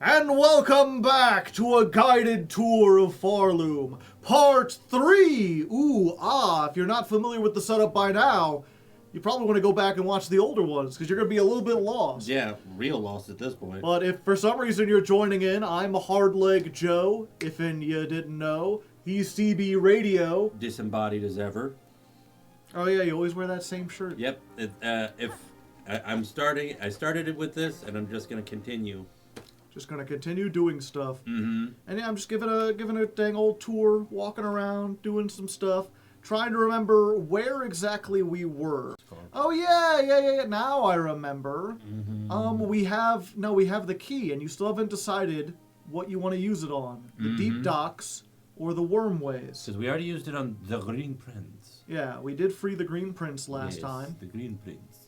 And welcome back to a guided tour of Pharloom, Part 3! If you're not familiar with the setup by now, you probably want to go back and watch the older ones, because you're going to be a little bit lost. Yeah, real lost at this point. But if for some reason you're joining in, I'm Hardleg Joe, if you didn't know. He's CB Radio. Disembodied as ever. Oh yeah, you always wear that same shirt. Yep. I started it with this, and I'm just going to continue. Just gonna continue doing stuff. Mm-hmm. And yeah, I'm just giving a dang old tour, walking around, doing some stuff, trying to remember where exactly we were. Oh yeah. Now I remember. Mm-hmm. We have the key, and you still haven't decided what you want to use it on: the deep docks or the wormways. Because we already used it on the Green Prince. Yeah, we did free the Green Prince last time. The Green Prince.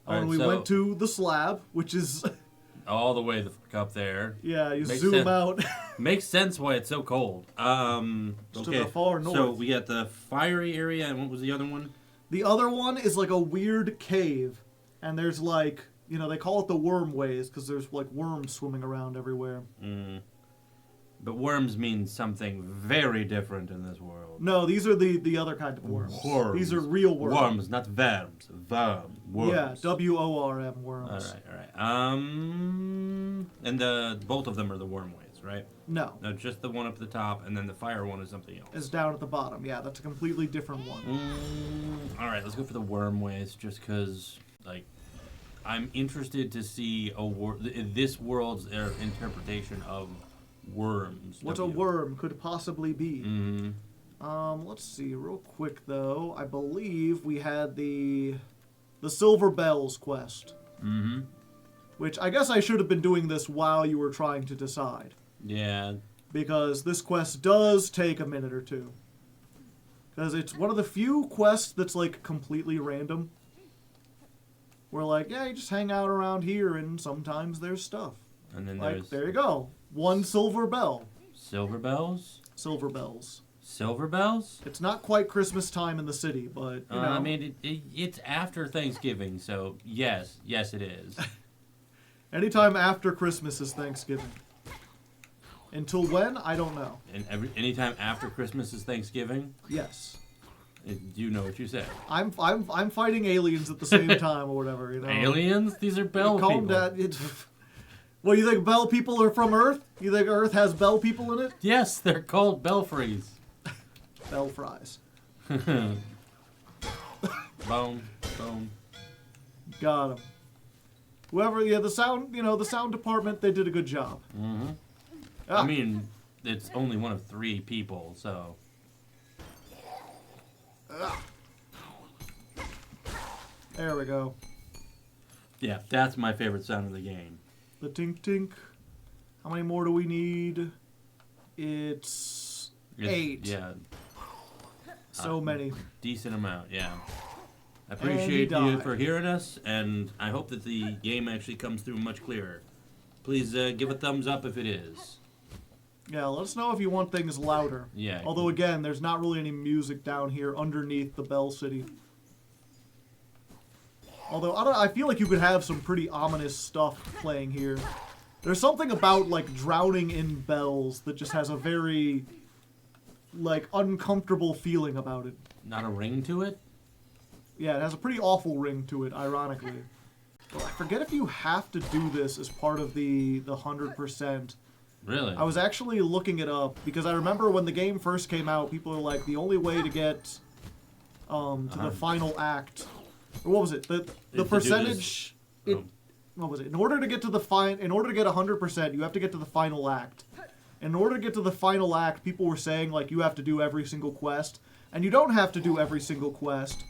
And we went to the slab, which is all the way the fuck up there. Yeah, you zoom out. Makes sense why it's so cold. To the far north. So we got the fiery area, and what was the other one? The other one is like a weird cave, and there's like, they call it the wormways because there's like worms swimming around everywhere. But worms mean something very different in this world. No, these are the other kind of worms. Worms. These are real worms. Worms, not verms. Worms. Yeah, WORM worms. All right. And both of them are the wormways, right? No, just the one up at the top, and then the fire one is something else. It's down at the bottom. Yeah, that's a completely different one. All right, let's go for the wormways, just because, I'm interested to see this world's interpretation of worms. What a worm could possibly be. Let's see, real quick though. I believe we had the Silver Bells quest. Which I guess I should have been doing this while you were trying to decide. Yeah. Because this quest does take a minute or two. Because it's one of the few quests that's completely random. Where you just hang out around here and sometimes there's stuff. And then there you go. One silver bell. Silver bells? Silver bells. Silver bells? It's not quite Christmas time in the city, but, I mean, it's after Thanksgiving, so yes it is. Anytime after Christmas is Thanksgiving. Until when? I don't know. And anytime after Christmas is Thanksgiving? Yes. You know what you said. I'm fighting aliens at the same time or whatever, Aliens? These are bell people. What, you think bell people are from Earth? You think Earth has bell people in it? Yes, they're called belfries. Bell fries. Boom. Got him. The sound department, they did a good job. I mean, it's only one of 3 people, so. There we go. Yeah, that's my favorite sound of the game. The tink tink. How many more do we need? It's 8. Yeah. So many. Decent amount, yeah. I appreciate you for hearing us, and I hope that the game actually comes through much clearer. Please give a thumbs up if it is. Yeah, let us know if you want things louder. Yeah. Although, again, there's not really any music down here underneath the Bell City. Although, I feel like you could have some pretty ominous stuff playing here. There's something about, drowning in bells that just has a very, uncomfortable feeling about it. Not a ring to it? Yeah, it has a pretty awful ring to it, ironically. Well, I forget if you have to do this as part of the 100%. Really? I was actually looking it up, because I remember when the game first came out, people are like, the only way to get to the final act... Or what was it? The percentage... What was it? In order to get 100%, you have to get to the final act. In order to get to the final act, people were saying, you have to do every single quest. And you don't have to do every single quest.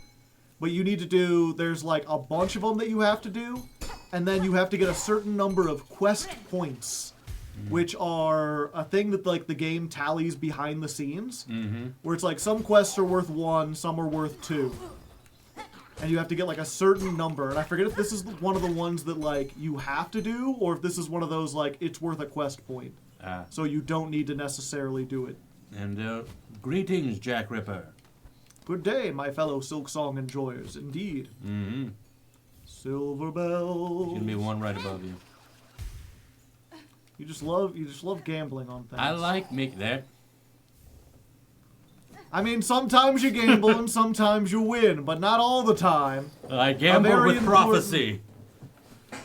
But you need to do... There's, a bunch of them that you have to do. And then you have to get a certain number of quest points. Which are a thing that, the game tallies behind the scenes. Where it's some quests are worth 1, some are worth 2. And you have to get, a certain number. And I forget if this is one of the ones that, you have to do, or if this is one of those, it's worth a quest point. So you don't need to necessarily do it. And, greetings, Jack Ripper. Good day, my fellow Silk Song enjoyers, indeed. Silver bells. There's gonna be one right above you. You just love gambling on things. I like making that. I mean, sometimes you gamble and sometimes you win, but not all the time. I gamble with prophecy.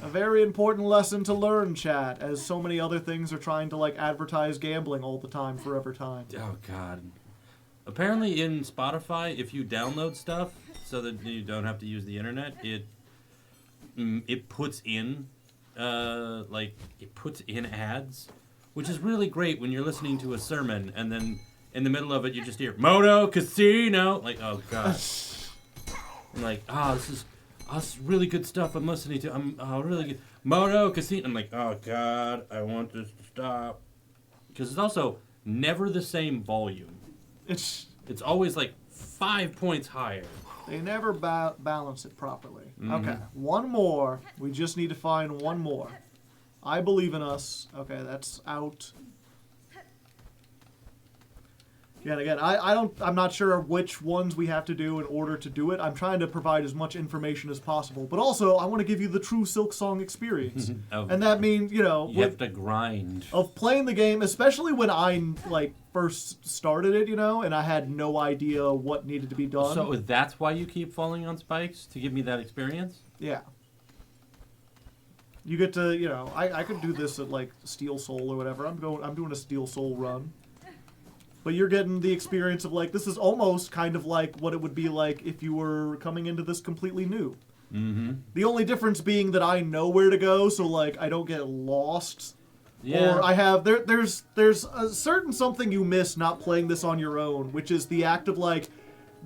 A very important lesson to learn, chat, as so many other things are trying to, like, advertise gambling all the time, forever time. Oh, God. Apparently in Spotify, if you download stuff so that you don't have to use the internet, it puts in, it puts in ads, which is really great when you're listening to a sermon and then in the middle of it you just hear, Moto Casino! Like, oh, God. I'm like, this is really good stuff I'm listening to. I'm really good. Moto Casino. I'm like, oh, God, I want this to stop. Because it's also never the same volume. It's always like 5 points higher. They never balance it properly. Mm-hmm. Okay, one more. We just need to find one more. I believe in us. Okay, that's out. Yeah, and again, I'm not sure which ones we have to do in order to do it. I'm trying to provide as much information as possible, but also I want to give you the true Silksong experience, and that means you have to grind of playing the game, especially when I first started it, and I had no idea what needed to be done. So that's why you keep falling on spikes to give me that experience? Yeah. You get to I could do this at Steel Soul or whatever. I'm doing a Steel Soul run. But you're getting the experience of, this is almost kind of like what it would be like if you were coming into this completely new. Mm-hmm. The only difference being that I know where to go, so, I don't get lost. Yeah. Or I have... There's a certain something you miss not playing this on your own, which is the act of,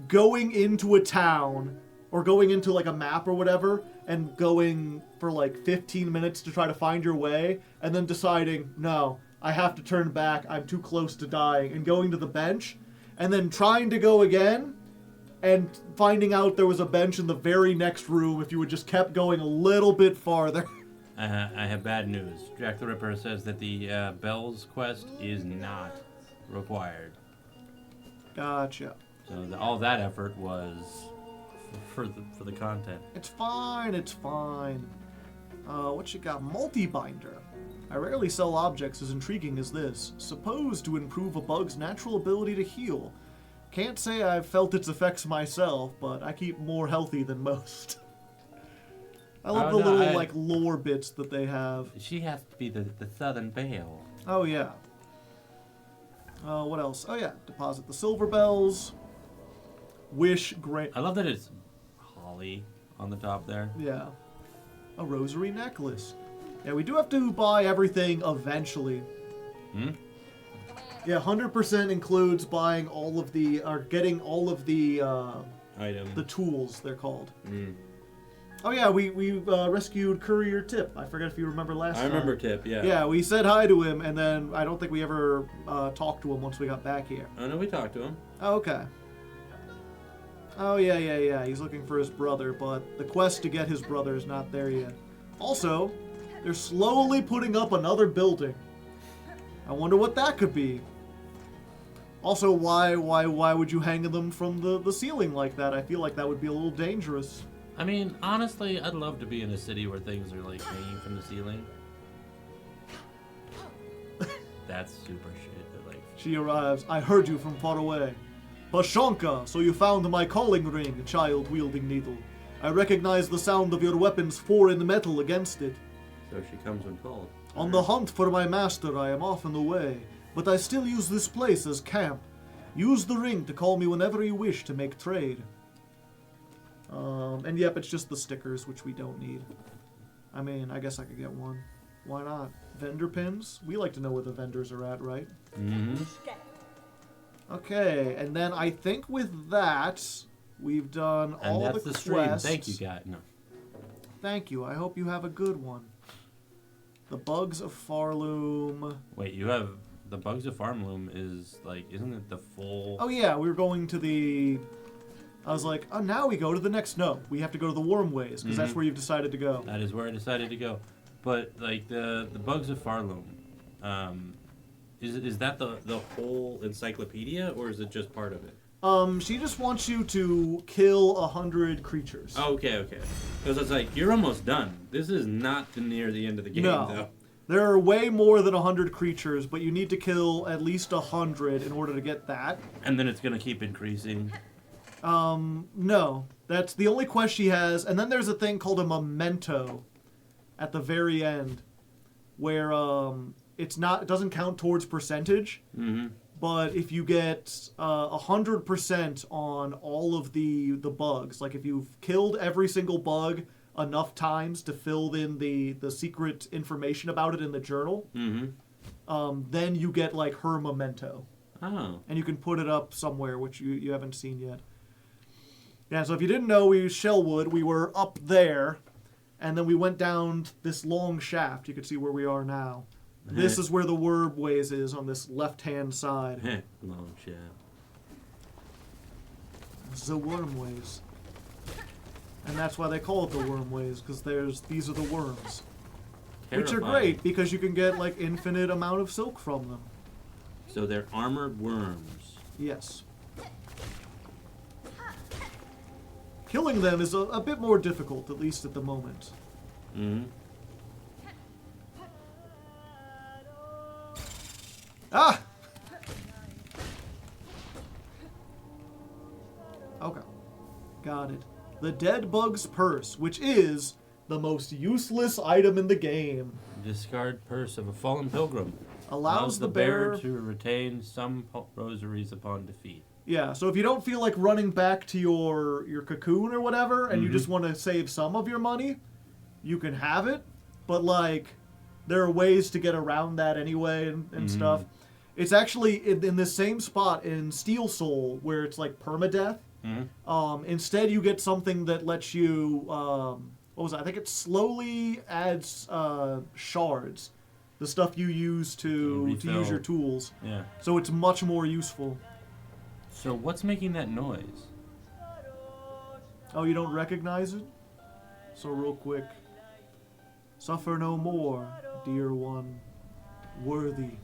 going into a town, or going into, a map or whatever, and going for, 15 minutes to try to find your way, and then deciding, no... I have to turn back, I'm too close to dying, and going to the bench, and then trying to go again, and finding out there was a bench in the very next room if you had just kept going a little bit farther. I have bad news. Jack the Ripper says that the Bells quest is not required. Gotcha. So all that effort was for the content. It's fine, it's fine. What you got? Multi-binder. I rarely sell objects as intriguing as this, supposed to improve a bug's natural ability to heal. Can't say I've felt its effects myself, but I keep more healthy than most. I love little, lore bits that they have. She has to be the Southern Belle. Oh, yeah. What else? Oh, yeah. Deposit the silver bells. Wish great. I love that it's holly on the top there. Yeah. A rosary necklace. Yeah, we do have to buy everything eventually. Yeah, 100% includes buying all of the, or getting all of the items. The tools, they're called. Oh yeah, we rescued Courier Tip. I forget if you remember last time. I remember Tip, yeah. Yeah, we said hi to him, and then I don't think we ever talked to him once we got back here. Oh no, we talked to him. Oh, okay. Oh yeah. He's looking for his brother, but the quest to get his brother is not there yet. Also, they're slowly putting up another building. I wonder what that could be. Also, why would you hang them from the ceiling like that? I feel like that would be a little dangerous. I mean, honestly, I'd love to be in a city where things are hanging from the ceiling. That's super shit. She arrives. I heard you from far away. Pashanka, so you found my calling ring, child-wielding needle. I recognize the sound of your weapon's foreign metal against it. So she comes when called. On the hunt for my master, I am off on the way, but I still use this place as camp. Use the ring to call me whenever you wish to make trade. And yep, it's just the stickers, which we don't need. I mean, I guess I could get one. Why not? Vendor pins? We like to know where the vendors are at, right? Mm-hmm. Okay, and then I think with that, we've done all the quests. And that's the stream. Thank you, guys. No. Thank you. I hope you have a good one. The Bugs of Pharloom. Wait, you have... The Bugs of Pharloom is, isn't it the full... Oh, yeah, we were going to the... I was like, oh, now we go to the next... No, we have to go to the Wormways, because that's where you've decided to go. That is where I decided to go. But, the Bugs of Pharloom, is that the whole encyclopedia, or is it just part of it? She just wants you to kill 100 creatures. Oh, okay. Because it's you're almost done. This is not near the end of the game, though. There are way more than 100 creatures, but you need to kill at least 100 in order to get that. And then it's going to keep increasing. No. That's the only quest she has. And then there's a thing called a memento at the very end where it doesn't count towards percentage. Mm-hmm. But if you get 100% on all of the bugs, like if you've killed every single bug enough times to fill in the secret information about it in the journal, then you get like her memento. Oh. And you can put it up somewhere, which you haven't seen yet. Yeah, so if you didn't know, we used Shellwood. We were up there, and then we went down this long shaft. You can see where we are now. This is where the Wormways is, on this left-hand side. Long shaft. The Wormways. And that's why they call it the Wormways, because these are the worms. Terrifying. Which are great, because you can get, like, infinite amount of silk from them. So they're armored worms. Yes. Killing them is a bit more difficult, at least at the moment. Mm-hmm. Ah! Okay. Got it. The Dead Bug's Purse, which is the most useless item in the game. Discard purse of a fallen pilgrim. Allows the bearer to retain some rosaries upon defeat. Yeah, so if you don't feel like running back to your cocoon or whatever, and you just want to save some of your money, you can have it. But, like, there are ways to get around that anyway and stuff. It's actually in the same spot in Steel Soul, where it's, like, permadeath. Instead, you get something that lets you, what was it? I think it slowly adds shards. The stuff you use to use your tools. Yeah. So it's much more useful. So what's making that noise? Oh, you don't recognize it? So real quick. Suffer no more, dear one. Worthy.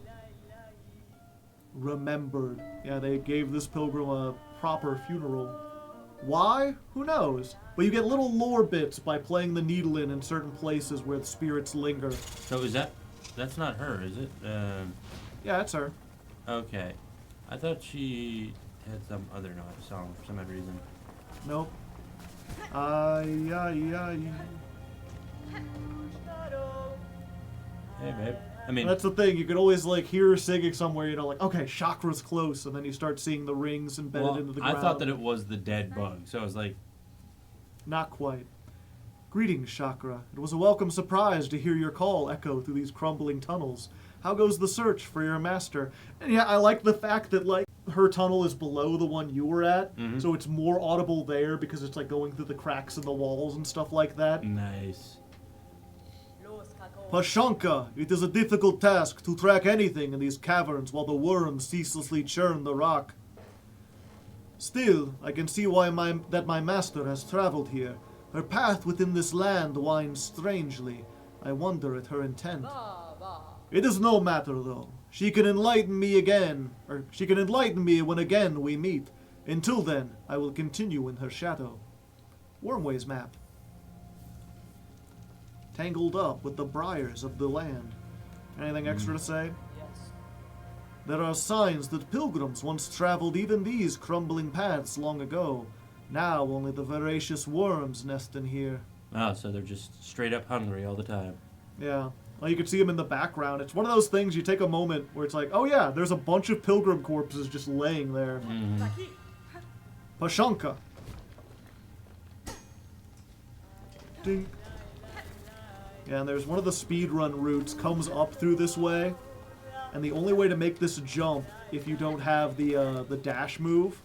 Remembered. Yeah, they gave this pilgrim a proper funeral. Why? Who knows? But you get little lore bits by playing the needle in certain places where the spirits linger. So that's not her, is it? Yeah, that's her. Okay. I thought she had some other song for some other reason. Nope. Ay, ay, ay. Hey, babe. I mean, that's the thing. You could always like hear her singing somewhere. You know, like okay, Chakra's close, and then you start seeing the rings embedded into the ground. I thought that it was the dead bug, so I was like, not quite. Greetings, Chakra. It was a welcome surprise to hear your call echo through these crumbling tunnels. How goes the search for your master? And yeah, I like the fact that like her tunnel is below the one you were at, so it's more audible there because it's like going through the cracks in the walls and stuff like that. Nice. Pashanka, it is a difficult task to track anything in these caverns while the worms ceaselessly churn the rock. Still, I can see why that my master has traveled here. Her path within this land winds strangely. I wonder at her intent. It is no matter, though. She can enlighten me when again we meet. Until then, I will continue in her shadow. Wormways map. Tangled up with the briars of the land. Anything extra to say? Yes. There are signs that pilgrims once traveled even these crumbling paths long ago. Now only the voracious worms nest in here. Oh, so they're just straight up hungry all the time. Yeah. Well, you can see them in the background. It's one of those things you take a moment where it's like, oh yeah, there's a bunch of pilgrim corpses just laying there. Pashanka. Ding. Yeah, and there's one of the speedrun routes comes up through this way. And the only way to make this jump, if you don't have the dash move,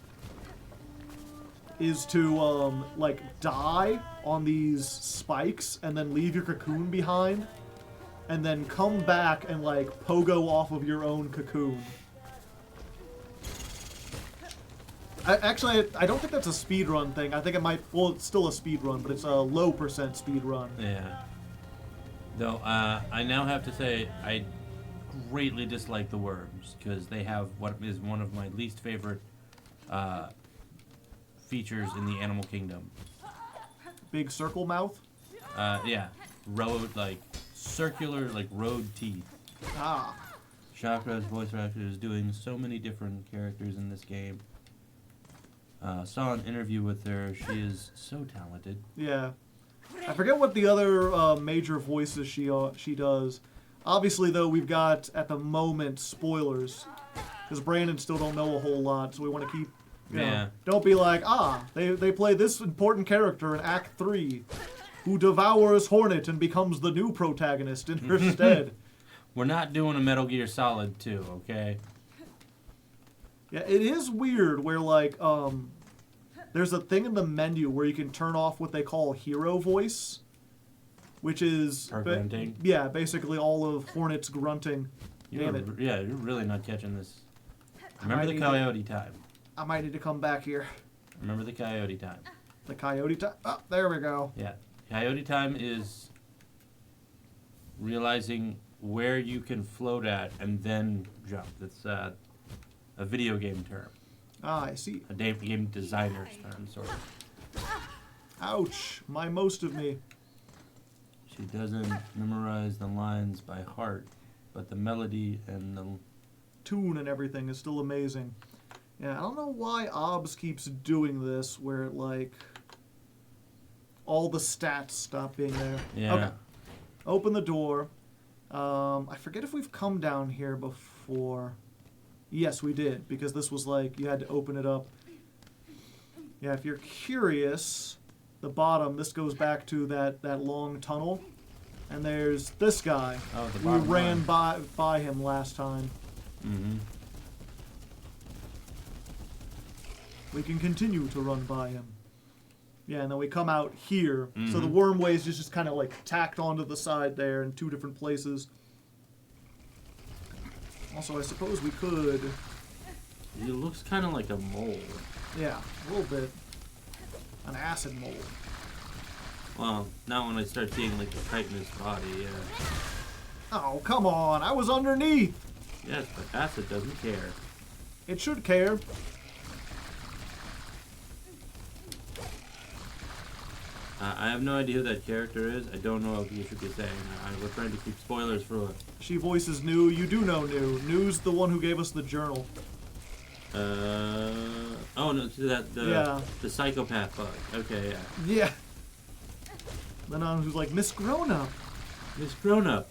is to, like, die on these spikes and then leave your cocoon behind. And then come back and, like, pogo off of your own cocoon. Actually, I don't think that's a speedrun thing. I think it might... Well, it's still a speedrun, but it's a low percent speedrun. Yeah. Though, I now have to say, I greatly dislike the worms, because they have what is one of my least favorite features in the animal kingdom. Big circle mouth? Yeah. Like, circular, like, road teeth. Ah. Chakra's voice actor is doing so many different characters in this game. Saw an interview with her. She is so talented. Yeah. I forget what the other major voices she does. Obviously, though, we've got, at the moment, spoilers. Because Brandon still don't know a whole lot, so we want to keep... You know, don't be like, they play this important character in Act 3, who devours Hornet and becomes the new protagonist in her stead. We're not doing a Metal Gear Solid 2, okay? Yeah, it is weird where, like, there's a thing in the menu where you can turn off what they call hero voice, which is... grunting? Yeah, basically all of Hornet's grunting. Damn it. Yeah, you're really not catching this. Remember the coyote time. I might need to come back here. Remember the coyote time. The coyote time? Oh, there we go. Yeah. Coyote time is realizing where you can float at and then jump. That's a video game term. Ah, I see. A game designer's term, sort of. Ouch. My most of me. She doesn't memorize the lines by heart, but the melody and the... tune and everything is still amazing. Yeah, I don't know why OBS keeps doing this, where, like, all the stats stop being there. Yeah. Okay. Open the door. I forget if we've come down here before. Yes, we did, because this was like, you had to open it up. Yeah, if you're curious, the bottom, this goes back to that long tunnel. And there's this guy. Oh, the we bottom ran line. by him last time. Mm-hmm. We can continue to run by him. Yeah, and then we come out here. Mm-hmm. So the wormway is just kind of like tacked onto the side there in two different places. Also, I suppose we could... It looks kind of like a mole. Yeah, a little bit. An acid mold. Well, not when I start seeing like the kite in his body, yeah. Oh, come on. I was underneath. Yes, but acid doesn't care. It should care. I have no idea who that character is. I don't know if you should be saying. We're trying to keep spoilers for it. She voices New. You do know New. New's the one who gave us the journal. Oh no, the psychopath bug. Okay, yeah. Yeah. Then on who's like, Miss Grown-Up. Miss Grown-Up,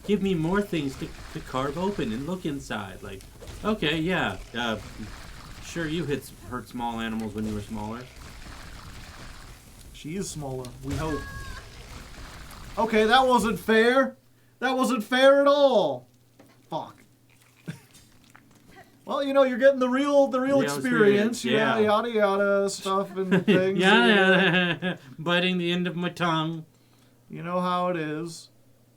give me more things to carve open and look inside. Like, okay, yeah. Sure, you hurt small animals when you were smaller. She is smaller, we hope. Okay, that wasn't fair. That wasn't fair at all. Fuck. Well, you know, you're getting the real experience. Yeah. Yada yada stuff and things. Yeah. Biting the end of my tongue. You know how it is.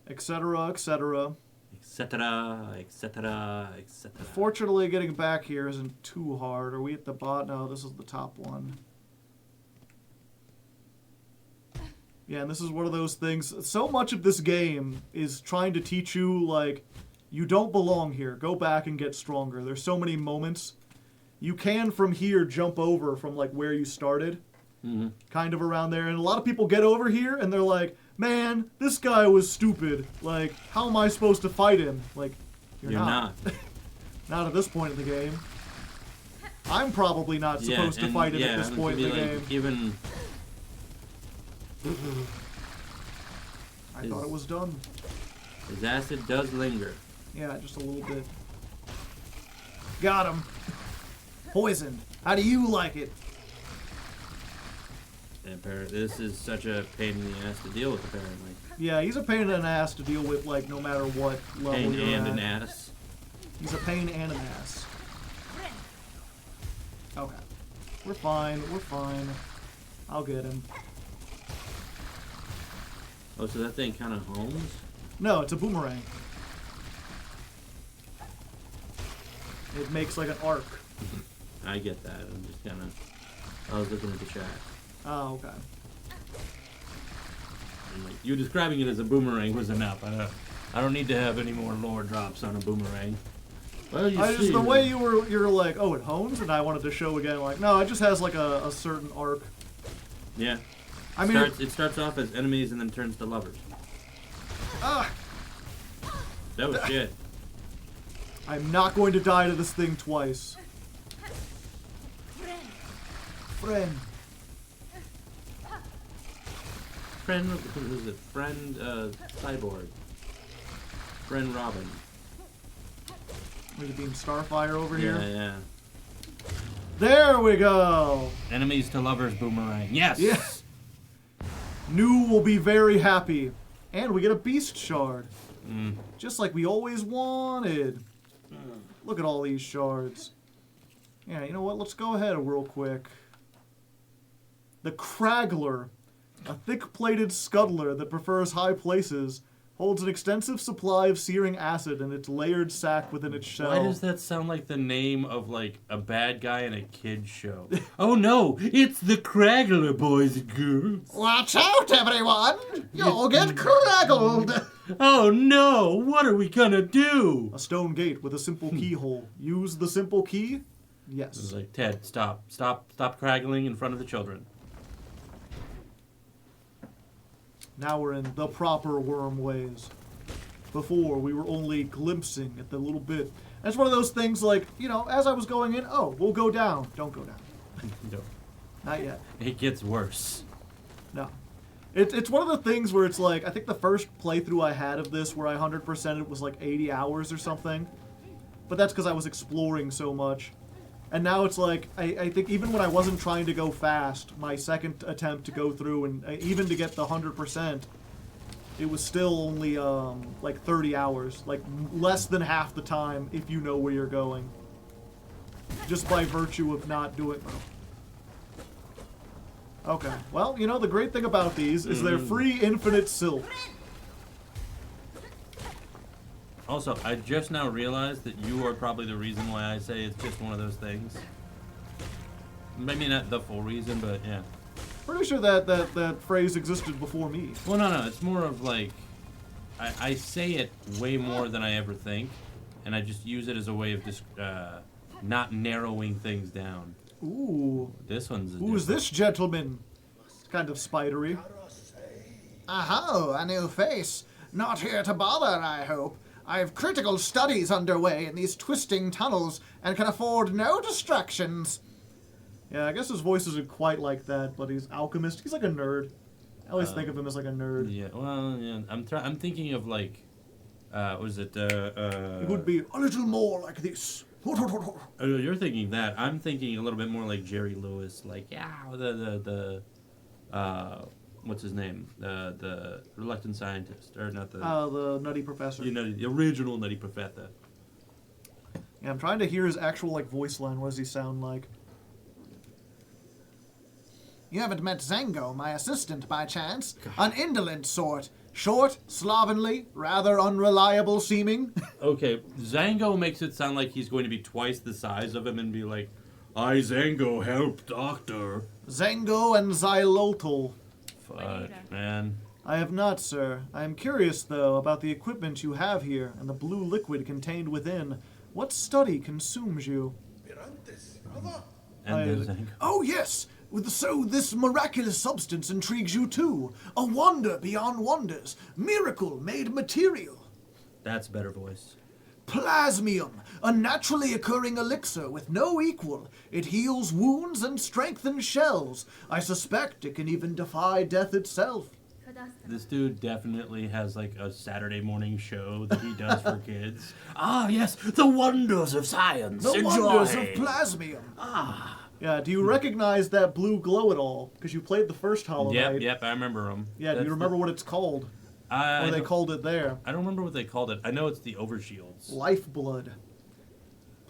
Etc. etc. Etc. Etc. Etc. Fortunately, getting back here isn't too hard. Are we at the bottom? No, this is the top one. Yeah, and this is one of those things. So much of this game is trying to teach you, like, you don't belong here. Go back and get stronger. There's so many moments. You can, from here, jump over from, like, where you started. Mm-hmm. Kind of around there. And a lot of people get over here, and they're like, man, this guy was stupid. Like, how am I supposed to fight him? Like, you're not. Not at this point in the game. I'm probably not supposed to fight him at this point in the game. Even... I thought it was done. His acid does linger. Yeah, just a little bit. Got him. Poisoned. How do you like it? This is such a pain in the ass to deal with, apparently. Yeah, he's a pain in the ass to deal with, like, no matter what level you're at. Pain and an ass. He's a pain and an ass. Okay. We're fine. We're fine. I'll get him. Oh, so that thing kind of homes? No, it's a boomerang. It makes like an arc. I get that. I'm just kind of... I was looking at the chat. Oh, okay. I'm like, you describing it as a boomerang was enough. I don't need to have any more lore drops on a boomerang. Well, you see, just the way you're like, oh, it hones, and I wanted to show again, like, no, it just has like a certain arc. Yeah. I mean, it starts off as enemies and then turns to lovers. Ah! Oh shit. I'm not going to die to this thing twice. Friend. Friend, who is it? Friend, Cyborg. Friend Robin. We're being Starfire over here. Yeah. There we go. Enemies to lovers boomerang. Yes. Yes. New will be very happy. And we get a beast shard. Just like we always wanted. Look at all these shards. Yeah, you know what? Let's go ahead real quick. The Craggler. A thick-plated scuttler that prefers high places. Holds an extensive supply of searing acid in its layered sac within its shell. Why does that sound like the name of, like, a bad guy in a kid's show? Oh no, it's the Craggler, boys and girls. Watch out, everyone! You'll get craggled! Oh no, what are we gonna do? A stone gate with a simple keyhole. Use the simple key? Yes. It's like, Ted, stop craggling in front of the children. Now we're in the proper worm ways. Before, we were only glimpsing at the little bit. And it's one of those things like, you know, as I was going in, oh, we'll go down. Don't go down. No. Not yet. It gets worse. No. It's one of the things where it's like, I think the first playthrough I had of this where I 100%ed it was like 80 hours or something. But that's because I was exploring so much. And now it's like, I think even when I wasn't trying to go fast, my second attempt to go through and even to get the 100%, it was still only like 30 hours. Like less than half the time if you know where you're going. Just by virtue of not doing... Okay. Well, you know, the great thing about these is they're free infinite silk. Also, I just now realized that you are probably the reason why I say it's just one of those things. Maybe not the full reason, but yeah. Pretty sure that phrase existed before me. Well, no, it's more of like, I say it way more than I ever think, and I just use it as a way of just not narrowing things down. Ooh. This one's Who is this gentleman? It's kind of spidery. Aho, a new face. Not here to bother, I hope. I have critical studies underway in these twisting tunnels and can afford no distractions. Yeah, I guess his voice isn't quite like that, but he's alchemist. He's like a nerd. I always think of him as like a nerd. Yeah, well, yeah. I'm thinking of like, was it? It would be a little more like this. Oh, you're thinking that. I'm thinking a little bit more like Jerry Lewis, like what's his name? The reluctant scientist, or not the? The Nutty Professor. You know, the original Nutty Professor. Yeah, I'm trying to hear his actual like voice line. What does he sound like? You haven't met Zango, my assistant, by chance? An indolent sort. Short, slovenly, rather unreliable seeming. Okay, Zango makes it sound like he's going to be twice the size of him and be like, I, Zango, help, doctor. Zango and Xylotl. Fuck, man. I have not, sir. I am curious, though, about the equipment you have here and the blue liquid contained within. What study consumes you? And there's Zango. Oh, yes! So this miraculous substance intrigues you too. A wonder beyond wonders. Miracle made material. That's a better voice. Plasmium, a naturally occurring elixir with no equal. It heals wounds and strengthens shells. I suspect it can even defy death itself. This dude definitely has like a Saturday morning show that he does for kids. Ah, yes, the wonders of science. The Enjoy. wonders of plasmium. Yeah, do you recognize that blue glow at all? Because you played the first Hollow Knight. Yep, I remember him. Yeah, do you remember what it's called? Or they called it there? I don't remember what they called it. I know it's the overshields. Lifeblood.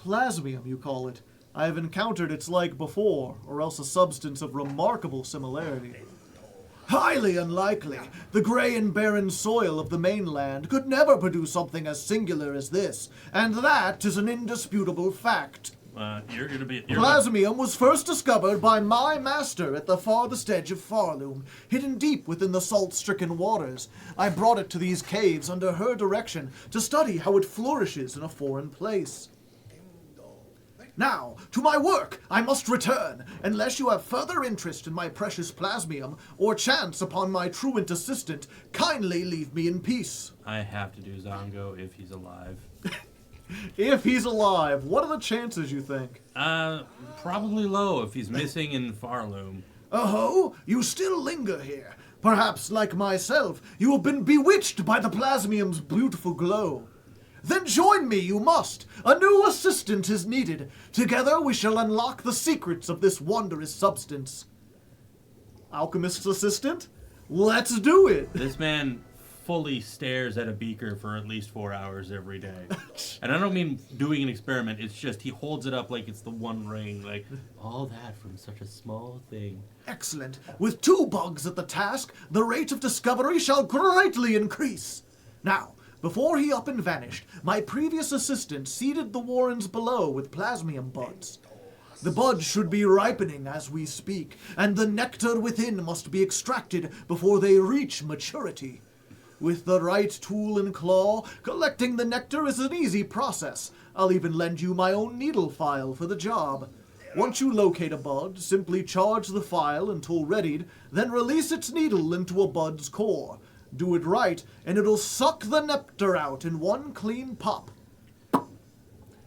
Plasmium, you call it. I have encountered its like before, or else a substance of remarkable similarity. Highly unlikely. The grey and barren soil of the mainland could never produce something as singular as this, and that is an indisputable fact. You're gonna be... Plasmium was first discovered by my master at the farthest edge of Pharloom, hidden deep within the salt-stricken waters. I brought it to these caves under her direction to study how it flourishes in a foreign place. Now, to my work I must return, unless you have further interest in my precious plasmium, or chance upon my truant assistant, kindly leave me in peace. I have to do Zongo if he's alive. If he's alive, what are the chances, you think? Probably low if he's missing in Pharloom. Oh, you still linger here. Perhaps, like myself, you have been bewitched by the plasmium's beautiful glow. Then join me, you must. A new assistant is needed. Together we shall unlock the secrets of this wondrous substance. Alchemist's assistant? Let's do it! This man fully stares at a beaker for at least 4 hours every day. And I don't mean doing an experiment, it's just he holds it up like it's the One Ring, like, all that from such a small thing. Excellent. With 2 bugs at the task, the rate of discovery shall greatly increase. Now, before he up and vanished, my previous assistant seeded the warrens below with plasmium buds. The buds should be ripening as we speak, and the nectar within must be extracted before they reach maturity. With the right tool and claw, collecting the nectar is an easy process. I'll even lend you my own needle file for the job. Once you locate a bud, simply charge the file until readied, then release its needle into a bud's core. Do it right, and it'll suck the nectar out in one clean pop.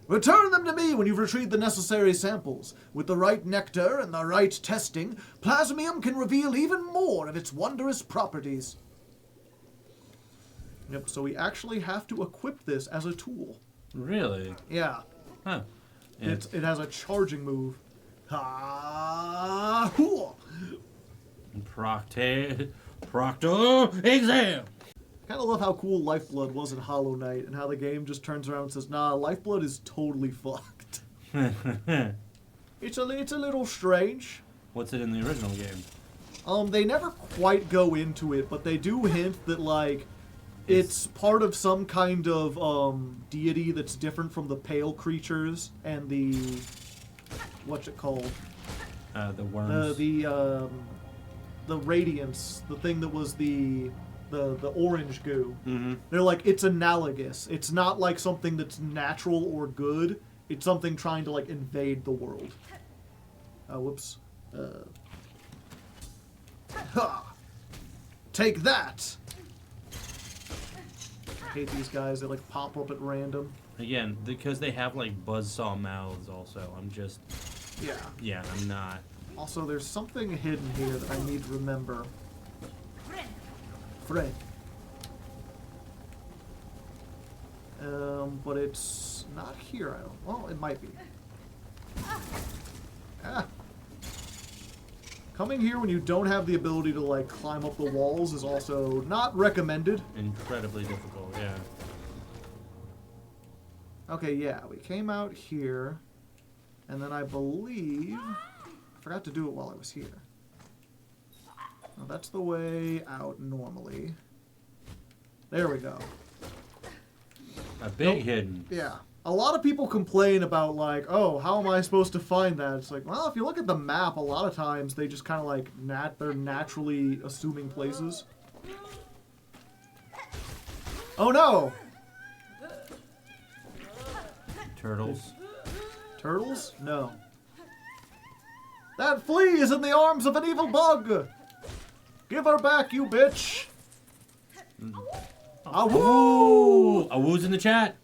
Return them to me when you've retrieved the necessary samples. With the right nectar and the right testing, plasmium can reveal even more of its wondrous properties. Yep, so we actually have to equip this as a tool. Really? Yeah. Huh. Yeah. It has a charging move. Proctor exam! Kind of love how cool Lifeblood was in Hollow Knight, and how the game just turns around and says, nah, Lifeblood is totally fucked. It's a little strange. What's it in the original game? They never quite go into it, but they do hint that, like, it's part of some kind of deity that's different from the pale creatures and the what's it called? The worms. The radiance, the thing that was the orange goo. Mm-hmm. They're like, it's analogous. It's not like something that's natural or good. It's something trying to like invade the world. Whoops. Ha! Take that! I hate these guys. They like pop up at random. Again, because they have like buzzsaw mouths also, I'm just... Yeah. I'm not. Also, there's something hidden here that I need to remember. Fred. But it's not here, I don't... Well, it might be. Ah. Coming here when you don't have the ability to, like, climb up the walls is also not recommended. Incredibly difficult, yeah. Okay, yeah, we came out here, and then I believe... I forgot to do it while I was here. Well, that's the way out normally. There we go. A big hidden. Yeah. A lot of people complain about, like, oh, how am I supposed to find that? It's like, well, if you look at the map, a lot of times they just kind of, like, they're naturally assuming places. Oh, no! Turtles. Turtles? No. That flea is in the arms of an evil bug! Give her back, you bitch! Awoo! Awoo's in the chat.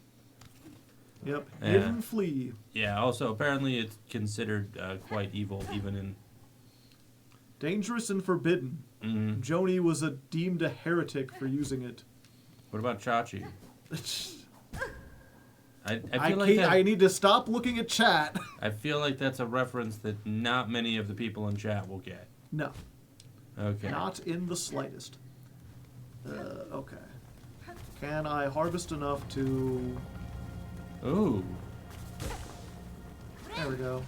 Yep, Yeah. hidden flea. Yeah, also, apparently it's considered quite evil, even in... Dangerous and forbidden. Mm-hmm. Joni was deemed a heretic for using it. What about Chachi? I I feel like I need to stop looking at chat. I feel like that's a reference that not many of the people in chat will get. No, Okay. not in the slightest. Okay. Can I harvest enough to... Ooh. There we go.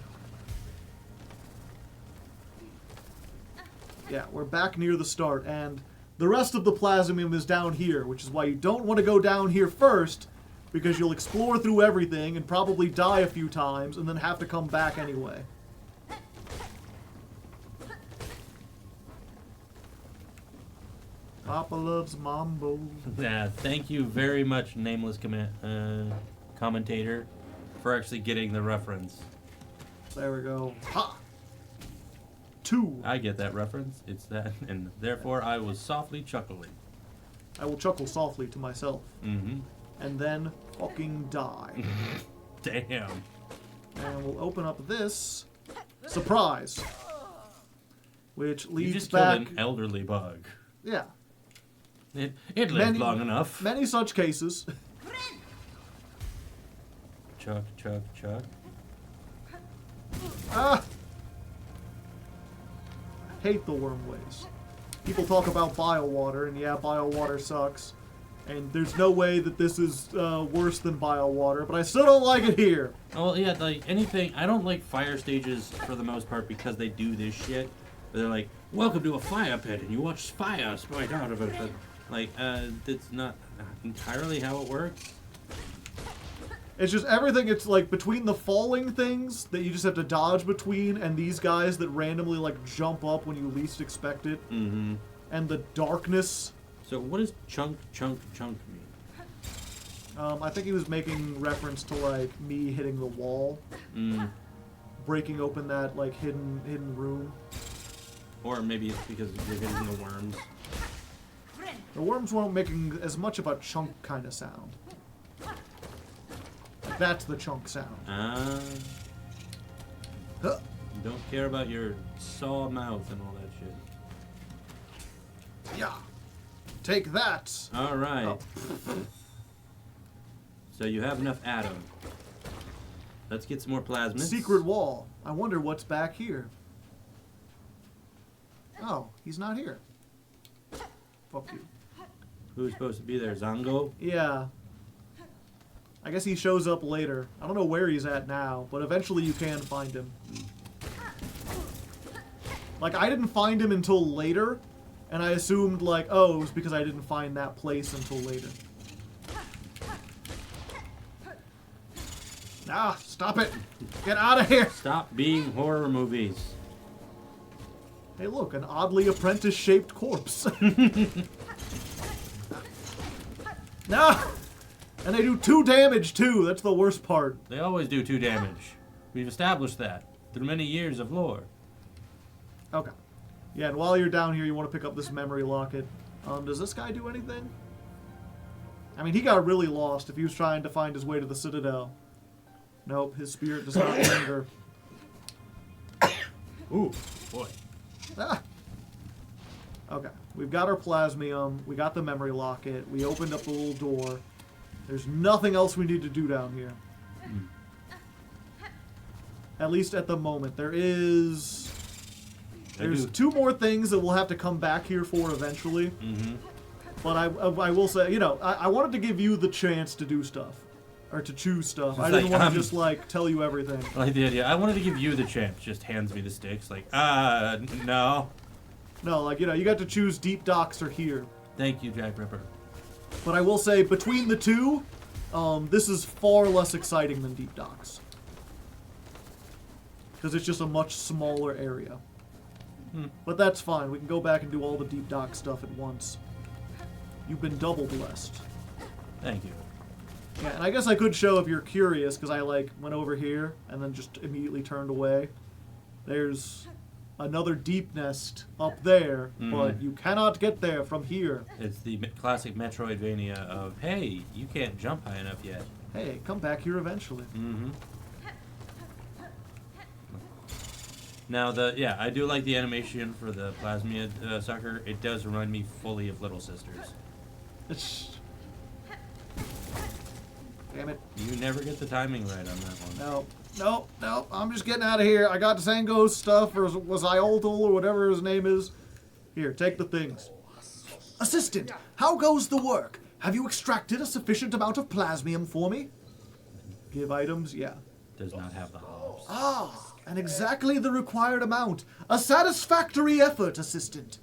Yeah, we're back near the start, and the rest of the plasmium is down here, which is why you don't want to go down here first, because you'll explore through everything and probably die a few times, and then have to come back anyway. Papa loves mambo. Yeah, thank you very much, nameless commentator, for actually getting the reference. There we go. Ha! 2. I get that reference. It's that, and therefore I was softly chuckling. I will chuckle softly to myself. Mm-hmm. And then fucking die. Damn. And we'll open up this. Surprise! Which You leads just back... killed an elderly bug. Yeah. It lived long enough. Many such cases. Chuck, chuck, chuck. Ah! Hate the worm ways. People talk about biowater, and yeah, biowater sucks. And there's no way that this is worse than biowater, but I still don't like it here. Well, yeah, like anything. I don't like fire stages for the most part because they do this shit. They're like, welcome to a fire pit, and you watch fire spite out of it. But, like, that's not entirely how it works. It's just everything, it's like between the falling things that you just have to dodge between and these guys that randomly like jump up when you least expect it. Mm-hmm. And the darkness. So what does chunk, chunk, chunk mean? I think he was making reference to like me hitting the wall. Breaking open that like hidden room. Or maybe it's because you're hitting the worms. The worms weren't making as much of a chunk kind of sound. That's the chunk sound. Ah. Huh. You don't care about your saw mouth and all that shit. Yeah. Take that. All right. Oh. So you have enough atom. Let's get some more plasmids. Secret wall. I wonder what's back here. Oh, he's not here. Fuck you. Who's supposed to be there? Zango? Yeah. I guess he shows up later. I don't know where he's at now, but eventually you can find him. Like, I didn't find him until later, and I assumed, like, oh, it was because I didn't find that place until later. Ah, stop it! Get out of here! Stop being horror movies. Hey, look, an oddly apprentice-shaped corpse. No! And they do 2 damage, too. That's the worst part. They always do 2 damage. We've established that through many years of lore. Okay. Yeah, and while you're down here, you want to pick up this memory locket. Does this guy do anything? I mean, he got really lost if he was trying to find his way to the Citadel. Nope, his spirit does not linger. Ooh, boy. Ah. Okay, we've got our plasmium. We got the memory locket. We opened up the little door. There's nothing else we need to do down here. At least at the moment. There's 2 more things that we'll have to come back here for eventually. Mm-hmm. But I will say, you know, I wanted to give you the chance to do stuff. Or to choose stuff. I didn't want to just, like, tell you everything. I like the idea. I wanted to give you the chance. Just hands me the sticks. Like, no. No, like, you know, you got to choose Deep Docks or here. Thank you, Jack Ripper. But I will say, between the two, this is far less exciting than Deep Docks. Because it's just a much smaller area. But that's fine. We can go back and do all the Deep Dock stuff at once. You've been double blessed. Thank you. Yeah, and I guess I could show if you're curious, because I, like, went over here and then just immediately turned away. There's another deep nest up there, but you cannot get there from here. It's the classic Metroidvania of, hey, you can't jump high enough yet. Hey, come back here eventually. Mm-hmm. Now, I do like the animation for the plasmid sucker. It does remind me fully of Little Sisters. Damn it. You never get the timing right on that one. No, I'm just getting out of here. I got Zango's stuff, or was Ioltal, or whatever his name is. Here, take the things. Assistant, how goes the work? Have you extracted a sufficient amount of plasmium for me? Give items, yeah. Does not have the hops. Ah, and exactly the required amount. A satisfactory effort, Assistant.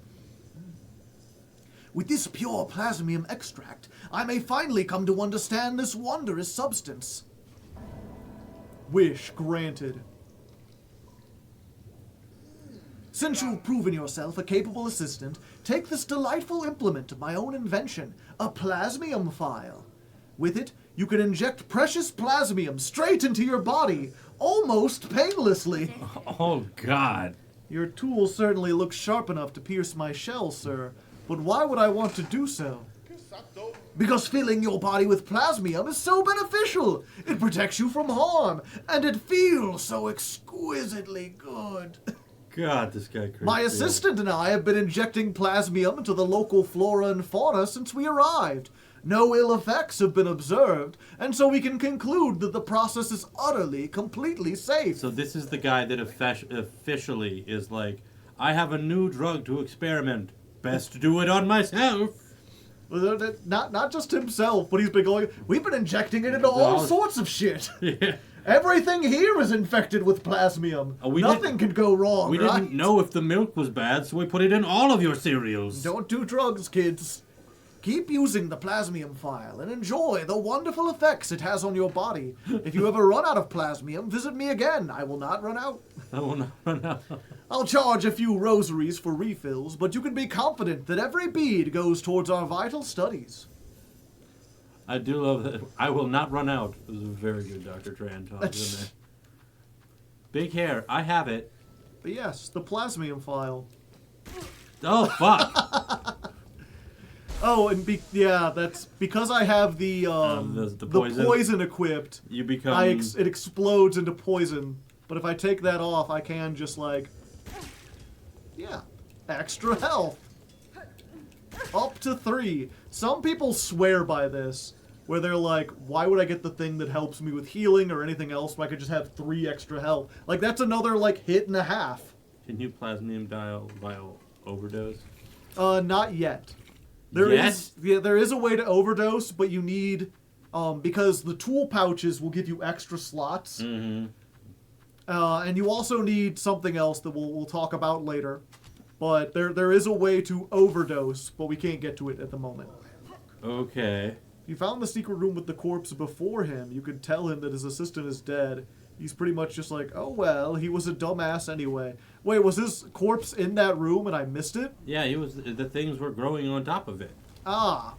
With this pure plasmium extract, I may finally come to understand this wondrous substance. Wish granted. Since you've proven yourself a capable assistant, take this delightful implement of my own invention, a plasmium file. With it, You can inject precious plasmium straight into your body, almost painlessly. Oh, God. Your tool certainly looks sharp enough to pierce my shell, sir. But why would I want to do so? Because filling your body with plasmium is so beneficial. It protects you from harm, and it feels so exquisitely good. God, this guy crazy. My assistant and I have been injecting plasmium into the local flora and fauna since we arrived. No ill effects have been observed, and so we can conclude that the process is utterly, completely safe. So this is the guy that officially is like, I have a new drug to experiment. Best do it on myself. Not just himself, but he's been going, we've been injecting it into all sorts of shit. Yeah. Everything here is infected with plasmium. Nothing can go wrong, We right? didn't know if the milk was bad, so we put it in all of your cereals. Don't do drugs, kids. Keep using the plasmium file and enjoy the wonderful effects it has on your body. If you ever run out of plasmium, visit me again. I will not run out. I will not run out. I'll charge a few rosaries for refills, but you can be confident that every bead goes towards our vital studies. I do love that. I will not run out. It was a very good Dr. Tran talk, wasn't it? Big hair. I have it. But yes, the plasmium file. Oh, fuck. Oh, and that's because I have the poison equipped. You become... it explodes into poison. But if I take that off, I can just extra health. Up to 3. Some people swear by this, where they're like, why would I get the thing that helps me with healing or anything else when I could just have 3 extra health? Like, that's another, hit and a half. Can you plasmium vial overdose? Not yet. There is a way to overdose, but you need, because the tool pouches will give you extra slots. Mm-hmm. And you also need something else that we'll talk about later. But there is a way to overdose, but we can't get to it at the moment. Okay. If you found the secret room with the corpse before him, you could tell him that his assistant is dead. He's pretty much just like, oh well, he was a dumbass anyway. Wait, was his corpse in that room and I missed it? Yeah, he was. The things were growing on top of it. Ah.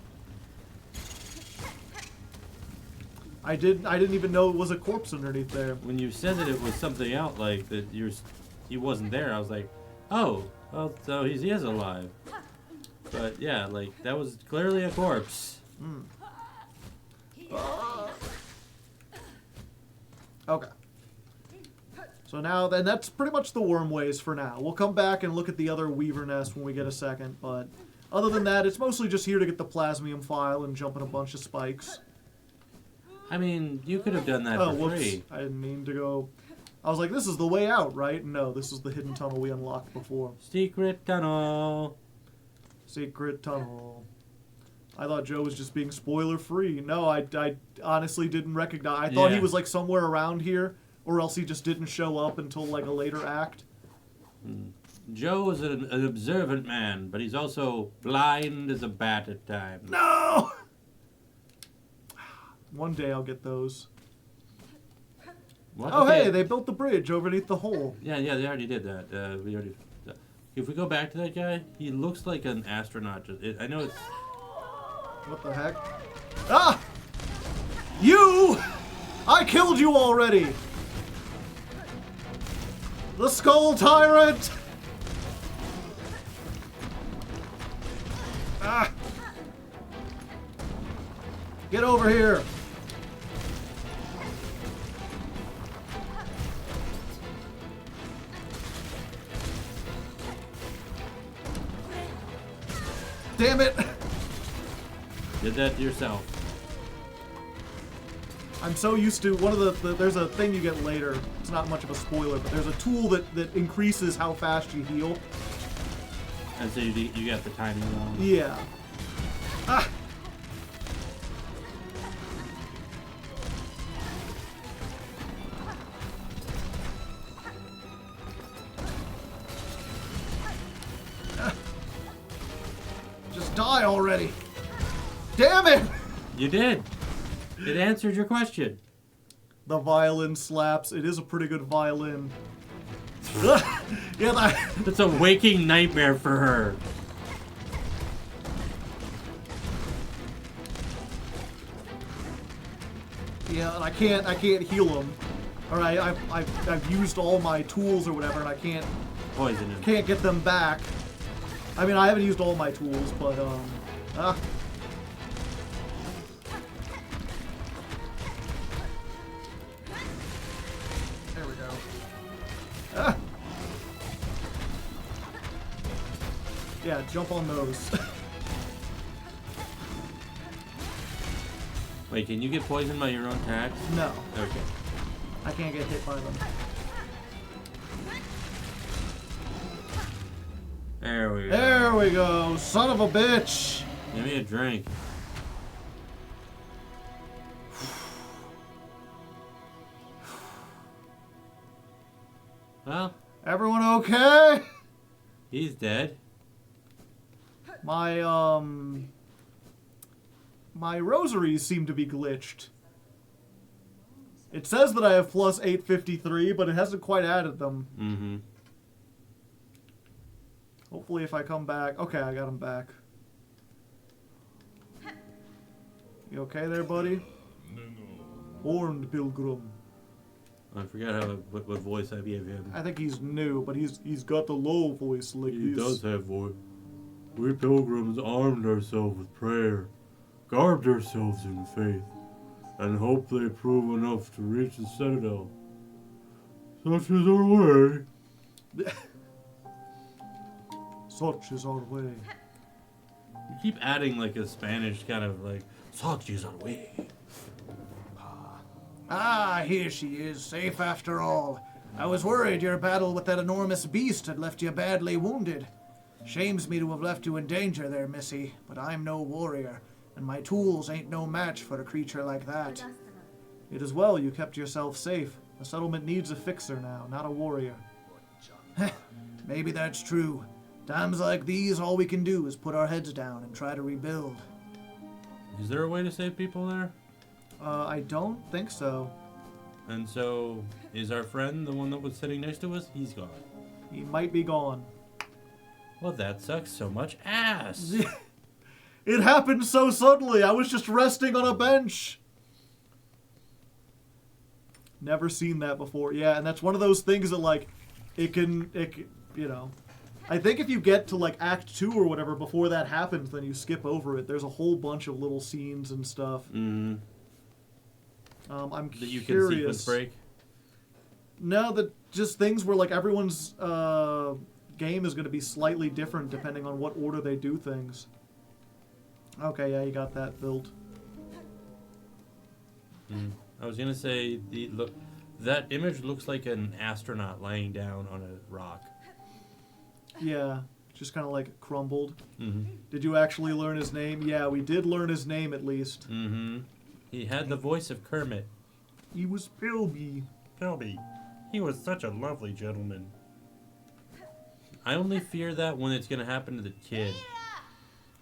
I didn't even know it was a corpse underneath there. When you said that it was something out, like that he wasn't there, I was like, oh, well, so he is alive. But yeah, that was clearly a corpse. Mm. Okay. So now, then that's pretty much the worm ways for now. We'll come back and look at the other weaver nest when we get a second, but other than that, it's mostly just here to get the plasmium file and jump in a bunch of spikes. I mean, you could have done that for free. I didn't mean to go... I was like, this is the way out, right? No, this is the hidden tunnel we unlocked before. Secret tunnel. Secret tunnel. I thought Joe was just being spoiler-free. No, I honestly didn't recognize... I thought he was, somewhere around here, or else he just didn't show up until, a later act. Joe is an observant man, but he's also blind as a bat at times. No! One day I'll get those. What? Oh, Okay. hey, they built the bridge overneath the hole. Yeah, they already did that. If we go back to that guy, he looks like an astronaut. I know it's... What the heck? Ah! You! I killed you already! The Skull Tyrant! Ah! Get over here! Damn it! Did that to yourself. I'm so used to one of the there's a thing you get later. It's not much of a spoiler, but there's a tool that increases how fast you heal. And so you got the timing wrong. Yeah. Ah. Just die already. Damn it! You did. It answered your question. The violin slaps. It is a pretty good violin. Yeah, That's a waking nightmare for her. Yeah, and I can't heal him. Or I've used all my tools or whatever, and I can't Poison him. can't get them back. I mean, I haven't used all my tools, but there we go. Ah. Yeah, jump on those. Wait, can you get poisoned by your own attacks? No, Okay. I can't get hit by them. There we go. There we go, son of a bitch. Give me a drink. Well, Everyone okay? he's dead. My my rosaries seem to be glitched. It says that I have plus 853, but it hasn't quite added them. Mm-hmm. Hopefully if I come back... Okay, I got him back. You okay there, buddy? Horned Pilgrim. I forgot what voice I gave him. I think he's new, but he's got the low voice like He this. does have voice. We pilgrims armed ourselves with prayer, garbed ourselves in faith, and hope they prove enough to reach the citadel. Such is our way. Such is our way. You keep adding like a Spanish kind of like, such is our way. Ah, here she is, safe after all. I was worried your battle with that enormous beast had left you badly wounded. Shames me to have left you in danger there, missy, but I'm no warrior, and my tools ain't no match for a creature like that. It is well you kept yourself safe. The settlement needs a fixer now, not a warrior. Maybe that's true. Times like these, all we can do is put our heads down and try to rebuild. Is there a way to save people there? I don't think so. And so, is our friend the one that was sitting next to us? He's gone. He might be gone. Well, that sucks so much ass. It happened so suddenly. I was just resting on a bench. Never seen that before. Yeah, and that's one of those things that, like, it can, you know. I think if you get to, like, Act 2 or whatever before that happens, then you skip over it. There's a whole bunch of little scenes and stuff. Mm-hmm. I'm That you can curious. sequence break? No, that just things where, like, everyone's game is going to be slightly different depending on what order they do things. Okay, yeah, you got that built. I was gonna say that image looks like an astronaut laying down on a rock. Yeah, just kind of like crumbled. Mm-hmm. Did you actually learn his name? Yeah, we did learn his name at least. Mm-hmm. He had the voice of Kermit. He was Pilby. Pilby. He was such a lovely gentleman. I only fear that when it's gonna happen to the kid.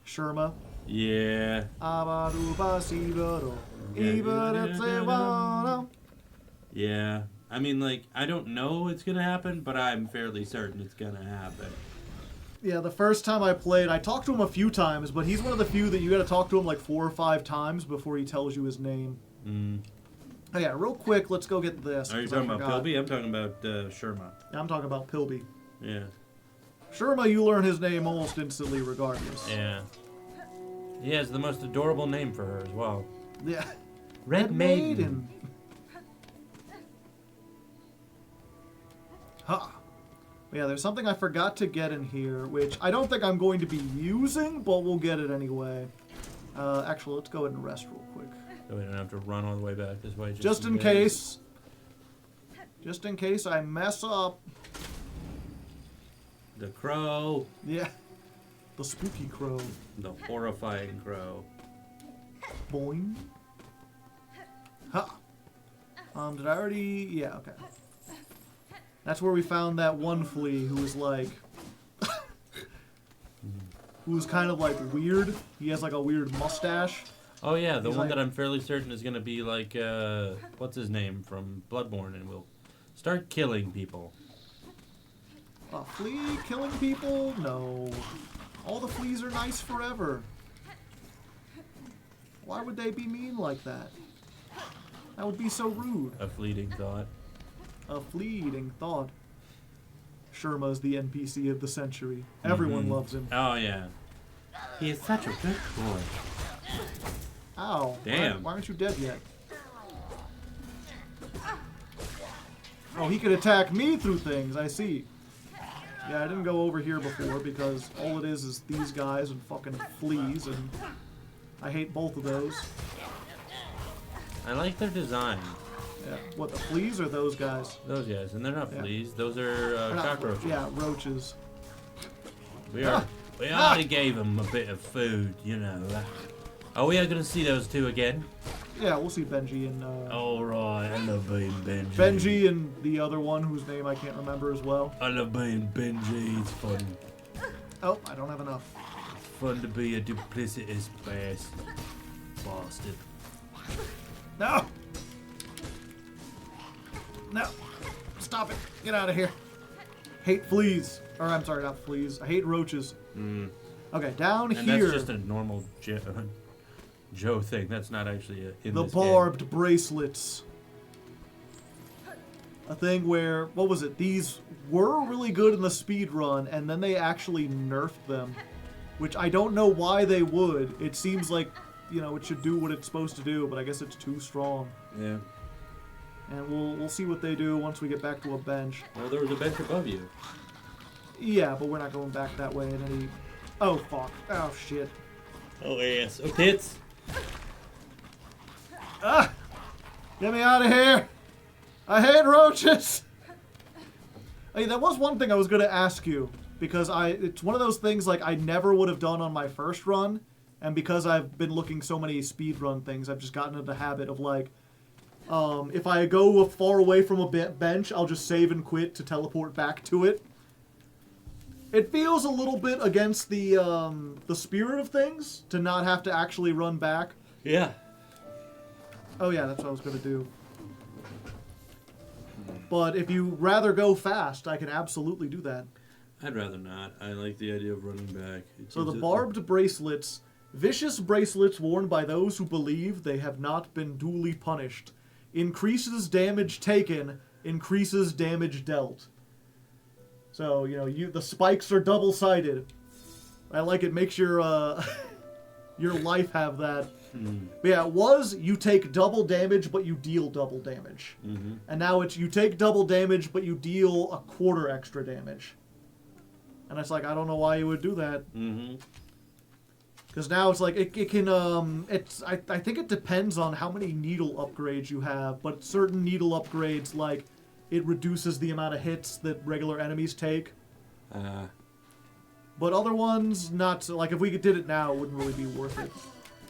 Sherma. Yeah. Yeah. I mean, like, I don't know it's gonna happen, but I'm fairly certain it's gonna happen. Yeah, the first time I played, I talked to him a few times, but he's one of the few that you gotta talk to him like 4 or 5 times before he tells you his name. Mm. Oh yeah, real quick, let's go get this. Are you 'cause I talking about forgot. Pilby? I'm talking about Sherma. I'm talking about Pilby. Yeah. Sherma, you learn his name almost instantly regardless. Yeah. He has the most adorable name for her as well. Yeah. Red Maiden. Huh. Yeah, there's something I forgot to get in here, which I don't think I'm going to be using, but we'll get it anyway. Actually, let's go ahead and rest real quick. So we don't have to run all the way back this way. Just in case. Just in case I mess up. The crow. Yeah. The spooky crow. The horrifying crow. Boing. Huh. Did I already... Yeah, okay. That's where we found that one flea who was like... who was kind of like weird. He has like a weird mustache. Oh yeah, the He's one like- that I'm fairly certain is gonna be like, what's his name from Bloodborne, and we'll start killing people. A flea killing people? No. All the fleas are nice forever. Why would they be mean like that? That would be so rude. A fleeting thought. A fleeting thought. Sherma's the NPC of the century. Everyone loves him. Oh, yeah. He is such a good boy. Ow. Damn. Why aren't you dead yet? Oh, he could attack me through things. I see. Yeah, I didn't go over here before because all it is these guys and fucking fleas, and I hate both of those. I like their design. Yeah. What, the fleas or those guys? Those guys, and they're not Yeah. fleas. Those are They're not- cockroaches. Yeah, roaches. We already gave them a bit of food, you know. Are we gonna see those two again? Yeah, we'll see Benji and All right, I love being Benji. Benji and the other one whose name I can't remember as well. I love being Benji. It's fun. Oh, I don't have enough. It's fun to be a duplicitous bastard. No! No! Stop it! Get out of here! Hate fleas. Or I'm sorry, not fleas. I hate roaches. Okay, down And here. that's just a normal Joe thing. That's not actually in The this barbed bracelets. A thing where, what was it? These were really good in the speed run, and then they actually nerfed them. Which I don't know why they would. It seems like, you know, it should do what it's supposed to do, but I guess it's too strong. game. Yeah. And we'll see what they do once we get back to a bench. Well, there was a bench above you. Yeah, but we're not going back that way in any... Oh, fuck. Oh, shit. Oh, yes. Oh, tits. Ah! Get me out of here! I hate roaches! Hey, that was one thing I was going to ask you. Because it's one of those things like I never would have done on my first run. And because I've been looking so many speedrun things, I've just gotten into the habit of like... if I go far away from a bench, I'll just save and quit to teleport back to it. It feels a little bit against the spirit of things to not have to actually run back. Yeah. Oh yeah, that's what I was going to do. But if you rather go fast, I can absolutely do that. I'd rather not. I like the idea of running back. So the barbed bracelets, vicious bracelets worn by those who believe they have not been duly punished. Increases damage taken, increases damage dealt. So, you know, the spikes are double-sided. I like it. Makes your your life have that. But yeah, it was you take double damage, but you deal double damage. And now it's you take double damage, but you deal a quarter extra damage. And it's like, I don't know why you would do that. Because now it's like, it can, I think it depends on how many needle upgrades you have, but certain needle upgrades, like, it reduces the amount of hits that regular enemies take. But other ones, not so, like, if we did it now, it wouldn't really be worth it.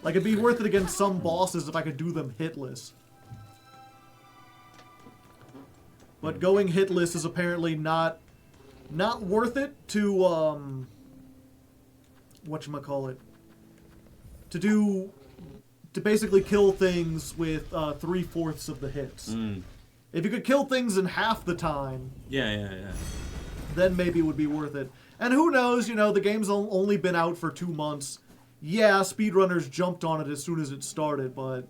Like, it'd be worth it against some bosses if I could do them hitless. But going hitless is apparently not worth it to, whatchamacallit, to basically kill things with 3/4 of the hits. If you could kill things in half the time, then maybe it would be worth it. And who knows, you know, the game's only been out for 2 months. Yeah, speedrunners jumped on it as soon as it started, but...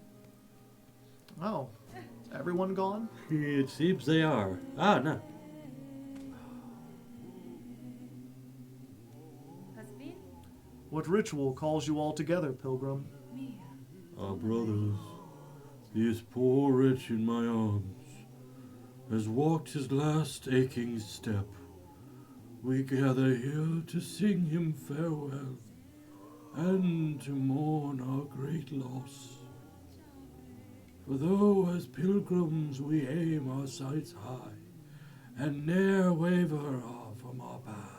Oh, is everyone gone? It seems they are. Ah, no. What ritual calls you all together, pilgrim? Our brothers, this poor wretch in my arms, has walked his last aching step. We gather here to sing him farewell, and to mourn our great loss. For though as pilgrims we aim our sights high, and ne'er waver from our path,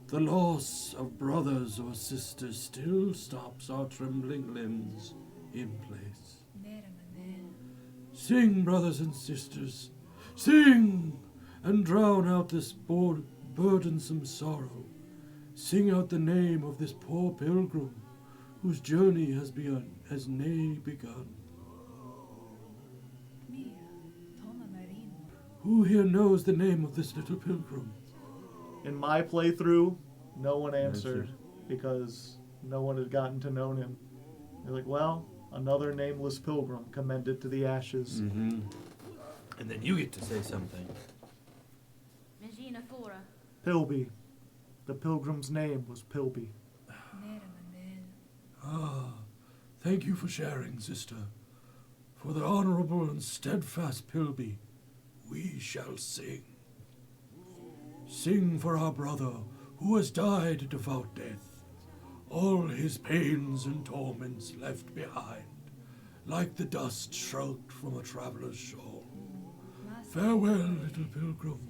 the loss of brothers or sisters still stops our trembling limbs in place. Sing, brothers and sisters, sing, and drown out this burdensome sorrow. Sing out the name of this poor pilgrim, whose journey has nay begun. Who here knows the name of this little pilgrim? In my playthrough, no one answered because no one had gotten to know him. They're like, well, Another nameless pilgrim commended to the ashes. Mm-hmm. And then you get to say something. Regina Fora. Pilby. The pilgrim's name was Pilby. Ah, thank you for sharing, sister. For the honorable and steadfast Pilby, we shall sing. Sing for our brother who has died a devout death, all his pains and torments left behind, like the dust shrugged from a traveler's shawl. Farewell, little pilgrim.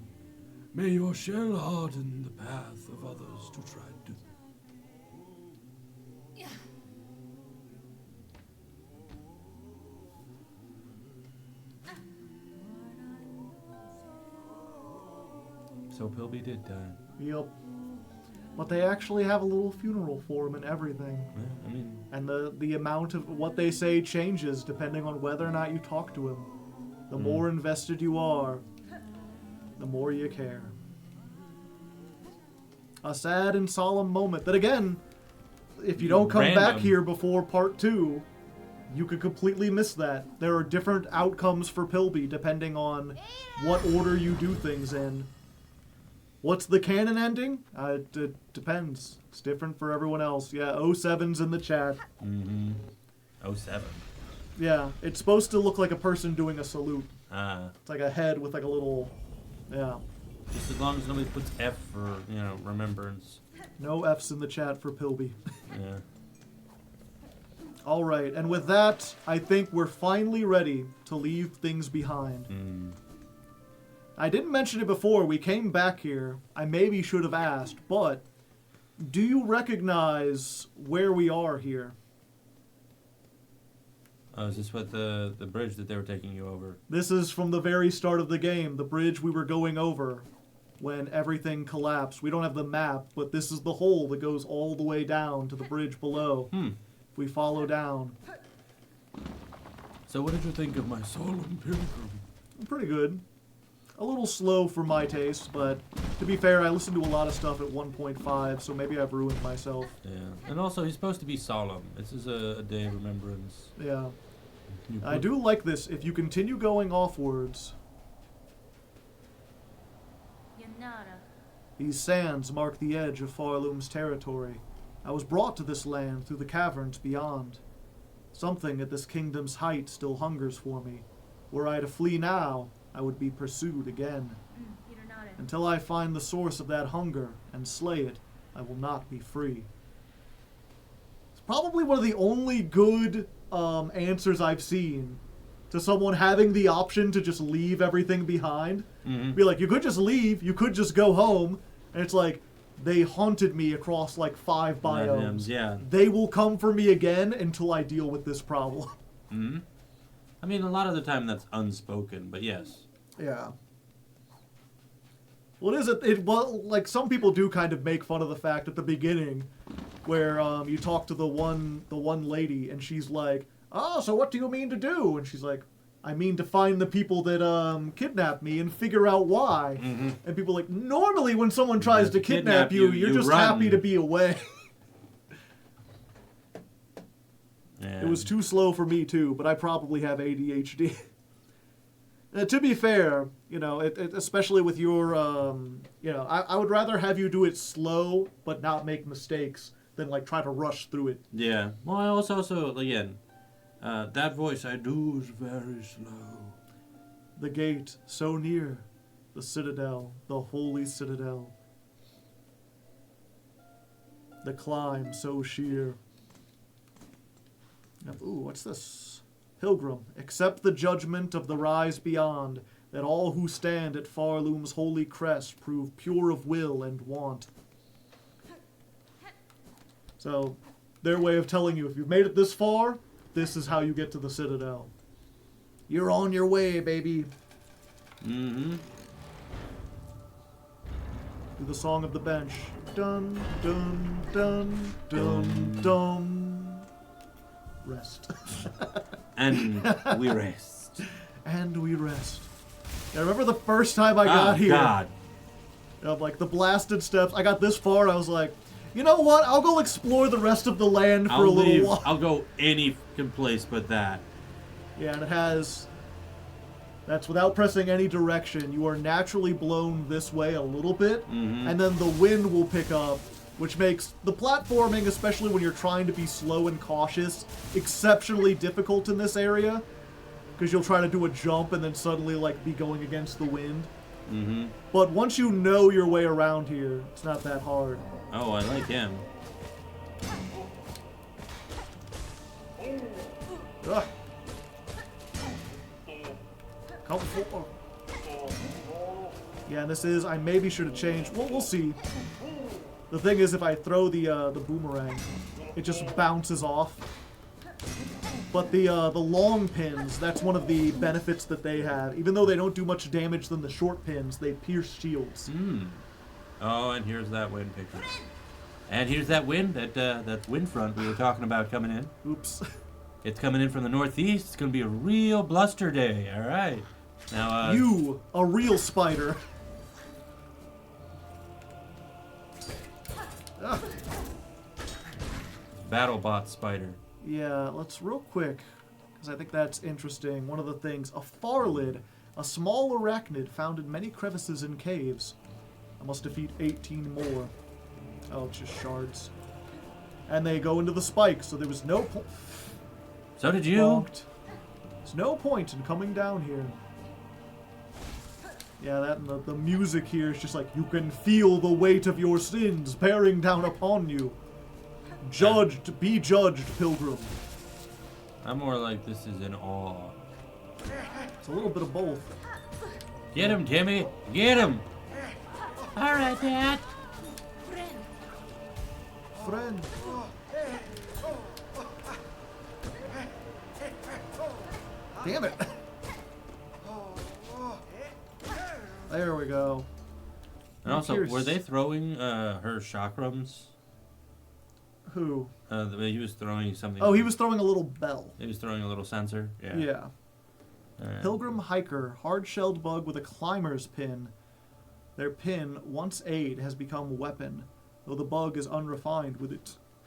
May your shell harden the path of others to tread. So Pilby did die. Yep. But they actually have a little funeral for him and everything. Yeah, I mean, And the amount of what they say changes depending on whether or not you talk to him. The more invested you are, the more you care. A sad and solemn moment that, again, if you don't come back Random. here before part 2, you could completely miss that. There are different outcomes for Pilby depending on what order you do things in. What's the canon ending? It depends. It's different for everyone else. Yeah, 07's in the chat. mm-hmm. 07. Yeah, it's supposed to look like a person doing a salute. Ah. It's like a head with like a little, yeah. Just as long as nobody puts F for, remembrance. No F's in the chat for Pilby. Yeah. All right, and with that, I think we're finally ready to leave things behind. Mm. I didn't mention it before. We came back here. I maybe should have asked, but do you recognize where we are here? Oh, is this what the bridge that they were taking you over? This is from the very start of the game, the bridge we were going over when everything collapsed. We don't have the map, but this is the hole that goes all the way down to the bridge below. If we follow down. So what did you think of my Solemn pilgrim. Pretty good. A little slow for my taste, but to be fair, I listened to a lot of stuff at 1.5, so maybe I've ruined myself. Yeah. And also, he's supposed to be solemn. This is a day of remembrance. Yeah. You I put- do like this. If you continue going offwards, Yanara. these sands mark the edge of Pharloom's territory. I was brought to this land through the caverns beyond. Something at this kingdom's height still hungers for me. Were I to flee now, I would be pursued again. Yanara. Until I find the source of that hunger and slay it, I will not be free. It's probably one of the only good answers I've seen to someone having the option to just leave everything behind. Mhm. Be like, you could just leave, you could just go home, and it's like, they haunted me across like 5 biomes. Yeah. They will come for me again until I deal with this problem. Hmm. I mean, a lot of the time that's unspoken, but yes. Yeah. Well, well, like, some people do kind of make fun of the fact at the beginning where you talk to the one lady, and she's like, "Oh, so what do you mean to do?" And she's like, "I mean to find the people that kidnapped me and figure out why." Mm-hmm. And people are like, normally when someone tries to kidnap you, you're you just run. happy to be away. Yeah. It was too slow for me, too, but I probably have ADHD. To be fair, especially with your, I would rather have you do it slow, but not make mistakes, than, like, try to rush through it. Yeah. Well, I also again, that voice I do is very slow. The gate, so near. The citadel, the holy citadel. The climb, so sheer. Ooh, what's this? Pilgrim, accept the judgment of the rise beyond, that all who stand at Pharloom's holy crest prove pure of will and want. So, their way of telling you, if you've made it this far, this is how you get to the Citadel. You're on your way, baby. Mm-hmm. Do the song of the bench. Dun, dun, dun, dun, dun. Rest. And we rest. And we rest. I remember the first time I got here. God. Of like the blasted steps. I got this far and I was like, You know what? I'll go explore the rest of the land for a little while. I'll go any fucking place but that. Yeah, and it has... That's without pressing any direction. You are naturally blown this way a little bit, and then the wind will pick up, which makes the platforming, especially when you're trying to be slow and cautious, exceptionally difficult in this area. Because you'll try to do a jump and then suddenly, like, be going against the wind. But once you know your way around here, it's not that hard. Oh, I like him. Ugh. Come for. Yeah, and this is. I maybe should have changed. Well, we'll see. The thing is, if I throw the boomerang, it just bounces off. But the long pins, that's one of the benefits that they have. Even though they don't do much damage than the short pins, they pierce shields. Oh, and here's that wind picture. And here's that wind, that wind front we were talking about coming in. Oops. It's coming in from the northeast. It's going to be a real bluster day. All right. Now, you, a real spider. BattleBot spider. Yeah, let's real quick, because I think that's interesting. One of the things, a Pharlid, a small arachnid found in many crevices and caves. I must defeat 18 more. Oh, it's just shards. And they go into the spikes, so there was no point. So did you. There's no point in coming down here. Yeah, that and the music here is just like, you can feel the weight of your sins bearing down upon you. Judged, be judged, pilgrim. I'm more like this is in awe. It's a little bit of both. Get him, Timmy. Get him. All right, Dad. Friend. Damn it. There we go. And also, were they throwing her chakrams? Who? He was throwing something. Oh, he was throwing a little bell. He was throwing a little sensor. Yeah. Yeah. Right. Pilgrim hiker, hard-shelled bug with a climber's pin. Their pin, once aid, has become weapon, though the bug is unrefined with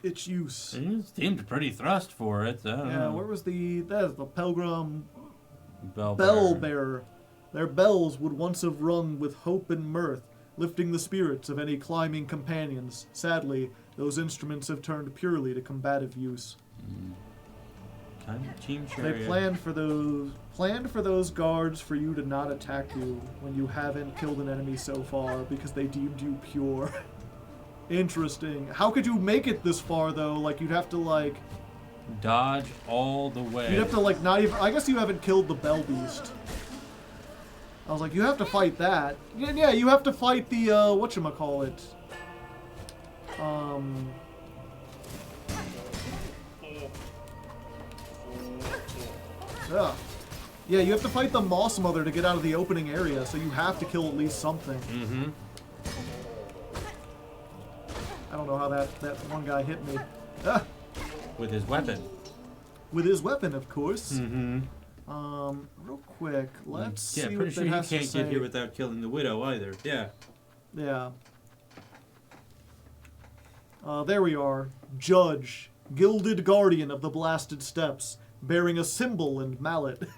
its use. He seemed pretty thrust for it. I don't know. Where was the pilgrim bell bearer? Their bells would once have rung with hope and mirth, lifting the spirits of any climbing companions. Sadly, those instruments have turned purely to combative use. Team They planned for those guards for you to not attack you when you haven't killed an enemy so far because they deemed you pure. Interesting. How could you make it this far though? Like you'd have to like dodge all the way. You'd have to like not even. I guess you haven't killed the Bell Beast. I was like, you have to fight that. Yeah, you have to fight the whatchamacallit. Yeah, you have to fight the Moss Mother to get out of the opening area, so you have to kill at least something. I don't know how that one guy hit me. With his weapon. With his weapon, of course. Real quick, let's see what pretty sure you has to can't say. get here without killing the widow either. Yeah. Yeah. There we are. Judge, gilded guardian of the blasted steps, bearing a cymbal and mallet.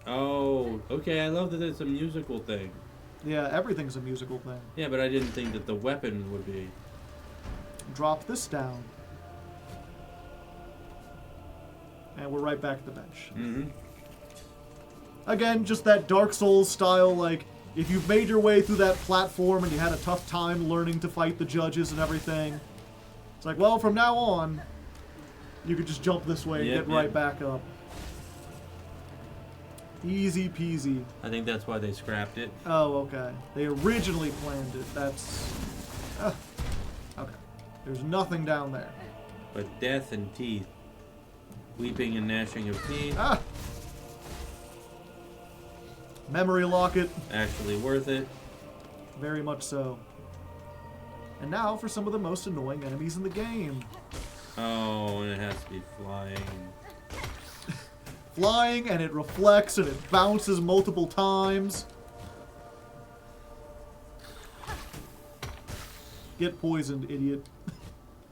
Oh, okay. I love that it's a musical thing. Yeah, everything's a musical thing. Yeah, but I didn't think that the weapon would be. Drop this down. And we're right back at the bench. Again, just that Dark Souls style, like, if you've made your way through that platform and you had a tough time learning to fight the judges and everything, it's like, well, from now on, you could just jump this way and get right back up. Easy peasy. I think that's why they scrapped it. Oh, okay. They originally planned it. That's... okay. There's nothing down there. But death and teeth. Weeping and gnashing of teeth. Memory locket. Actually worth it. Very much so. And now for some of the most annoying enemies in the game. Oh, and it has to be flying. Flying, and it reflects, and it bounces multiple times. Get poisoned, idiot.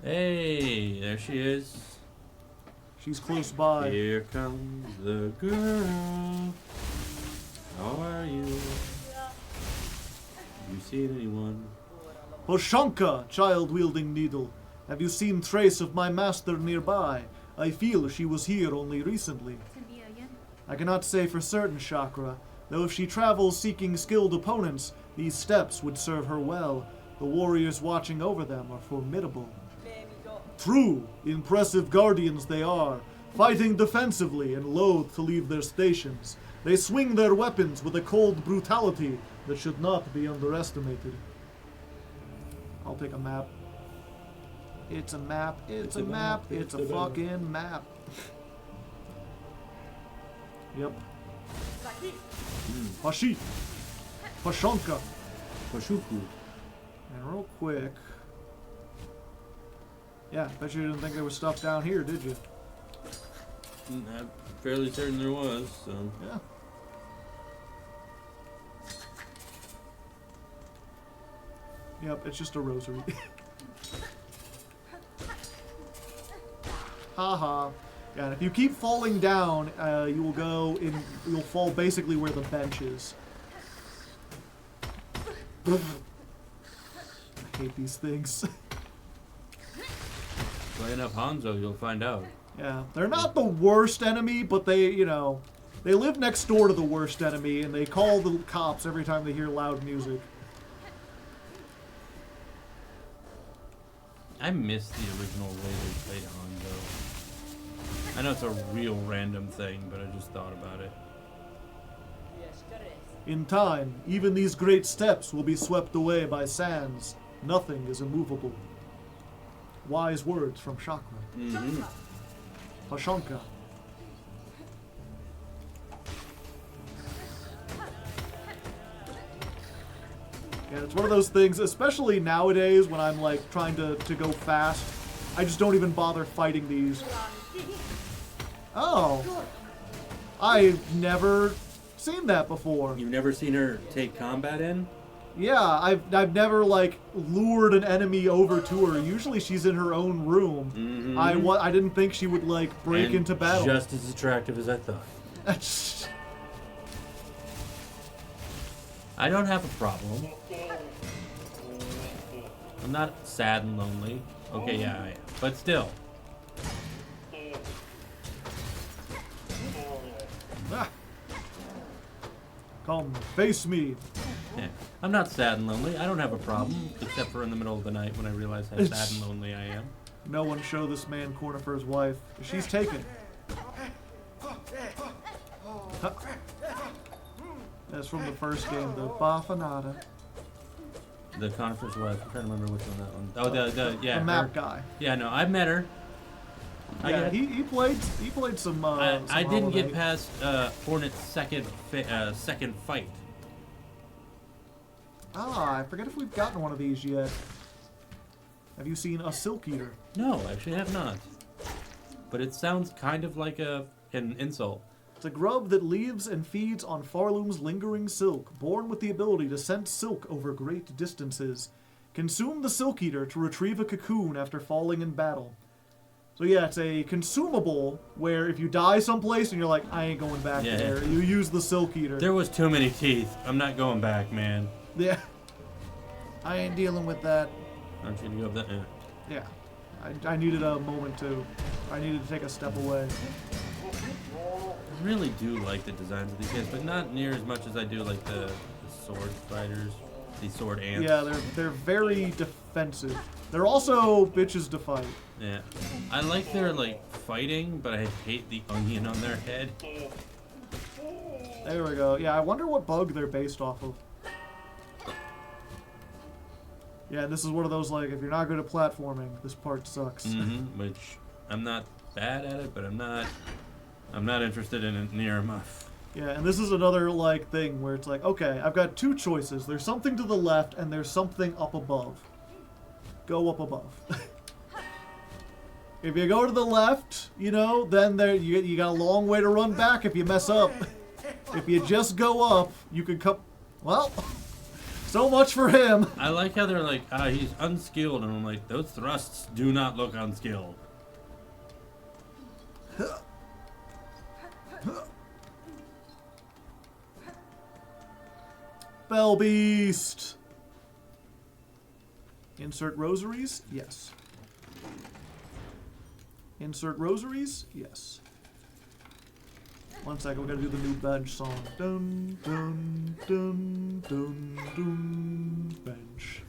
Hey, there she is. She's close by. Here comes the girl. How are you? You seen anyone? Poshanka, child-wielding needle. Have you seen trace of my master nearby? I feel she was here only recently. I cannot say for certain, Chakra, though if she travels seeking skilled opponents, these steps would serve her well. The warriors watching over them are formidable. True, impressive guardians they are, fighting defensively and loath to leave their stations. They swing their weapons with a cold brutality that should not be underestimated. I'll take a map. It's a map, it's a map, it's a fucking map. Yep. Pashi. Pashanka. Pashuku. And real quick. Yeah, bet you didn't think there was stuff down here, did you? I'm fairly certain there was, so. Yeah. Yep, it's just a rosary. Haha. Yeah, and if you keep falling down, you will go in. You'll fall basically where the bench is. I hate these things. Play enough Hanzo, you'll find out. Yeah, they're not the worst enemy, but they, they live next door to the worst enemy, and they call the cops every time they hear loud music. I miss the original way they played Hanzo. I know it's a real random thing, but I just thought about it. In time, even these great steps will be swept away by sands. Nothing is immovable. Wise words from Chakra. Mm-hmm. Pashanka. Yeah, it's one of those things, especially nowadays when I'm like trying to go fast. I just don't even bother fighting these. Oh. I've never seen that before. You've never seen her take combat in? Yeah, I've never like lured an enemy over to her. Usually she's in her own room. Mm-hmm. I didn't think she would like break And into battle. Just as attractive as I thought. I don't have a problem. I'm not sad and lonely. Okay, yeah, I am. But still. Ah. Come, face me. Yeah. I'm not sad and lonely. I don't have a problem, except for in the middle of the night when I realize how sad and lonely I am. No one show this man Cornifer's wife. She's taken. Huh. That's from the first game, the Bafanada. The Conifer's wife. I'm trying to remember which one that one. Oh, yeah. The map her. guy. Yeah, no, I've met her. Yeah, he played some. I didn't get Holiday. past Hornet's second fight. I forget if we've gotten one of these yet. Have you seen a Silk Eater? No, actually I have not. But it sounds kind of like an insult. It's a grub that lives and feeds on Pharloom's lingering silk, born with the ability to scent silk over great distances. Consume the Silk Eater to retrieve a cocoon after falling in battle. So yeah, it's a consumable where if you die someplace and you're like, I ain't going back there, you use the Silk Eater. There was too many teeth. I'm not going back, man. Yeah. I ain't dealing with that. Aren't you gonna go up that? Yeah. I needed a moment to. I needed to take a step away. I really do like the designs of these guys, but not near as much as I do like the sword fighters, the sword ants. Yeah, they're very defensive. They're also bitches to fight. Yeah. I like their like fighting, but I hate the onion on their head. There we go. Yeah, I wonder what bug they're based off of. Yeah, this is one of those, like, if you're not good at platforming, this part sucks. Mm-hmm, which I'm not bad at it, but I'm not interested in it near enough. Yeah, and this is another, like, thing where it's like, okay, I've got two choices. There's something to the left, and there's something up above. Go up above. If you go to the left, then you got a long way to run back if you mess up. If you just go up, you could come... Well... So much for him. I like how they're like, he's unskilled, and I'm like, those thrusts do not look unskilled. Bell Beast. Insert rosaries? Yes. Insert rosaries? Yes. 1 second, we gotta do the new bench song. Dun, dun, dun, dun, dun, bench.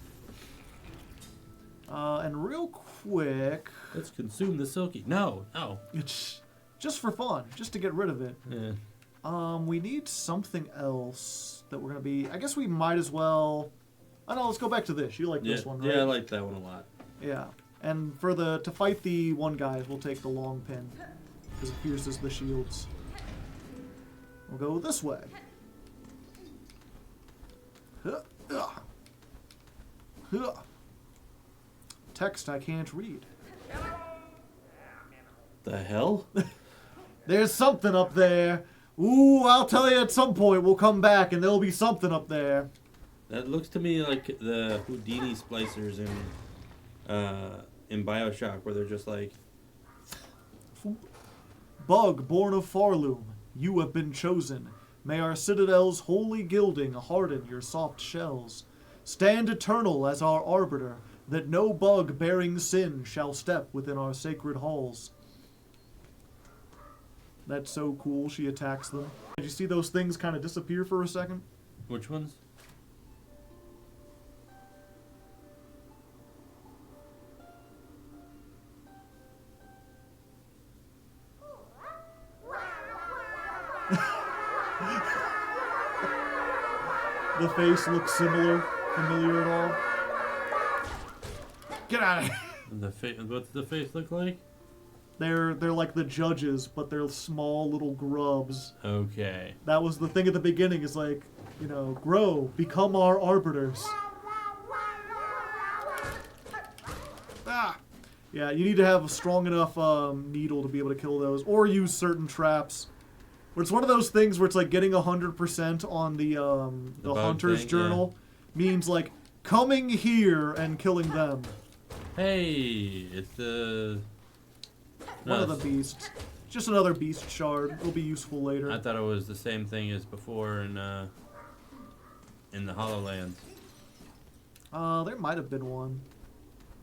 And real quick, Let's consume the silky. No. it's just for fun, just to get rid of it. Yeah. We need something else that we're gonna be. I guess we might as well. Oh no, let's go back to this. You like this one, right? Yeah, I like that one a lot. Yeah. And for to fight the one guys, we'll take the long pin because it pierces the shields. We'll go this way. Text I can't read. The hell? There's something up there. Ooh, I'll tell you at some point. We'll come back and there'll be something up there. That looks to me like the Houdini splicers in BioShock, where they're just like, Bug born of Pharloom, you have been chosen. May our citadel's holy gilding harden your soft shells. Stand eternal as our arbiter, that no bug bearing sin shall step within our sacred halls. That's so cool, she attacks them. Did you see those things kind of disappear for a second? which ones? The face looks familiar at all? Get out of here! What's the face look like? They're like the judges, but they're small little grubs. Okay. That was the thing at the beginning, is like, you know, grow, become our arbiters. Ah! Yeah, you need to have a strong enough needle to be able to kill those, or use certain traps. But it's one of those things where it's like getting 100% on the hunter's thing, journal means like coming here and killing them. Hey, it's the... One of the beasts. Just another beast shard. It'll be useful later. I thought it was the same thing as before in the HoloLens. There might have been one.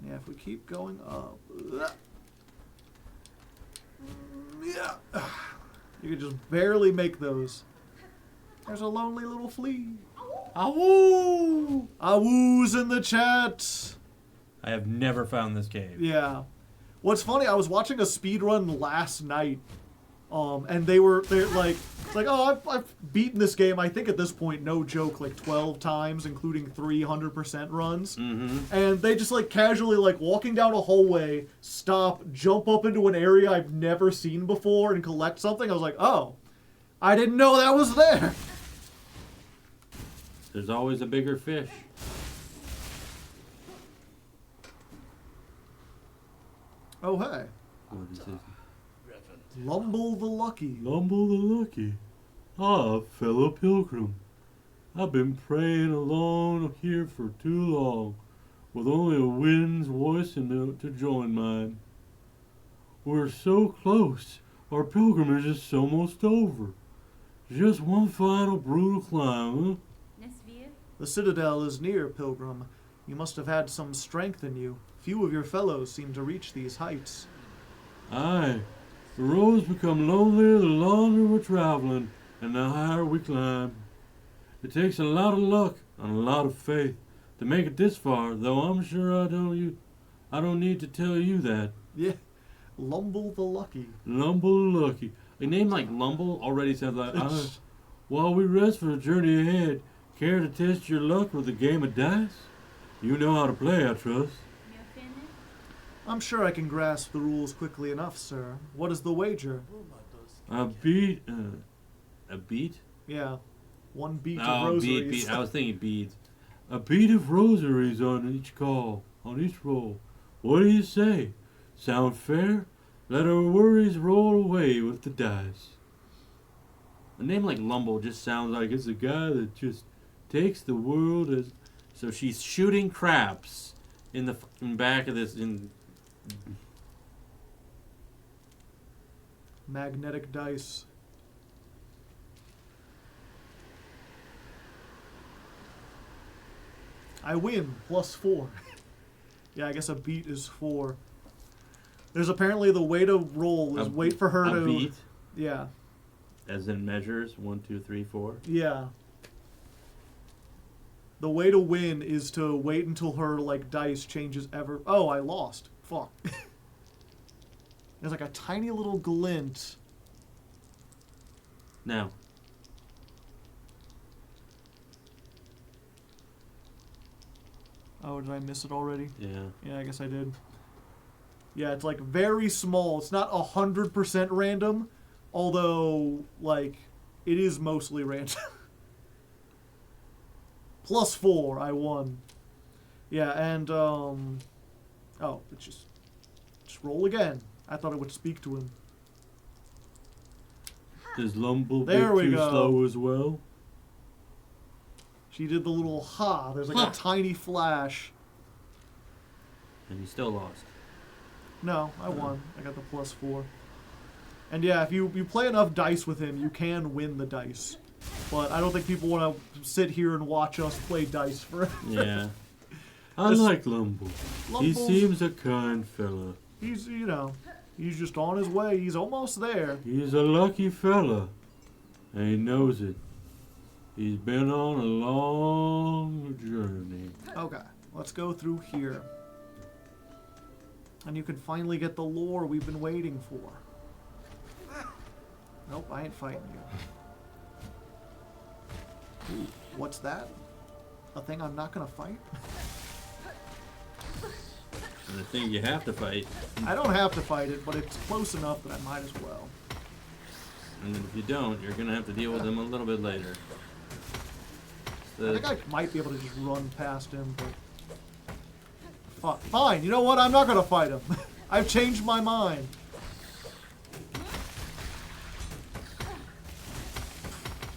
Yeah, if we keep going up. Yeah. You can just barely make those. There's a lonely little flea. Awoo! Awoo's in the chat. I have never found this cave. Yeah. What's funny, I was watching a speedrun last night, and they're like, it's like, oh, I've beaten this game, I think at this point, no joke, like 12 times, including 300% runs. Mm-hmm. And they just like casually like walking down a hallway, stop, jump up into an area I've never seen before and collect something. I was like, oh, I didn't know that was there. There's always a bigger fish. Oh, hey. What is this? Lumble the Lucky. Lumble the Lucky. Ah, fellow pilgrim. I've been praying alone here for too long, with only a wind's voice and to join mine. We're so close. Our pilgrimage is almost over. Just one final brutal climb, huh? The citadel is near, pilgrim. You must have had some strength in you. Few of your fellows seem to reach these heights. Aye. The roads become lonelier the longer we're traveling, and the higher we climb. It takes a lot of luck and a lot of faith to make it this far, though I'm sure I don't need to tell you that. Yeah. Lumble the Lucky. Lumble Lucky. A name like Lumble already sounds like... While we rest for the journey ahead, care to test your luck with a game of dice? You know how to play, I trust. I'm sure I can grasp the rules quickly enough, sir. What is the wager? A beat? A beat? Yeah. One beat of Oh, rosaries. beat. I was thinking beads. A beat of rosaries on each call, on each roll. What do you say? Sound fair? Let our worries roll away with the dice. A name like Lumble just sounds like It's a guy that just takes the world So she's shooting craps in the fucking back of this. Magnetic dice. I win, +4. Yeah, I guess a beat is 4. There's apparently the way to roll is wait for her a to... beat? Yeah. As in measures? 1, 2, 3, 4? Yeah. The way to win is to wait until her, like, dice changes ever... Oh, I lost. Fuck. There's like a tiny little glint. Now. Oh, did I miss it already? Yeah. Yeah, I guess I did. Yeah, it's like very small. It's not 100% random, although, like, it is mostly random. +4, I won. Yeah, and, oh, it's just roll again. I thought it would speak to him. Does Lumble There get we too go. slow as well? She did the little ha. There's like Huh. a tiny flash. And you still lost. No, I won. I got the +4. And yeah, if you play enough dice with him, you can win the dice. But I don't think people want to sit here and watch us play dice for. Yeah. I This- like Lumble. He Lumble's- seems a kind fella. He's, you know, he's just on his way. He's almost there. He's a lucky fella. And he knows it. He's been on a long journey. Okay, let's go through here. And you can finally get the lore we've been waiting for. Nope, I ain't fighting you. Ooh, what's that? A thing I'm not gonna fight? And the thing you have to fight. I don't have to fight it, but it's close enough that I might as well. And then if you don't, you're going to have to deal with him a little bit later. I think I might be able to just run past him, but... Fine, you know what? I'm not gonna fight him. I've changed my mind.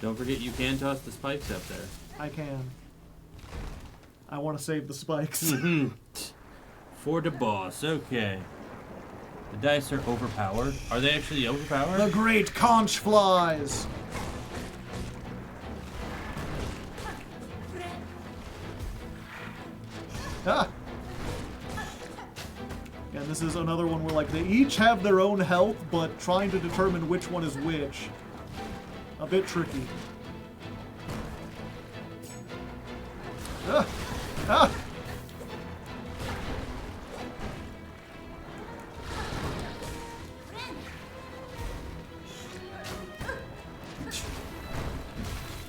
Don't forget you can toss the spikes up there. I can. I want to save the spikes. For the boss, okay. The dice are overpowered. Are they actually overpowered? The great conch flies! Ah! Yeah, this is another one where, like, they each have their own health, but trying to determine which one is which. A bit tricky. Ah! Ah!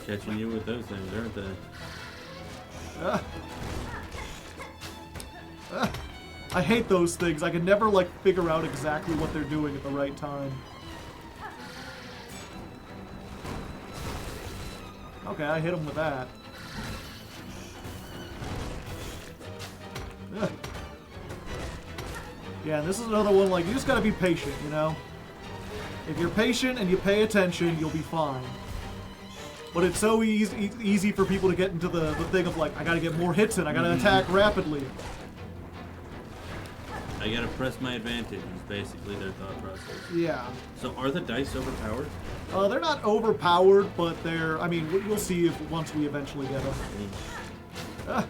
Catching you with those things, aren't they? Ah. Ah. I hate those things. I can never, like, figure out exactly what they're doing at the right time. Okay, I hit him with that. Ugh. Yeah, and this is another one, like, you just gotta be patient, you know? If you're patient and you pay attention, you'll be fine. But it's so easy for people to get into the thing of, like, I gotta get more hits in, I gotta attack rapidly. I gotta press my advantage, is basically their thought process. Yeah. So are the dice overpowered? They're not overpowered, but they're, I mean, we'll see if once we eventually get them. Ah,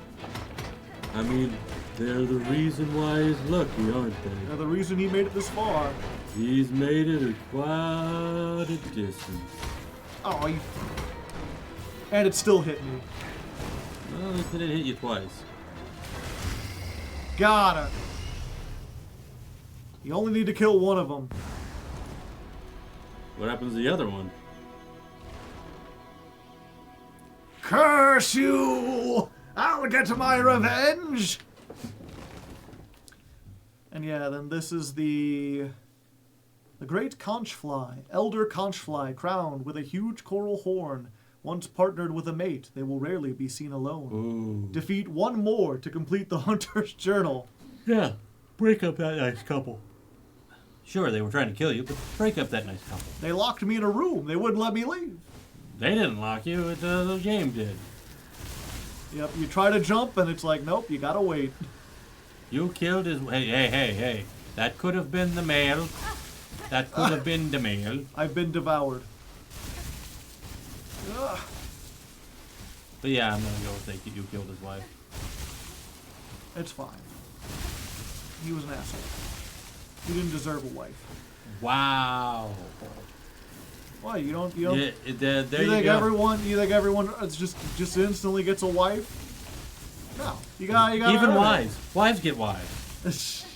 I mean, they're the reason why he's lucky, aren't they? they're the reason he made it this far. He's made it a quite a distance. Oh, and it still hit me. Well, it didn't hit you twice. Got it. You only need to kill one of them. What happens to the other one? Curse you! I'll get my revenge! And yeah, then this is the great conch fly, elder conch fly, crowned with a huge coral horn. Once partnered with a mate, they will rarely be seen alone. Ooh. Defeat one more to complete the hunter's journal. Yeah, break up that nice couple. Sure, they were trying to kill you, but break up that nice couple. They locked me in a room. They wouldn't let me leave. They didn't lock you, the game did. Yep, you try to jump and it's like, nope, you gotta wait. You killed his... Hey. That could have been the male. That could have been the male. I've been devoured. Ugh. But yeah, I'm gonna go with you killed his wife. It's fine. He was an asshole. He didn't deserve a wife. Wow. Why, you don't There you you think go. everyone just instantly gets a wife? No. You got Even wives. Wives get wives.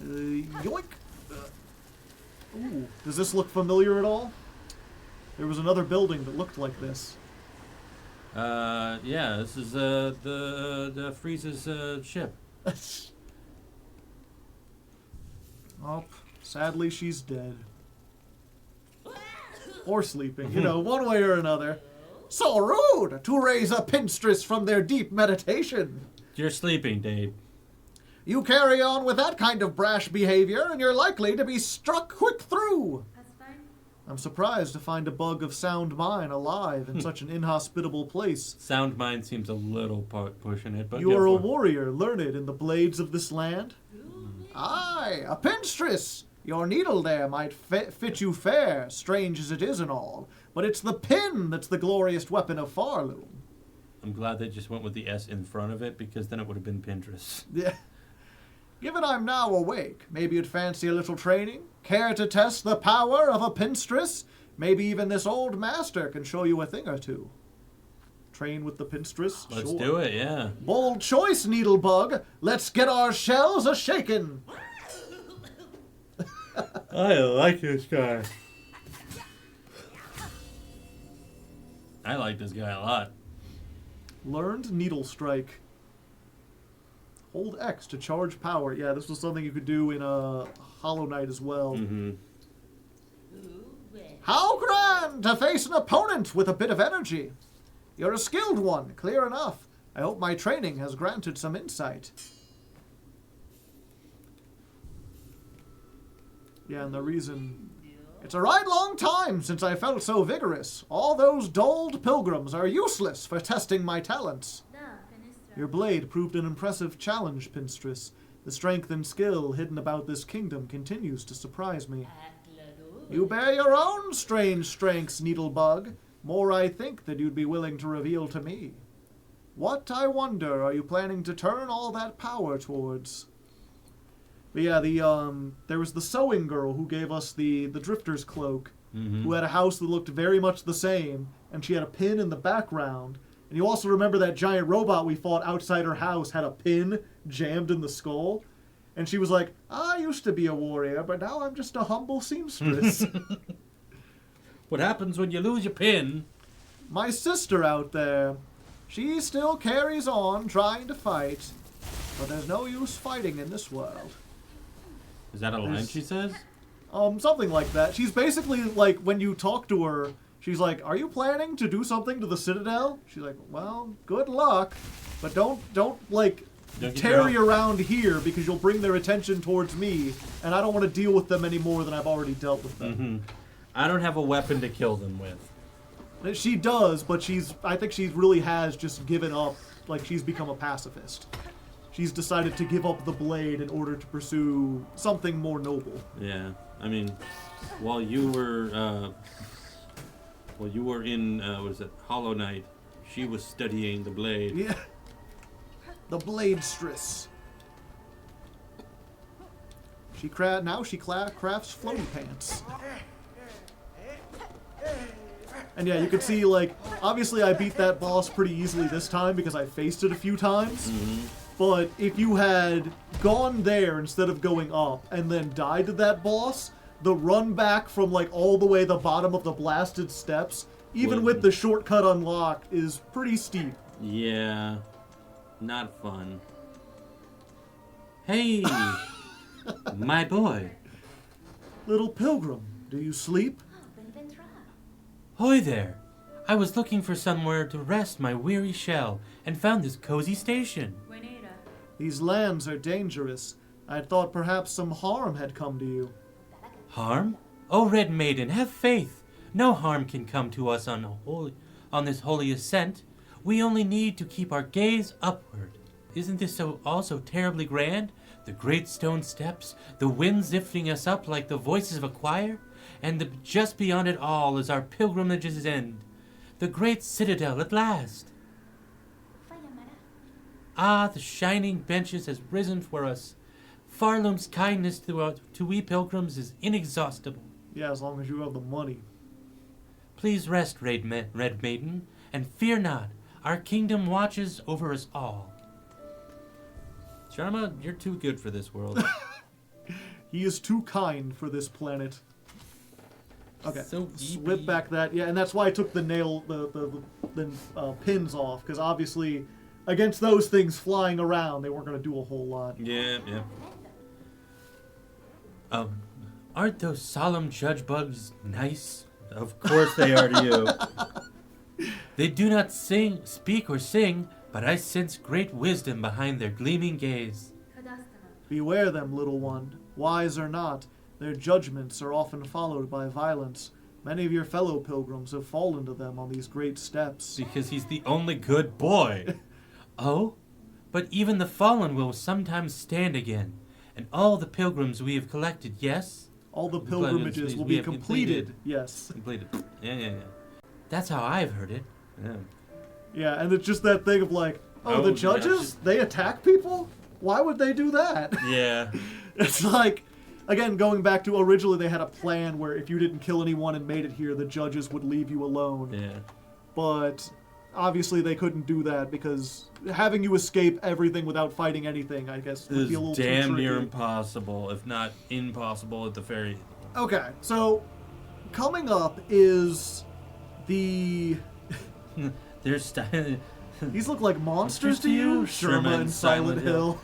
Yoink. Ooh, does this look familiar at all? There was another building that looked like this. Yeah, this is the Freeze's ship. Oh, sadly she's dead. Or sleeping, you know, one way or another. So rude to raise a pinstress from their deep meditation. You're sleeping, Dave. You carry on with that kind of brash behavior, and you're likely to be struck quick through. That's fine. I'm surprised to find a bug of sound mind alive in such an inhospitable place. Sound mind seems a little pushing it, but You are a warrior, learned in the blades of this land. Aye, a pinstress. Your needle there might fit you fair, strange as it is and all. But it's the pin that's the glorious weapon of Pharloom. I'm glad they just went with the S in front of it, because then it would have been Pinterest. Yeah. Given I'm now awake, maybe you'd fancy a little training? Care to test the power of a pinstress? Maybe even this old master can show you a thing or two. Train with the pinstress? Let's Sure. do it, yeah. Bold choice, Needlebug. Let's get our shells a-shakin'. I like this guy. I like this guy a lot. Learned Needle Strike. Hold X to charge power. Yeah, this was something you could do in Hollow Knight as well. Mm-hmm. How grand to face an opponent with a bit of energy. You're a skilled one, clear enough. I hope my training has granted some insight. Yeah, and the reason... It's a right long time since I felt so vigorous. All those dulled pilgrims are useless for testing my talents. Da, Finistra. Your blade proved an impressive challenge, Pinstress. The strength and skill hidden about this kingdom continues to surprise me. You bear your own strange strengths, Needlebug. More I think that you'd be willing to reveal to me. What, I wonder, are you planning to turn all that power towards? But yeah, there was the sewing girl who gave us the drifter's cloak, who had a house that looked very much the same, and she had a pin in the background. And you also remember that giant robot we fought outside her house had a pin jammed in the skull? And she was like, I used to be a warrior, but now I'm just a humble seamstress. What happens when you lose your pin? My sister out there, she still carries on trying to fight, but there's no use fighting in this world. Is that a line she says? Something like that. She's basically like, when you talk to her, she's like, are you planning to do something to the Citadel? She's like, well, good luck, but don't like, tarry around here because you'll bring their attention towards me, and I don't want to deal with them any more than I've already dealt with them. I don't have a weapon to kill them with. She does, but I think she really has just given up, like she's become a pacifist. She's decided to give up the blade in order to pursue something more noble. Yeah, I mean, while you were in what is it, Hollow Knight, she was studying the blade. Yeah, the bladestress. She crafts floaty pants. And yeah, you can see, like, obviously I beat that boss pretty easily this time because I faced it a few times. But if you had gone there instead of going up and then died to that boss, the run back from like all the way the bottom of the blasted steps, even with the shortcut unlocked, is pretty steep. Yeah, not fun. Hey, my boy. Little pilgrim, do you sleep? Hoy there. I was looking for somewhere to rest my weary shell and found this cozy station. These lands are dangerous. I'd thought perhaps some harm had come to you. Harm? Oh, Red Maiden, have faith. No harm can come to us on this holy ascent. We only need to keep our gaze upward. Isn't this also terribly grand? The great stone steps, the wind lifting us up like the voices of a choir, and just beyond it all is our pilgrimage's end. The great citadel at last. Ah, the shining benches has risen for us. Pharloom's kindness to we pilgrims is inexhaustible. Yeah, as long as you have the money. Please rest, Red Maiden, and fear not. Our kingdom watches over us all. Sharma, you're too good for this world. He is too kind for this planet. Okay, So whip back that. Yeah, and that's why I took the pins off, because obviously against those things flying around, they weren't going to do a whole lot. Yeah. Aren't those solemn judge bugs nice? Of course they are to you. They do not speak or sing, but I sense great wisdom behind their gleaming gaze. Beware them, little one. Wise or not, their judgments are often followed by violence. Many of your fellow pilgrims have fallen to them on these great steps. Because he's the only good boy. Oh? But even the fallen will sometimes stand again. And all the pilgrims we have collected, yes? All the pilgrimages will be completed. Yes. Completed. Yeah. That's how I've heard it. Yeah. Yeah, and it's just that thing of like, oh, the judges, they attack people? Why would they do that? Yeah. It's like, again, going back to originally they had a plan where if you didn't kill anyone and made it here, the judges would leave you alone. Yeah. But obviously they couldn't do that because having you escape everything without fighting anything, I guess, would be a little too tricky. Damn near impossible, if not impossible at the very... Okay, so coming up is the... These look like monsters to you? Sherma and Silent Hill.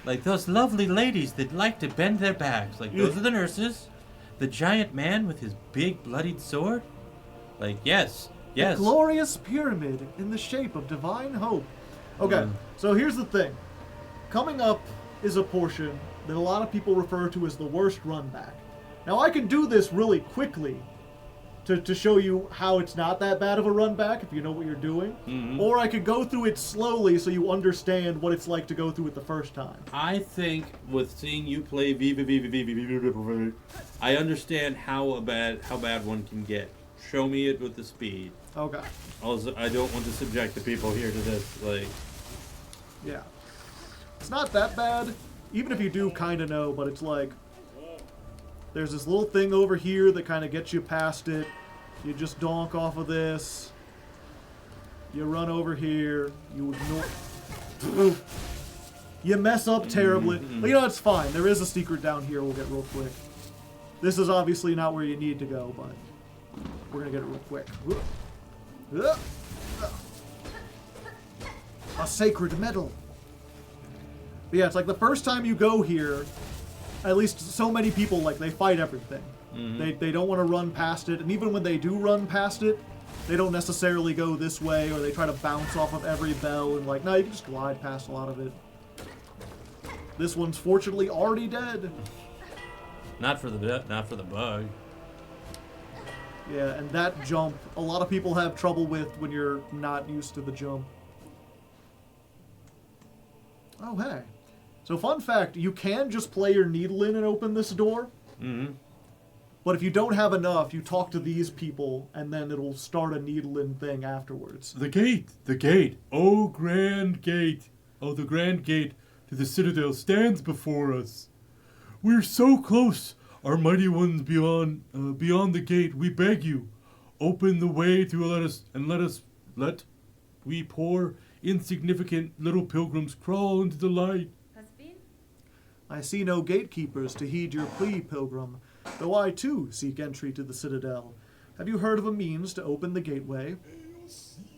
Like those lovely ladies that like to bend their backs. Like those are the nurses. The giant man with his big bloodied sword. Like, yes. A glorious pyramid in the shape of divine hope. Okay, so here's the thing. Coming up is a portion that a lot of people refer to as the worst run back. Now I can do this really quickly to show you how it's not that bad of a run back if you know what you're doing. Mm-hmm. Or I could go through it slowly so you understand what it's like to go through it the first time. I think with seeing you play Viva, I understand how bad one can get. Show me it with the speed. Okay. Also, I don't want to subject the people here to this, like... Yeah. It's not that bad, even if you do kind of know, but it's like... There's this little thing over here that kind of gets you past it. You just donk off of this. You run over here. You ignore... You mess up terribly. But you know, it's fine. There is a secret down here we'll get real quick. This is obviously not where you need to go, but we're going to get it real quick. A sacred medal. But yeah, it's like the first time you go here, at least so many people, like, they fight everything. Mm-hmm. They don't want to run past it, and even when they do run past it, they don't necessarily go this way, or they try to bounce off of every bell, and like, no, you can just glide past a lot of it. This one's fortunately already dead. Not for the bug. Yeah, and that jump, a lot of people have trouble with when you're not used to the jump. Oh, hey. So fun fact, you can just play your needle in and open this door. Mm-hmm. But if you don't have enough, you talk to these people, and then it'll start a needle in thing afterwards. The gate, oh grand gate, oh the grand gate to the citadel stands before us. We're so close, our mighty ones beyond the gate. We beg you, open the way to let we poor insignificant little pilgrims crawl into the light. I see no gatekeepers to heed your plea, pilgrim, though I too seek entry to the citadel. Have you heard of a means to open the gateway?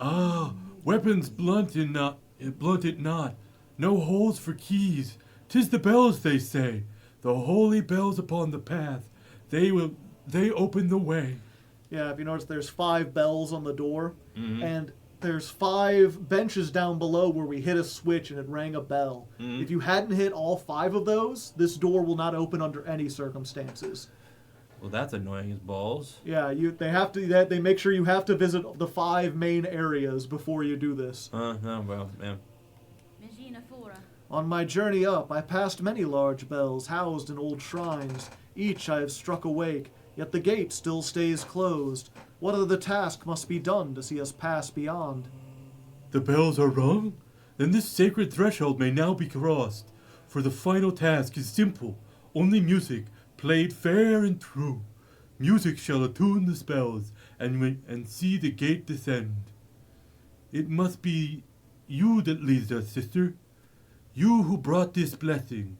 Ah, weapons blunt it not. No holes for keys. 'Tis the bells, they say, the holy bells upon the path. They open the way. Yeah, if you notice, there's 5 bells on the door, Mm-hmm. and there's 5 benches down below where we hit a switch and it rang a bell. If you hadn't hit all 5 of those, this door will not open under any circumstances. Well, that's annoying as balls. Yeah, they make sure you have to visit the 5 main areas before you do this. No, well, yeah. Mangina fora. On my journey up, I passed many large bells housed in old shrines. Each I have struck awake, yet the gate still stays closed. What other task must be done to see us pass beyond? The bells are rung? Then this sacred threshold may now be crossed. For the final task is simple. Only music, played fair and true. Music shall attune the spells and see the gate descend. It must be you that leads us, sister. You who brought this blessing.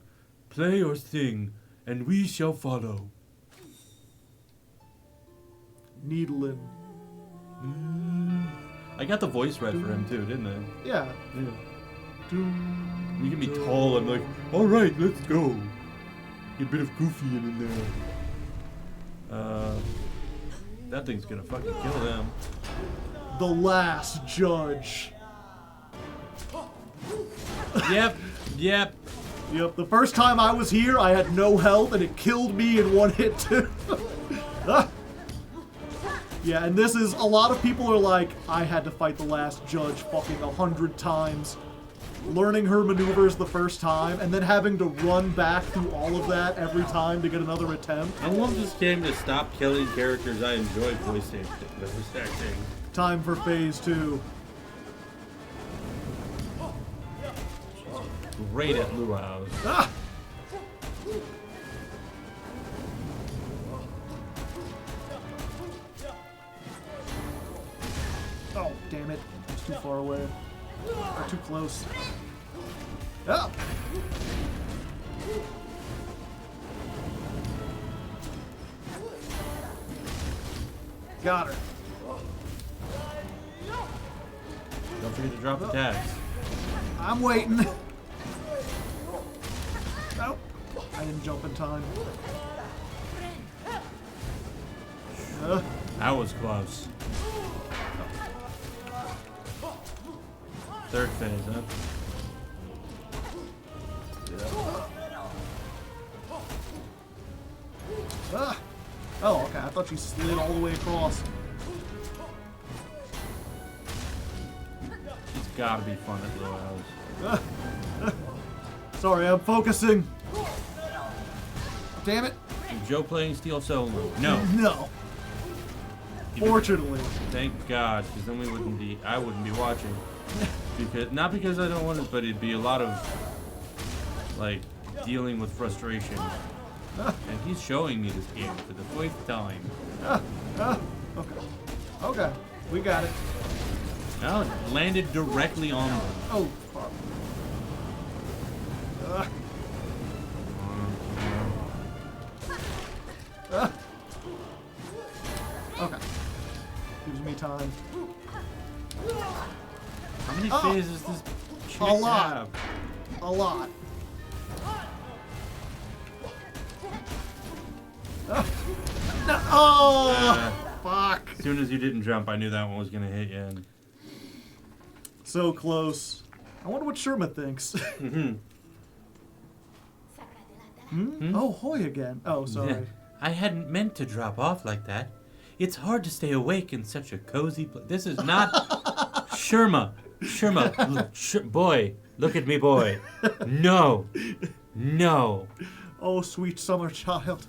Play or sing, and we shall follow. Needlin. I got the voice read for him too, didn't I? Yeah. Yeah. You get me tall, I'm like, alright, let's go. Get a bit of Goofy in there. That thing's gonna fucking kill them. The last judge. Yep. Yep, the first time I was here, I had no health, and it killed me in one hit, too. Yeah, and this is, a lot of people are like, I had to fight the last judge fucking 100 times. Learning her maneuvers the first time, and then having to run back through all of that every time to get another attempt. I want this game to stop killing characters I enjoy voice acting. Time for phase 2. Great at luau's. Ah! Oh, damn it. It's too far away. Or too close. Oh! Got her. Don't forget to drop the tags. I'm waiting. Nope. I didn't jump in time. That was close. Third phase, huh? Oh, okay. I thought you slid all the way across. It's gotta be fun at luau's. Sorry, I'm focusing. Damn it. Is Joe playing Steel Solo? No. No. Fortunately. Thank God, because then I wouldn't be watching. Not because I don't want it, but it'd be a lot of, like, dealing with frustration. And he's showing me this game for the fourth time. Okay. Okay. We got it. Now it landed directly on them. Oh, fuck. Okay. Gives me time. How many phases does this chick A lot. have? A lot. No. Oh! Fuck. As soon as you didn't jump, I knew that one was gonna hit you. So close. I wonder what Sherma thinks. Oh, Hoy again. Oh, sorry. I hadn't meant to drop off like that. It's hard to stay awake in such a cozy place. This is not Sherma. Boy, look at me, boy. No. Oh, sweet summer child.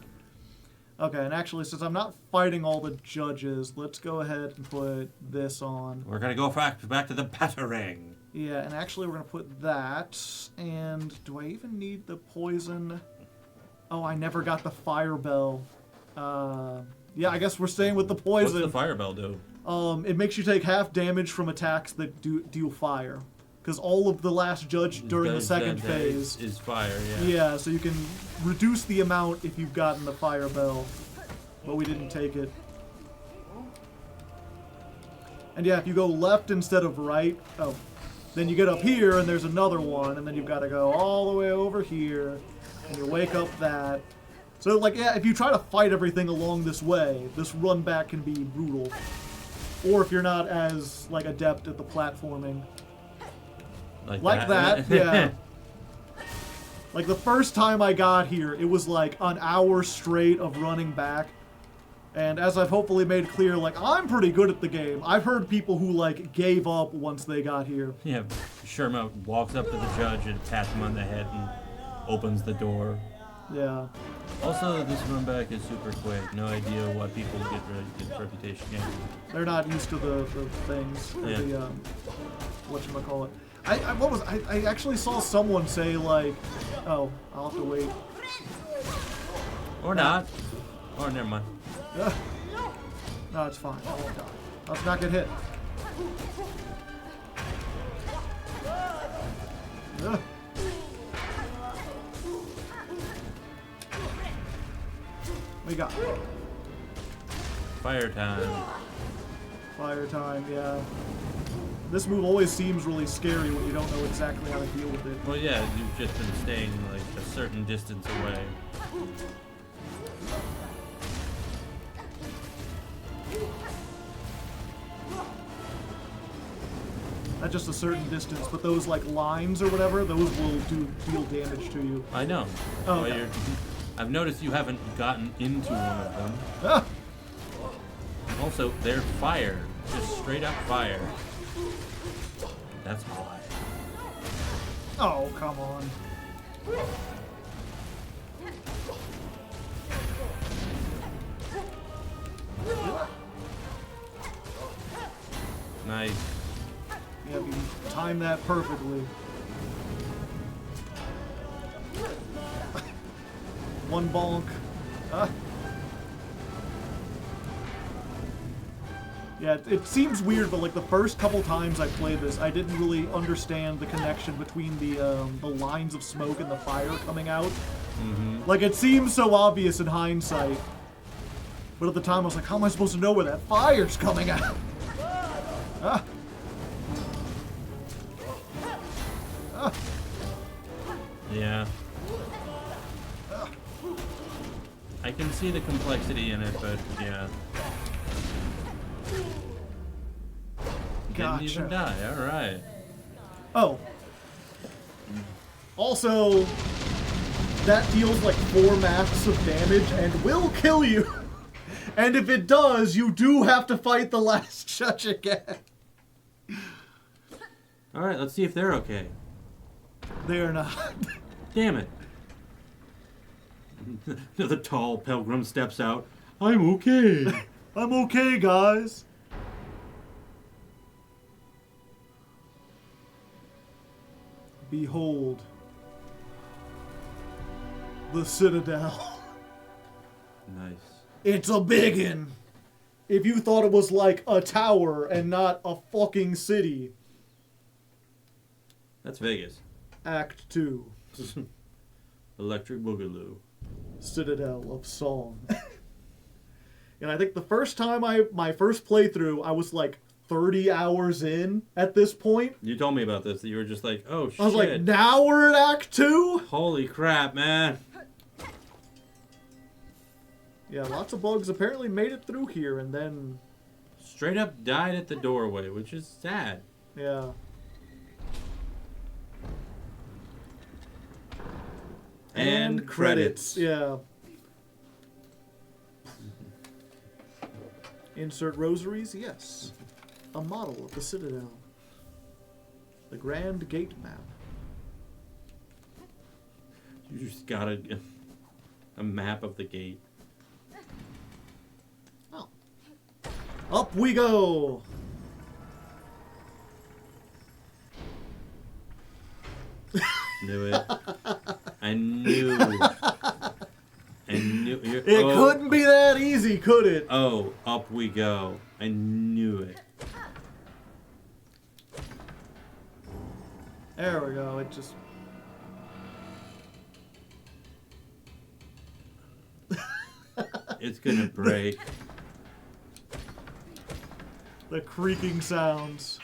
Okay, and actually, since I'm not fighting all the judges, let's go ahead and put this on. We're gonna go back to the battering. Yeah, and actually we're gonna put that. And do I even need the poison? Oh, I never got the fire bell. Yeah, I guess we're staying with the poison. What's the fire bell do? It makes you take half damage from attacks that deal fire. Because all of the last judge during the second phase is fire, yeah. Yeah, so you can reduce the amount if you've gotten the fire bell. But we didn't take it. And yeah, if you go left instead of right, then you get up here and there's another one, and then you've got to go all the way over here, and you wake up that. So, like, yeah, if you try to fight everything along this way, this run back can be brutal. Or if you're not as, like, adept at the platforming. Like that, yeah. Like, the first time I got here, it was like an hour straight of running back. And as I've hopefully made clear, like, I'm pretty good at the game. I've heard people who, like, gave up once they got here. Yeah, Sherma walks up to the judge and pats him on the head and opens the door. Yeah. Also, this run back is super quick. No idea why people get reputation games. They're not used to the things. Yeah. The, whatchamacallit. I actually saw someone say, like, oh, I'll have to wait. Or not. Or never mind. No, it's fine. I won't die. Let's not get hit. We got Fire time. fire time, yeah. This move always seems really scary when you don't know exactly how to deal with it. Well, yeah, you've just been staying like a certain distance away. Not just a certain distance, but those like lines or whatever, those will deal damage to you. I know. Oh, Well, okay. I've noticed you haven't gotten into one of them. Ah! Also, they're fire. Just straight up fire. That's why. Oh, come on. Nice. Yeah, if you time that perfectly. One bonk. Ah. Yeah, it seems weird, but like the first couple times I played this, I didn't really understand the connection between the lines of smoke and the fire coming out. Mm-hmm. Like it seems so obvious in hindsight, but at the time I was like, how am I supposed to know where that fire's coming out? Ah. Ah. Yeah. I can see the complexity in it, but yeah. Didn't even die. All right. Oh. Also, that deals like 4 max of damage and will kill you. And if it does, you do have to fight the last judge again. All right. Let's see if they're okay. They are not. Damn it. The tall pilgrim steps out. I'm okay. I'm okay, guys. Behold. The Citadel. Nice. It's a biggin'. If you thought it was like a tower and not a fucking city. That's Vegas. Act 2. Electric Boogaloo. Citadel of Song. And I think the first time my first playthrough, I was like 30 hours in at this point. You told me about this. That you were just like, oh shit. I was like, now we're at Act 2? Holy crap, man. Yeah, lots of bugs apparently made it through here and then... Straight up died at the doorway, which is sad. Yeah. And credits. Yeah. Insert rosaries? Yes. A model of the Citadel. The Grand Gate map. You just got a map of the gate. Oh. Up we go! Knew it. I knew. I knew. It couldn't be that easy, could it? Oh, up we go. I knew it. There we go. It just... It's gonna break. The creaking sounds.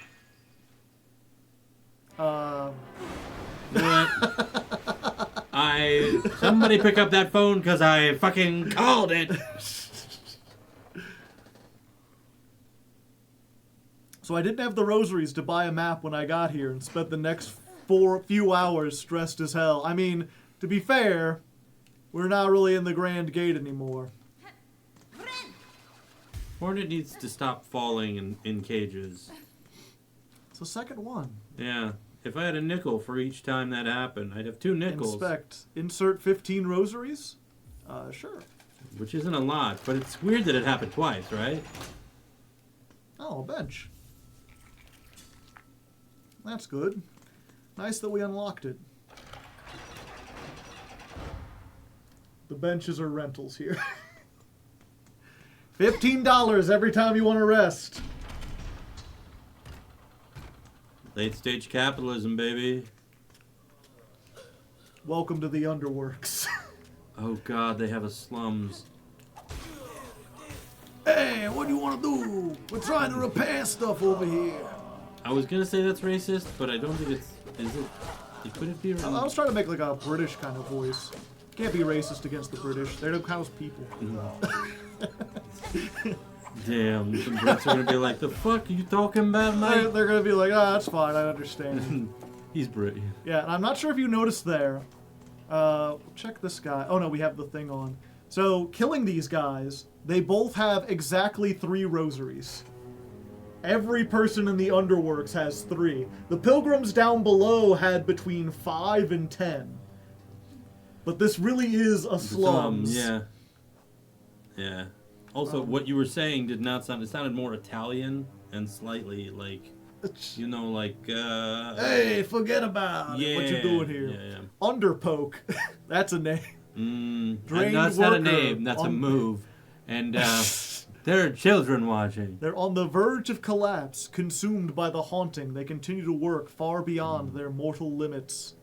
Somebody pick up that phone because I fucking called it. So I didn't have the rosaries to buy a map when I got here and spent the next few hours stressed as hell. I mean, to be fair, we're not really in the Grand Gate anymore. Hornet needs to stop falling in cages. It's the second one. Yeah. If I had a nickel for each time that happened, I'd have 2 nickels. Inspect. Insert 15 rosaries? Sure. Which isn't a lot, but it's weird that it happened twice, right? Oh, a bench. That's good. Nice that we unlocked it. The benches are rentals here. $15 every time you want to rest. Late stage capitalism, baby. Welcome to the underworks. Oh god, they have a slums. Hey, what do you want to do? We're trying to repair stuff over here. I was gonna say that's racist, but I don't think it's. Is it? Could it be I racist? was trying to make like a British kind of voice. Can't be racist against the British. They're the kind of people. Damn, some Brits are gonna be like, the fuck are you talking about, mate? They're gonna be like, ah, that's fine, I understand. He's Brit. Yeah, and I'm not sure if you noticed there. Check this guy. Oh no, we have the thing on. So, killing these guys, they both have exactly 3 rosaries. Every person in the underworks has 3. The pilgrims down below had between 5 and 10. But this really is a slums. Yeah. Yeah. Also, what you were saying did not sound. It sounded more Italian and slightly like, you know, like. Hey, forget about it. What you doing here? Yeah. Underpoke. That's a name. Drained That's not a worker name. That's a move. And there are children watching. They're on the verge of collapse, consumed by the haunting. They continue to work far beyond their mortal limits.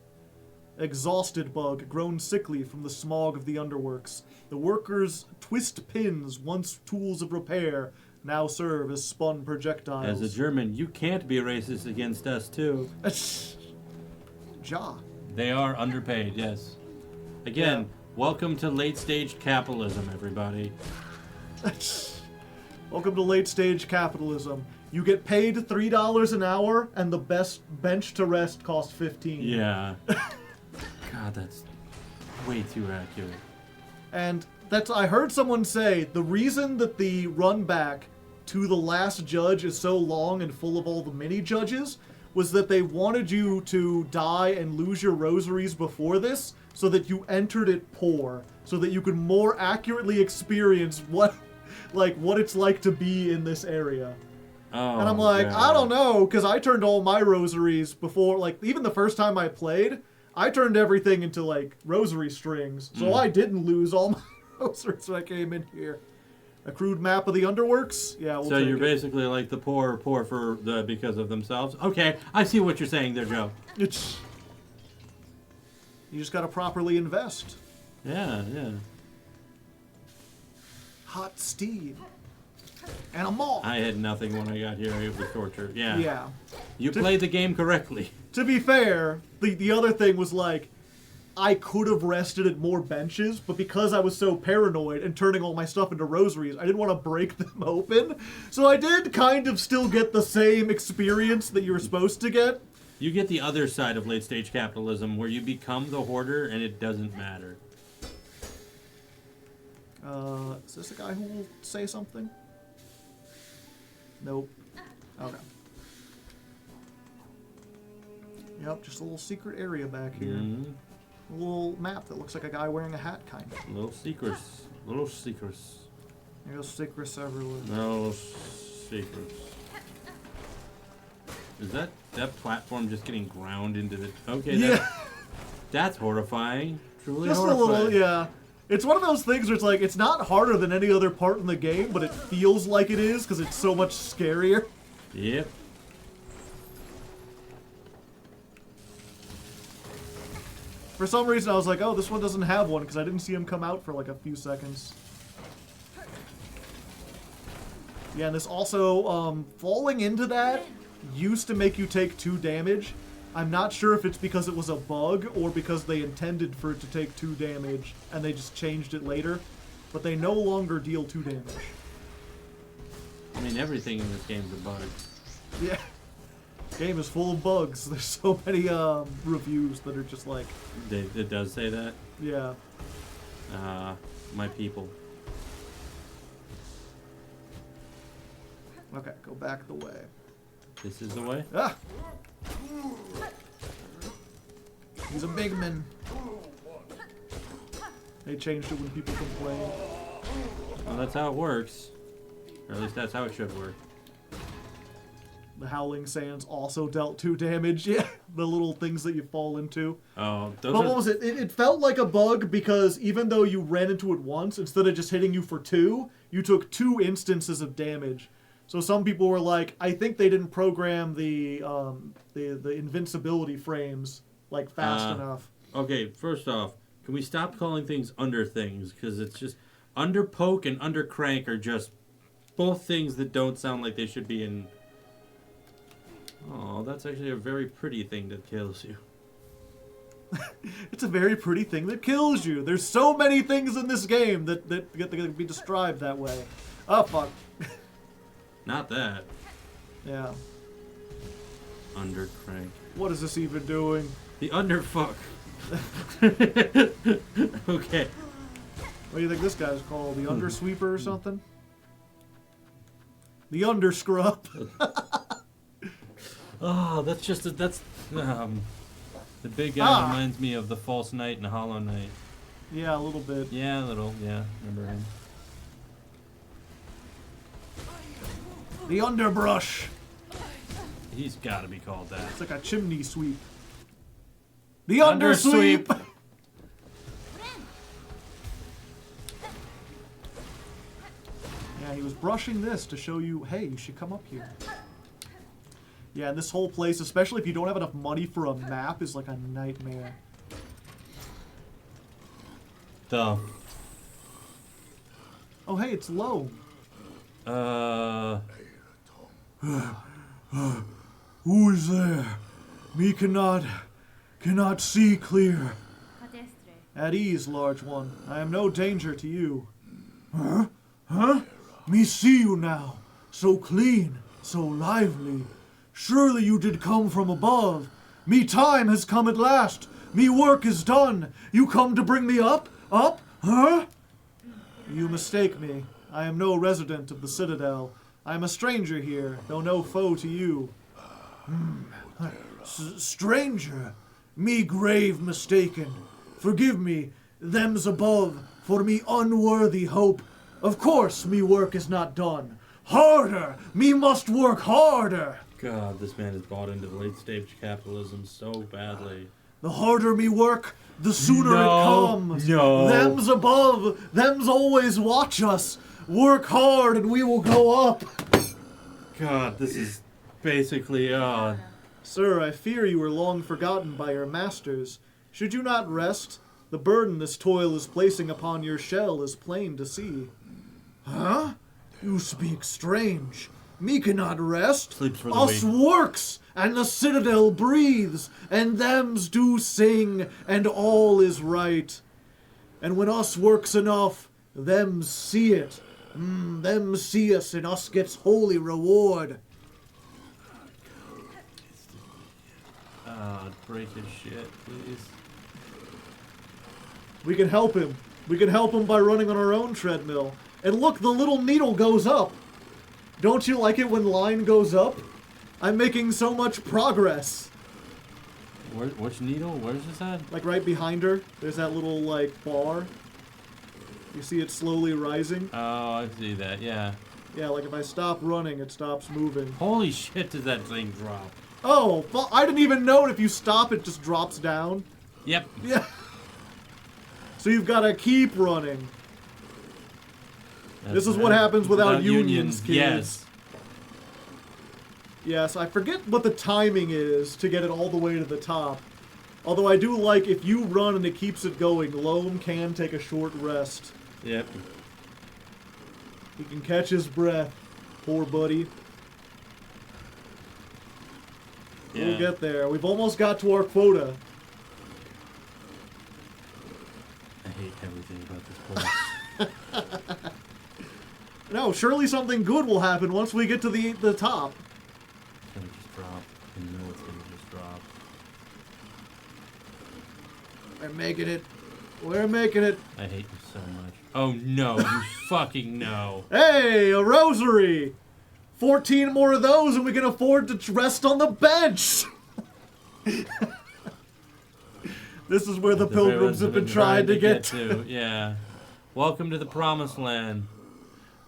Exhausted bug, grown sickly from the smog of the underworks. The workers' twist pins, once tools of repair, now serve as spun projectiles. As a German, you can't be racist against us, too. Ja. They are underpaid, yes. Again, welcome to late-stage capitalism, everybody. Welcome to late-stage capitalism. You get paid $3 an hour, and the best bench to rest costs $15. Yeah. God, that's way too accurate. And I heard someone say the reason that the run back to the last judge is so long and full of all the mini judges was that they wanted you to die and lose your rosaries before this so that you entered it poor, so that you could more accurately experience what it's like to be in this area. Oh, and I'm like, God. I don't know, because I turned all my rosaries before, like, even the first time I played, I turned everything into, like, rosary strings, so I didn't lose all my rosaries when I came in here. A crude map of the underworks? Yeah, we'll So take you're it. basically like the poor for because of themselves? Okay, I see what you're saying there, Joe. You just gotta properly invest. Yeah. Hot steed. And a moth. I had nothing when I got here. It was torture. Yeah. Yeah. You played the game correctly. To be fair, the other thing was like, I could have rested at more benches, but because I was so paranoid and turning all my stuff into rosaries, I didn't want to break them open. So I did kind of still get the same experience that you were supposed to get. You get the other side of late-stage capitalism where you become the hoarder and it doesn't matter. Is this a guy who will say something? Nope. Okay. Yep, just a little secret area back here. A little map that looks like a guy wearing a hat, kind of. Little secrets. There's secrets everywhere. No secrets. Is that platform just getting ground into the... Okay, Yeah. that's horrifying. Truly Just horrifying. a little, yeah. It's one of those things where it's like, it's not harder than any other part in the game, but it feels like it is because it's so much scarier. Yep. For some reason, I was like, oh, this one doesn't have one because I didn't see him come out for like a few seconds. Yeah, and this also, falling into that used to make you take 2 damage. I'm not sure if it's because it was a bug or because they intended for it to take 2 damage and they just changed it later. But they no longer deal 2 damage. I mean, everything in this game's a bug. Yeah. Game is full of bugs. There's so many reviews that are just like... It does say that? Yeah. My people. Okay, go back the way. This is the way? Ah! He's a big man. They changed it when people complain. Well, that's how it works. Or at least that's how it should work. The Howling Sands also dealt 2 damage. Yeah, the little things that you fall into. Oh, those But are... what was it? It felt like a bug because even though you ran into it once, instead of just hitting you for 2, you took 2 instances of damage. So some people were like, I think they didn't program the invincibility frames like fast enough. Okay, first off, can we stop calling things under things? Because it's just... Under poke and under crank are just both things that don't sound like they should be in... Oh, that's actually a very pretty thing that kills you. It's a very pretty thing that kills you. There's so many things in this game that get to be described that way. Oh, fuck. Not that. Yeah. Under crank. What is this even doing? The underfuck. Okay. What do you think this guy's called? The Undersweeper or something? The Underscrub. Oh, that's just the big guy reminds me of the False Knight and Hollow Knight. Yeah, a little bit. Yeah, a little. Yeah, remember him. The Underbrush. He's got to be called that. It's like a chimney sweep. The Undersweep. Yeah, he was brushing this to show you, hey, you should come up here. Yeah, and this whole place, especially if you don't have enough money for a map, is like a nightmare. The... Oh, hey, it's low. Who is there? Me cannot see clear. Cadestre. At ease, large one. I am no danger to you. Huh? Huh? Me see you now. So clean, so lively. Surely you did come from above. Me time has come at last. Me work is done. You come to bring me up? Up? Huh? You mistake me. I am no resident of the Citadel. I am a stranger here, though no foe to you. Stranger? Me grave mistaken. Forgive me, them's above, for me unworthy hope. Of course me work is not done. Harder! Me must work harder! God, this man is bought into the late stage capitalism so badly. The harder me work, the sooner it comes. No. Them's above, them's always watch us. Work hard and we will go up. God, this is basically, Sir, I fear you were long forgotten by your masters. Should you not rest? The burden this toil is placing upon your shell is plain to see. Huh? You speak strange. Me cannot rest. Sleeps for the Us weak. works, and the citadel breathes, and thems do sing, and all is right. And when us works enough, them see it. Them see us, and us gets holy reward. Break his shit, please. We can help him. We can help him by running on our own treadmill. And look, the little needle goes up. Don't you like it when line goes up? I'm making so much progress. Which needle? Where's this at? Like right behind her, there's that little like bar. You see it slowly rising? Oh, I see that, yeah. Yeah, like if I stop running, it stops moving. Holy shit, does that thing drop? Oh, I didn't even know if you stop, it just drops down. Yep. Yeah. So you've got to keep running. This is what happens without unions, kids. Yes. Yes, I forget what the timing is to get it all the way to the top. Although I do like if you run and it keeps it going, Loam can take a short rest. Yep. He can catch his breath. Poor buddy. Yeah. We'll get there. We've almost got to our quota. I hate everything about this place. No, surely something good will happen once we get to the top. It's gonna just drop. I know it's gonna just drop. We're making it. We're making it. I hate you so much. Oh no, you fucking no. Hey, a rosary! 14 more of those and we can afford to rest on the bench. This is where the pilgrims have been trying to get to. Yeah. Welcome to the promised land.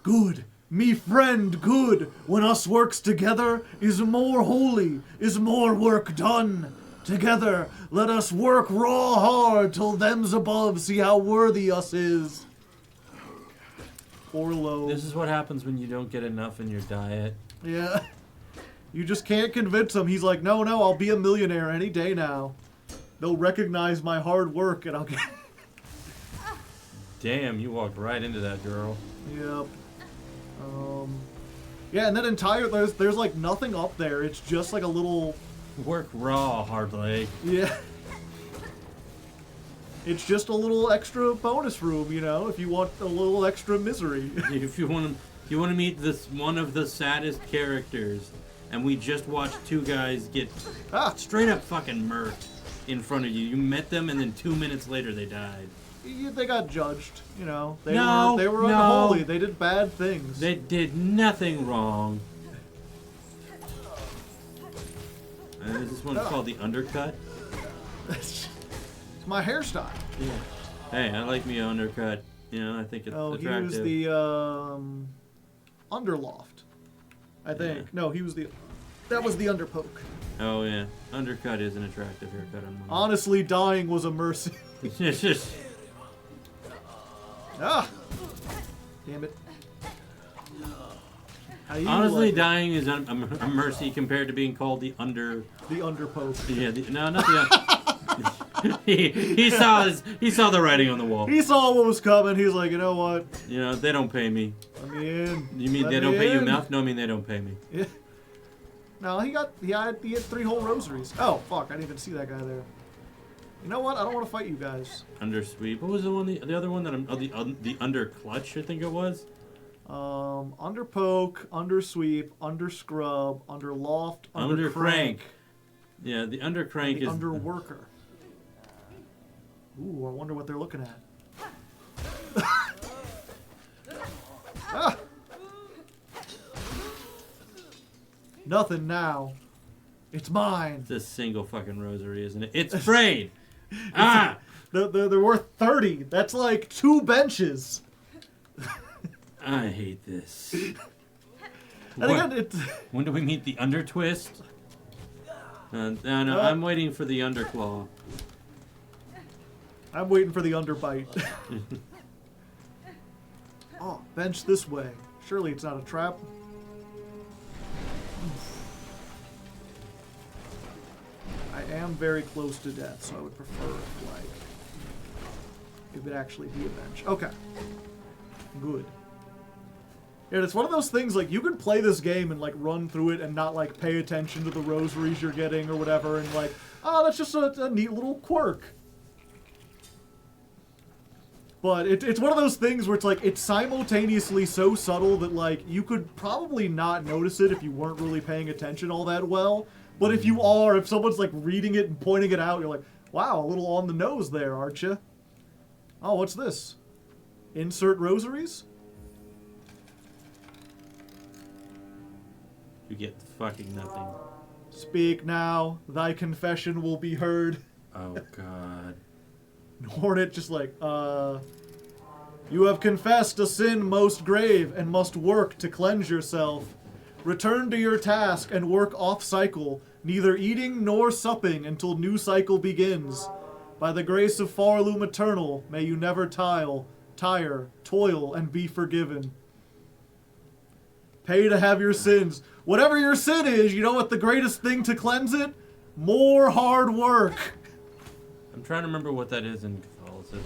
Good, me friend, good. When us works together is more holy, is more work done. Together, let us work raw hard till them's above see how worthy us is. Pharloom. This is what happens when you don't get enough in your diet. Yeah. You just can't convince him. He's like, no, I'll be a millionaire any day now. They'll recognize my hard work and I'll get... Damn, you walked right into that, girl. Yep. Yeah, and that there's like nothing up there. It's just like a little... Work raw, Hardleg. Yeah. It's just a little extra bonus room, you know, if you want a little extra misery. If you want to meet this one of the saddest characters, and we just watched two guys get straight up fucking murked in front of you. You met them, and then 2 minutes later they died. They got judged, you know. They were no. unholy. They did bad things. They did nothing wrong. Is this one called the undercut? It's my hairstyle. Yeah. Hey, I like me undercut. You know, I think it's attractive. He was the underloft, I think. Yeah. No, that was the underpoke. Oh yeah, undercut is an attractive haircut. Honestly, dying was a mercy. Damn it. Honestly, dying is a mercy compared to being called the underpoke. Yeah, not the. he saw the writing on the wall. He saw what was coming. He's like, you know what? You know, they don't pay me. Let me in. You mean they don't pay you enough? No, I mean they don't pay me. Yeah. No, he had 3 whole rosaries. Oh fuck! I didn't even see that guy there. You know what? I don't want to fight you guys. Undersweep. What was the one? The other one that the under clutch, I think it was. Underpoke, undersweep, underscrub, underloft, undercrank. Yeah, the undercrank is underworker. Ooh, I wonder what they're looking at. Ah! Nothing now. It's mine. It's a single fucking rosary, isn't it? It's frayed. They're worth 30. That's like 2 benches. I hate this. And again, when do we meet the undertwist? No, I'm waiting for the underclaw. I'm waiting for the underbite. Oh, bench this way. Surely it's not a trap. I am very close to death, so I would prefer if it actually be a bench. Okay. Good. And it's one of those things, like, you could play this game and, like, run through it and not, like, pay attention to the rosaries you're getting or whatever, and, like, oh, that's just a neat little quirk. But it's one of those things where it's, like, it's simultaneously so subtle that, like, you could probably not notice it if you weren't really paying attention all that well. But if you are, if someone's, like, reading it and pointing it out, you're like, wow, a little on the nose there, aren't you? Oh, what's this? Insert rosaries? You get fucking nothing. Speak now, thy confession will be heard. Oh, God. Hornet just like, you have confessed a sin most grave and must work to cleanse yourself. Return to your task and work off-cycle, neither eating nor supping until new cycle begins. By the grace of Pharloom Eternal, may you never tire, toil, and be forgiven. Pay to have your sins. Whatever your sin is, you know what the greatest thing to cleanse it? More hard work. I'm trying to remember what that is in Catholicism.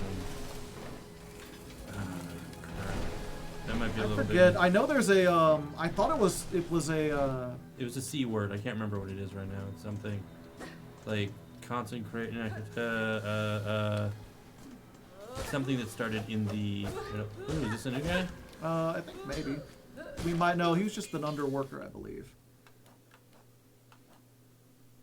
Crap. That might be a little bit. I know there's a, I thought it was a, It was a C word. I can't remember what it is right now. It's something like consecrate, something that started in the, ooh, is this a new guy? I think maybe. We might know. He was just an underworker, I believe.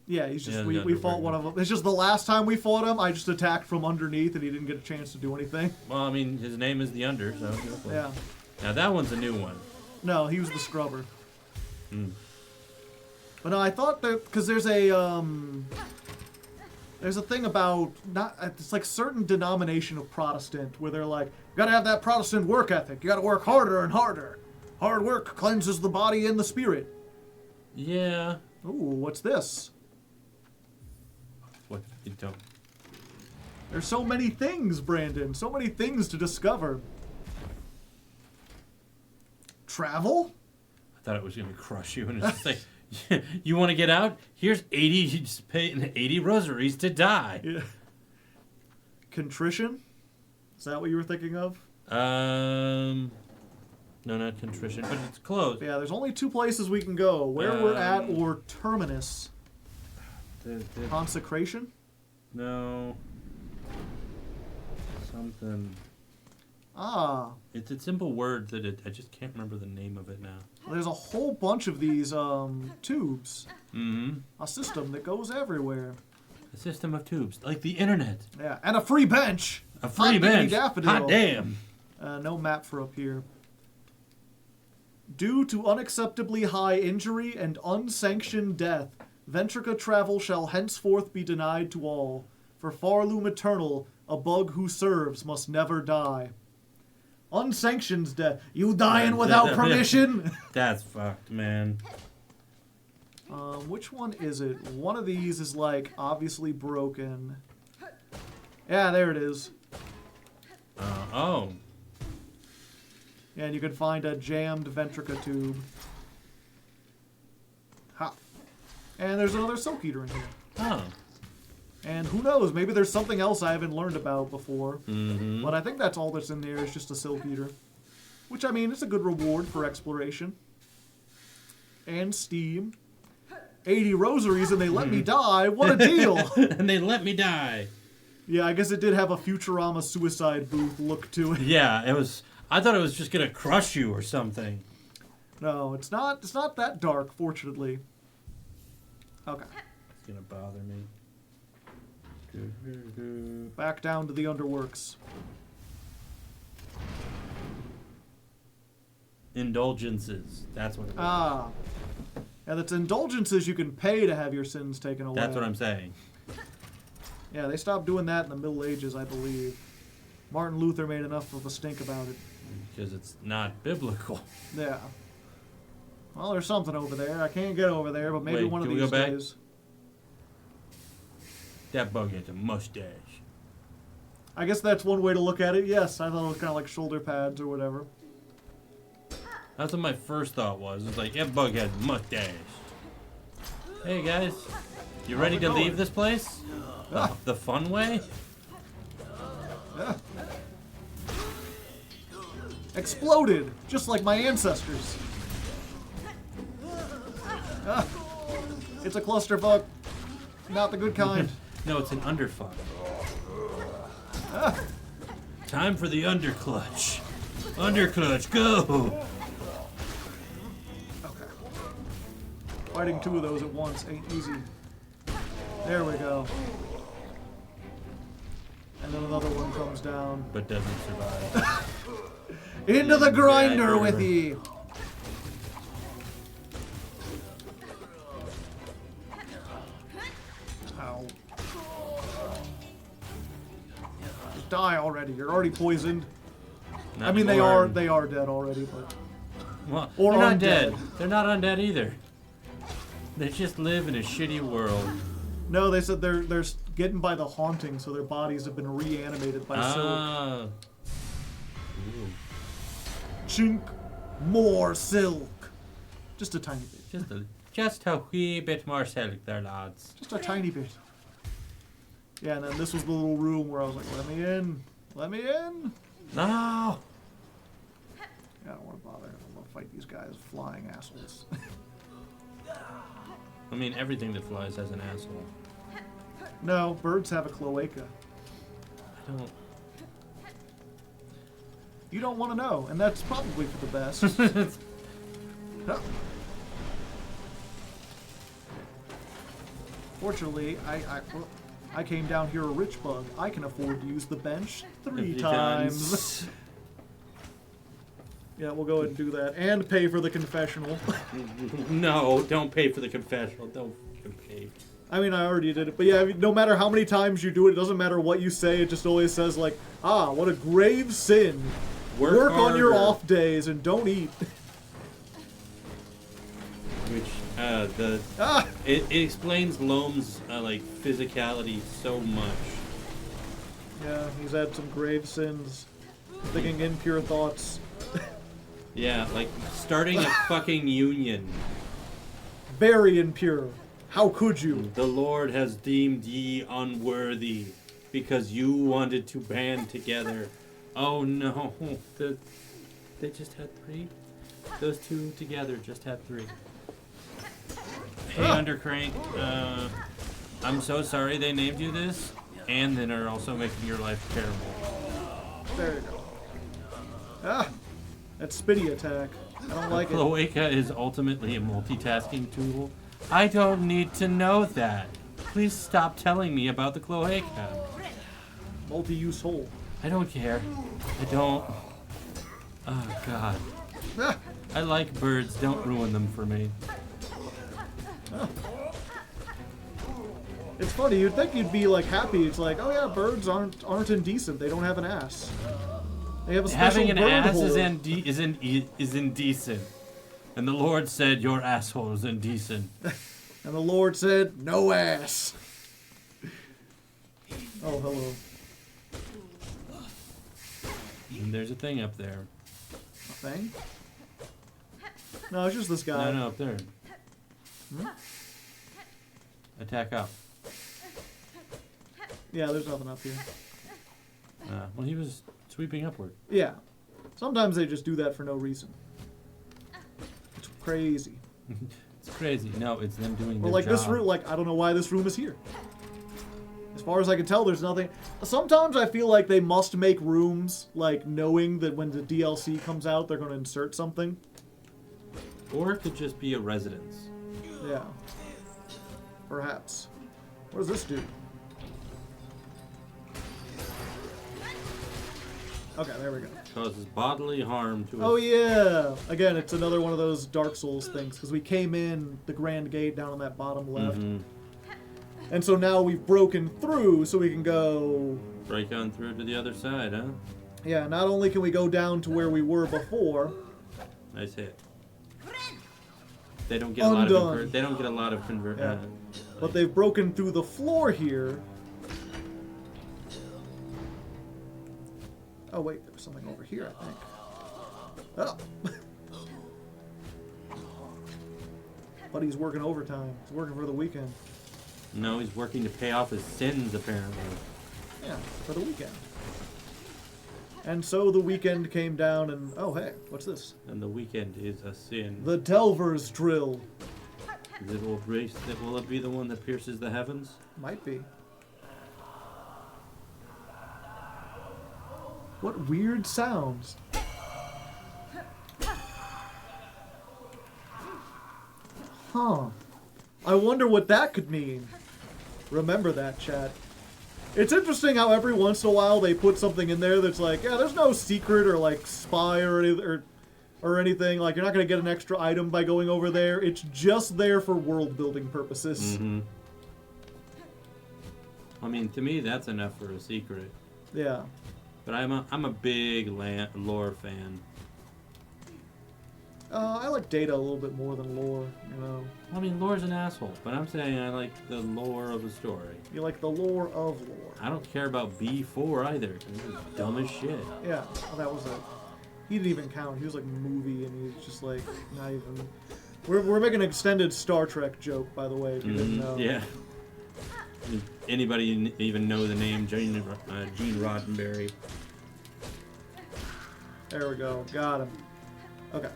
Yeah, he's just, we fought one of them. It's just the last time we fought him, I just attacked from underneath and he didn't get a chance to do anything. Well, I mean, his name is the Under, so. Yeah. Now that one's a new one. No, he was the scrubber. But no, I thought that because there's a thing about it's like certain denomination of Protestant where they're like, you gotta have that Protestant work ethic. You gotta work harder and harder. Hard work cleanses the body and the spirit. Yeah. Ooh, what's this? What? You don't. There's so many things, Brandon. So many things to discover. Travel? I thought it was going to crush you, and it's just like, you want to get out? Here's 80, you just pay 80 rosaries to die. Yeah. Contrition? Is that what you were thinking of? No, not contrition, but it's close. Yeah, there's only 2 places we can go. Where we're at or Terminus. Consecration? No. Something. Ah. It's a simple word that I just can't remember the name of it now. There's a whole bunch of these tubes. Mm-hmm. A system that goes everywhere. A system of tubes, like the internet. Yeah, and a free bench. A free bench. Daffodil. Hot damn. No map for up here. Due to unacceptably high injury and unsanctioned death, Ventrica travel shall henceforth be denied to all. For Pharloom Eternal, a bug who serves must never die. Unsanctioned death. You dying without permission? That's fucked, man. Which one is it? One of these is like obviously broken. Yeah, there it is. Oh. And you can find a jammed Ventrica tube. Ha. And there's another Silk Eater in here. Oh. And who knows, maybe there's something else I haven't learned about before. Mm-hmm. But I think that's all that's in there is just a Silk Eater. Which, I mean, it's a good reward for exploration. And Steam. 80 rosaries and they let me die. What a deal! And they let me die. Yeah, I guess it did have a Futurama suicide booth look to it. Yeah, it was. I thought it was just gonna crush you or something. No, it's not. It's not that dark, fortunately. Okay. It's gonna bother me. Back down to the underworks. Indulgences. That's what it was. Ah. Yeah, that's indulgences you can pay to have your sins taken away. That's what I'm saying. Yeah, they stopped doing that in the Middle Ages, I believe. Martin Luther made enough of a stink about it. Because it's not biblical. Yeah. Well, there's something over there. I can't get over there, but maybe Wait, one of can we these go back? days. That bug has a mustache. I guess that's one way to look at it. Yes, I thought it was kind of like shoulder pads or whatever. That's what my first thought was. It's like, that bug has a mustache. Hey, guys. You ready to leave this place? The fun way? Exploded, just like my ancestors. It's a clusterfuck. Not the good kind. No, it's an underfuck. Time for the underclutch. Underclutch, go! Okay. Fighting 2 of those at once ain't easy. There we go. And then another one comes down. But doesn't survive. Into the grinder with ye! Ow. Just die already. You're already poisoned. Not I mean, anymore. they are dead already, but... Well, or they're not undead. dead. They're not undead either. They just live in a shitty world. No, they said they're getting by the haunting, so their bodies have been reanimated by silk. Ah. Ooh. Chink, more silk. Just a tiny bit. Just a wee bit more silk there, lads. Just a tiny bit. Yeah, and then this was the little room where I was like, let me in. Let me in. No! Yeah, I don't want to bother. I don't want to fight these guys, flying assholes. I mean, everything that flies has an asshole. No, birds have a cloaca. I don't... You don't want to know, and that's probably for the best. Huh. Fortunately, I came down here a rich bug. I can afford to use the bench 3 times. Yeah, we'll go ahead and do that. And pay for the confessional. No, don't pay for the confessional. Don't pay. I mean, I already did it. But yeah, no matter how many times you do it, it doesn't matter what you say. It just always says, like, ah, what a grave sin. Work on your off days and don't eat. Which, it explains Loam's, like, physicality so much. Yeah, he's had some grave sins. Thinking impure thoughts. Yeah, like, starting a fucking union. Very impure. How could you? The Lord has deemed ye unworthy because you wanted to band together. Oh no, they just had 3? Those 2 together just had 3. Hey, Undercrank, I'm so sorry they named you this, and then are also making your life terrible. There you go. Ah, that spitty attack. I don't like it. Cloaca is ultimately a multitasking tool. I don't need to know that. Please stop telling me about the cloaca. Multi-use hole. I don't care. I don't. Oh, God. Ah. I like birds. Don't ruin them for me. Ah. It's funny. You'd think you'd be like happy. It's like, oh yeah, birds aren't indecent. They don't have an ass. They have a special Having an bird ass hole. is indecent. And the Lord said your asshole is indecent. And the Lord said, no ass. Oh, hello. And there's a thing up there. A thing? No, it's just this guy. No, up there. Hmm? Attack up. Yeah, there's nothing up here. Well, he was sweeping upward. Yeah. Sometimes they just do that for no reason. It's crazy. It's crazy. No, it's them doing But their like job. this room, like I don't know why this room is here. As far as I can tell, there's nothing. Sometimes I feel like they must make rooms, like knowing that when the DLC comes out, they're going to insert something. Or it could just be a residence. Yeah. Perhaps. What does this do? Okay, there we go. Causes bodily harm to Oh yeah! Again, it's another one of those Dark Souls things, because we came in the Grand Gate down on that bottom left. Mm-hmm. And so now we've broken through, so we can go... Break on through to the other side, huh? Yeah, not only can we go down to where we were before... Nice hit. They don't get a lot of Undone. they don't get a lot of convert. Yeah. But they've broken through the floor here. Oh wait, there was something over here, I think. Oh! Buddy's working overtime. He's working for the weekend. No, he's working to pay off his sins, apparently. Yeah, for the weekend. And so the weekend came down and... Oh, hey, what's this? And the weekend is a sin. The Delver's Drill. Will it be the one that pierces the heavens? Might be. What weird sounds. Huh. I wonder what that could mean. Remember that, chat. It's interesting how every once in a while they put something in there that's like, yeah, there's no secret or like spy or anything. Like, you're not going to get an extra item by going over there. It's just there for world building purposes. Mm-hmm. I mean, to me, that's enough for a secret. Yeah. But I'm a big lore fan. I like data a little bit more than lore, you know. I mean, lore's an asshole, but I'm saying I like the lore of a story. You like the lore of lore. I don't care about B4 either. It was dumb as shit. Yeah, well, that was a... He didn't even count. He was like movie, and he was just like, not even... We're making an extended Star Trek joke, by the way, if you didn't know. Yeah. Anybody even know the name Gene Roddenberry? There we go. Got him. Okay.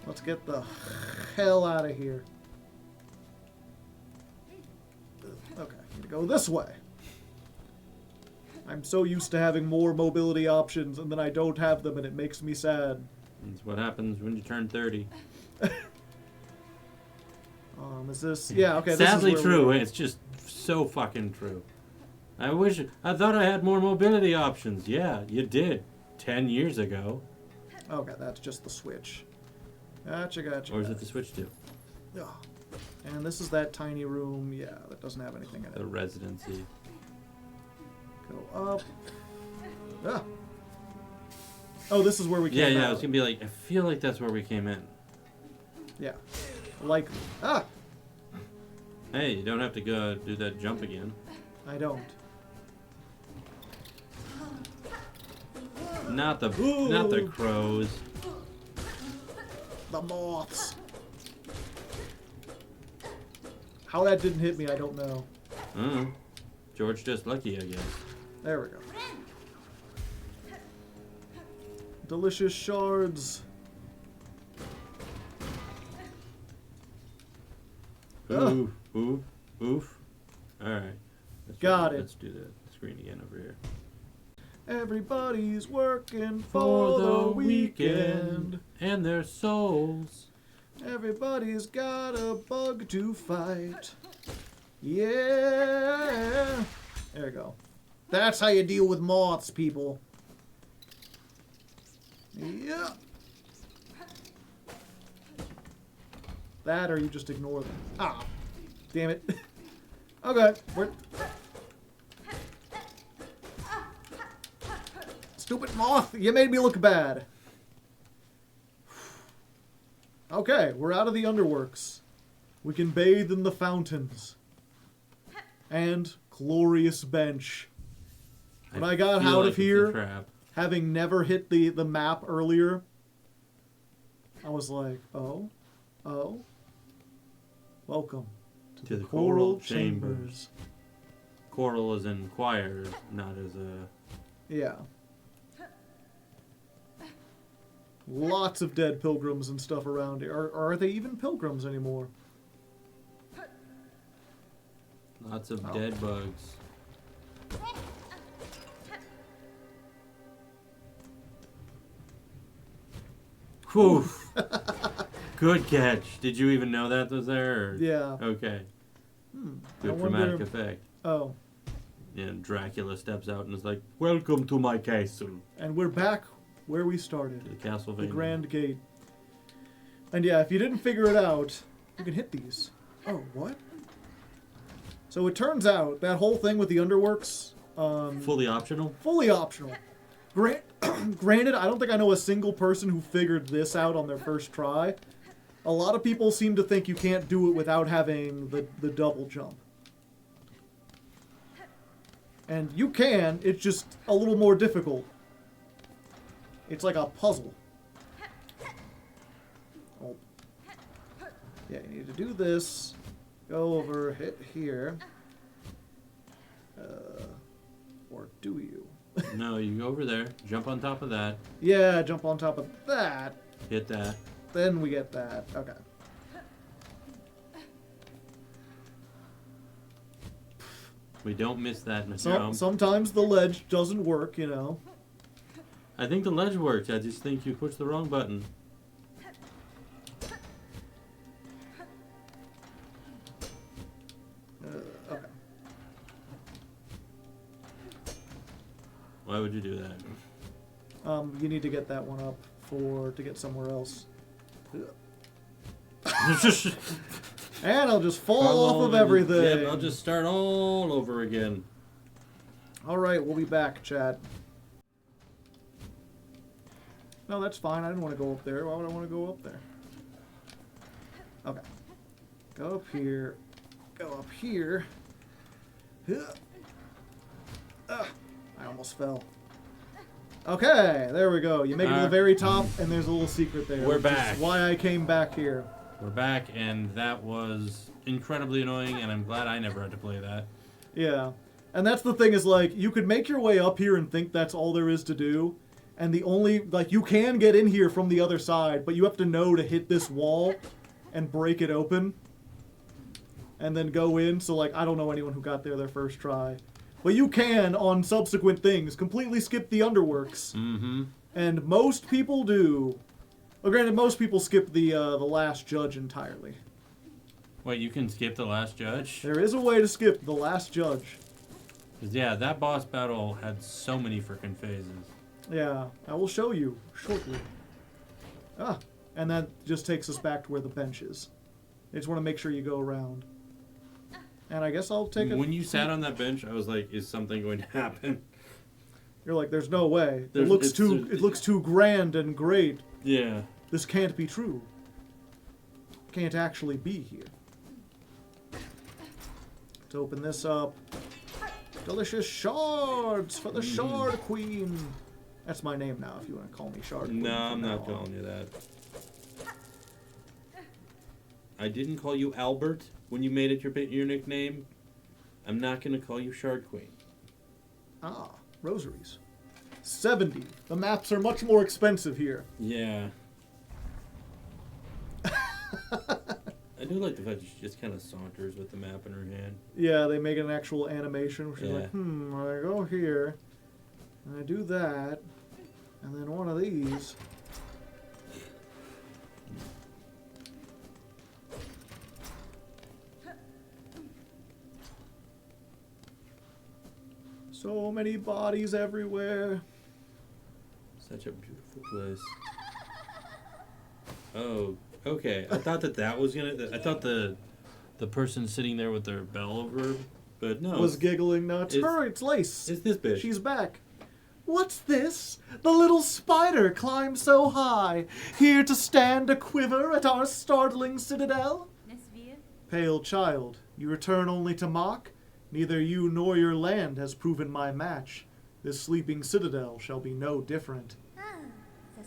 Let's get the hell out of here. Okay, I'm gonna go this way. I'm so used to having more mobility options, and then I don't have them, and it makes me sad. That's what happens when you turn 30. Is this... Yeah, okay, Sadly this is where true. we're... It's just so fucking true. I thought I had more mobility options. Yeah, you did. 10 years ago. Okay, that's just the switch. Gotcha. Or is it the switch too? Yeah. And this is that tiny room. Yeah, that doesn't have anything in The it. residency. Go up. Ah. Oh, this is where we came Yeah, out. I was gonna be like, I feel like that's where we came in. Yeah. Like, ah! Hey, you don't have to go do that jump again. I don't. Not the crows. The moths. How that didn't hit me, I don't know. George just lucky, I guess. There we go. Delicious shards. Oof, oof. Alright. Got it. Let's do the screen again over here. Everybody's working for the weekend. And their souls. Everybody's got a bug to fight. Yeah. There we go. That's how you deal with moths, people. Yeah. That or you just ignore them. Ah. Damn it. Okay. Stupid moth. You made me look bad. Okay, we're out of the underworks. We can bathe in the fountains. And glorious bench. When I got out of here, having never hit the map earlier, I was like, oh, welcome to the Coral Chambers. Coral as in choir, not as a... Yeah. Lots of dead pilgrims and stuff around here. Are they even pilgrims anymore? Lots of dead bugs. Whew. Good catch. Did you even know that was there? Or? Yeah. Okay. I Good wonder- dramatic effect. Oh. And Dracula steps out and is like, "Welcome to my castle." And we're back where we started. To the Castlevania. The Grand Gate. And yeah, if you didn't figure it out, you can hit these. Oh, what? So it turns out that whole thing with the underworks, Fully optional? fully optional. Granted, I don't think I know a single person who figured this out on their first try. A lot of people seem to think you can't do it without having the double jump. And you can, it's just a little more difficult. It's like a puzzle. Oh. Yeah, you need to do this. Go over, hit here. Or do you? No, you go over there, jump on top of that, Yeah, jump on top of that. hit that. Then we get that. Okay. We don't miss that in a jump. Sometimes the ledge doesn't work, you know. I think the ledge works. I just think you pushed the wrong button. Okay. Why would you do that? You need to get that one up to get somewhere else. And I'll just fall off of everything. Yep, I'll just start all over again. Alright, we'll be back, chat. No, that's fine. I didn't want to go up there. Why would I want to go up there? Okay. Go up here. Go up here. I almost fell. Okay, there we go. You make it to the very top, and there's a little secret there. We're which back. is why I came back here. We're back, and that was incredibly annoying, and I'm glad I never had to play that. Yeah. And that's the thing is, like, you could make your way up here and think that's all there is to do. And the only, like, you can get in here from the other side, but you have to know to hit this wall and break it open. And then go in. So, like, I don't know anyone who got there their first try. But you can, on subsequent things, completely skip the underworks. Mm-hmm. And most people do. Well, granted, most people skip the last judge entirely. Wait, you can skip the last judge? There is a way to skip the last judge. 'Cause, yeah, that boss battle had so many freaking phases. Yeah, I will show you shortly. Ah, and that just takes us back to where the bench is. I just want to make sure you go around. And I guess I'll take it. When you sat on that bench, I was like, is something going to happen? You're like, there's no way. There's- It looks too grand and great. Yeah. This can't be true. Can't actually be here. Let's open this up. Delicious shards for the Shard Queen. That's my name now, if you want to call me Shard Queen. No, I'm from now not on. calling you that. I didn't call you Albert when you made it your nickname. I'm not going to call you Shard Queen. Ah, rosaries. 70. The maps are much more expensive here. Yeah. I do like the fact that she just kind of saunters with the map in her hand. Yeah, they make an actual animation where she's Yeah. like, I go here, and I do that, and then one of these. So many bodies everywhere. Such a beautiful place. Oh, okay. I thought that was gonna. I thought the person sitting there with their bell over, but no. Was giggling. No, it's it's- her. It's Lace. It's this bitch. She's back. What's this? The little spider climbed so high, here to stand a quiver at our startling citadel? Nesvir. Pale child, you return only to mock? Neither you nor your land has proven my match. This sleeping citadel shall be no different.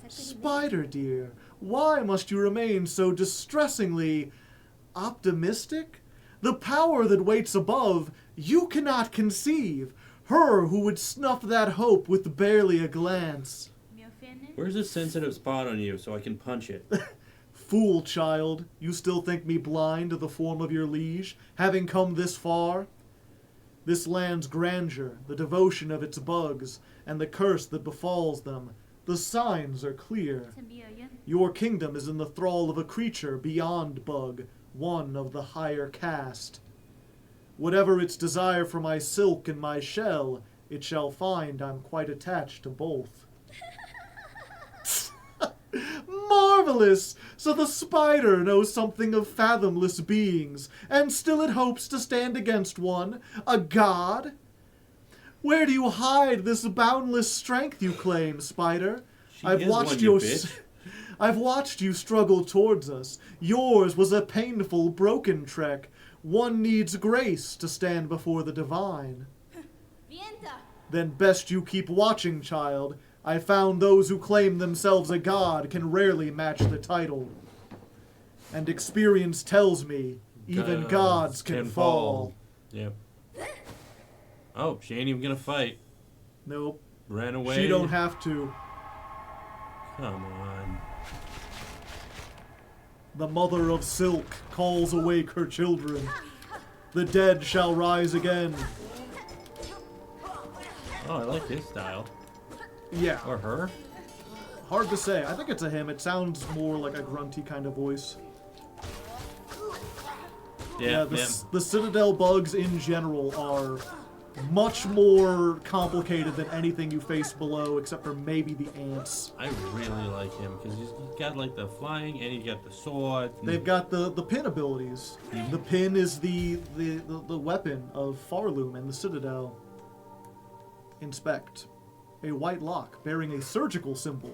Spider dear, why must you remain so distressingly optimistic? The power that waits above, you cannot conceive. Her who would snuff that hope with barely a glance. Mjolnir. Where's a sensitive spot on you so I can punch it? Fool child, you still think me blind to the form of your liege, having come this far? This land's grandeur, the devotion of its bugs, and the curse that befalls them, the signs are clear. Tembioyen. Your kingdom is in the thrall of a creature beyond bug, one of the higher caste. Whatever its desire for my silk and my shell, it shall find I'm quite attached to both. Marvelous! So the spider knows something of fathomless beings, and still it hopes to stand against one, a god? Where do you hide this boundless strength you claim, spider? She is one, you bitch. I've watched you struggle towards us. Yours was a painful, broken trek. One needs grace to stand before the divine. Vienta. Then best you keep watching, child. I found those who claim themselves a god can rarely match the title. And experience tells me, even gods can fall. Yep. Oh, she ain't even gonna fight. Nope, Ran away. she don't have to. Come on. The mother of silk calls awake her children. The dead shall rise again. Oh, I like his style. Yeah, Or her. hard to say. I think it's a him. It sounds more like a grunty kind of voice. Yeah, The Citadel bugs in general are much more complicated than anything you face below, except for maybe the ants. I really like him because he's got like the flying and he's got the sword. They've got the pin abilities. The pin is the weapon of Pharloom and the Citadel. Inspect. A white lock bearing a surgical symbol.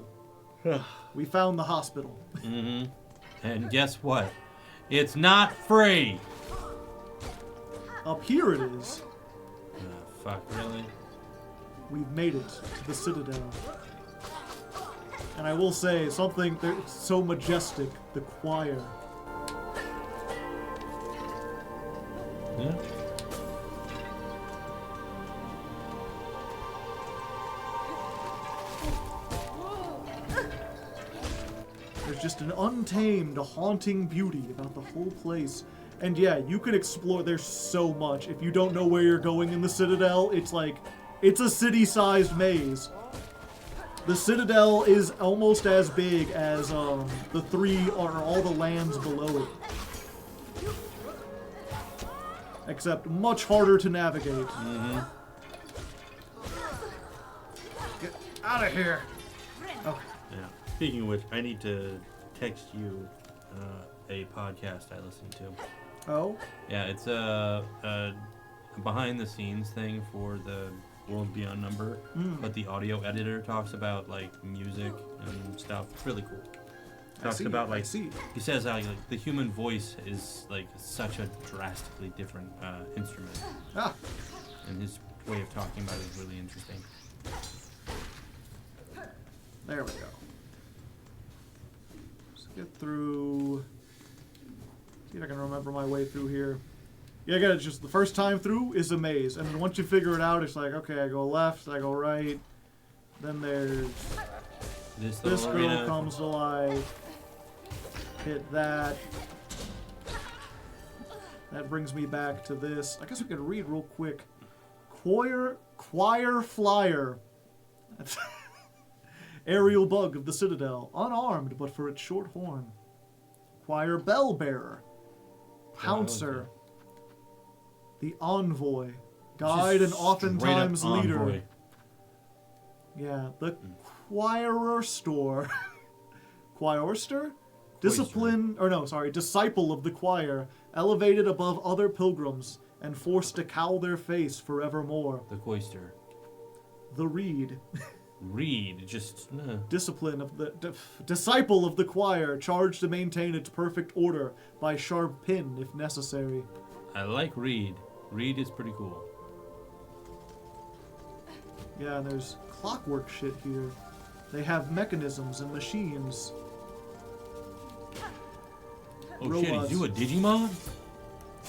We found the hospital. Mm-hmm. And guess what? It's not free. Up here it is. Oh, fuck, really? We've made it to the Citadel. And I will say something that's so majestic, the choir. Yeah. There's just an untamed, haunting beauty about the whole place. And yeah, you could explore, there's so much. If you don't know where you're going in the Citadel, it's like, it's a city-sized maze. The Citadel is almost as big as the three or all the lands below it. Except much harder to navigate. Mm-hmm. Get out of here. Okay. Yeah. Speaking of which, I need to text you a podcast I listen to. Oh? Yeah, it's a behind-the-scenes thing for the World Beyond Number, but the audio editor talks about like music and stuff. It's really cool. Talks about like he says how like the human voice is like such a drastically different instrument, and his way of talking about it is really interesting. There we go. Let's get through. See if I can remember my way through here. Yeah, again, it's just the first time through is a maze, and then once you figure it out, it's like, okay, I go left, I go right. Then there's this girl comes to life. Hit that. That brings me back to this. I guess we could read real quick. Choir flyer. Aerial bug of the Citadel, unarmed but for its short horn. Choir bell bearer. Pouncer. The envoy. Guide and oftentimes leader. Envoy. Yeah, the choirer store. Choirster? Disciple of the choir, elevated above other pilgrims, and forced to cowl their face forevermore. The cloister. The reed. Reed, just... Discipline of the... disciple of the choir, charged to maintain its perfect order by sharp pin, if necessary. I like Reed. Reed is pretty cool. Yeah, and there's clockwork shit here. They have mechanisms and machines. Oh robots. Shit, is you a Digimon?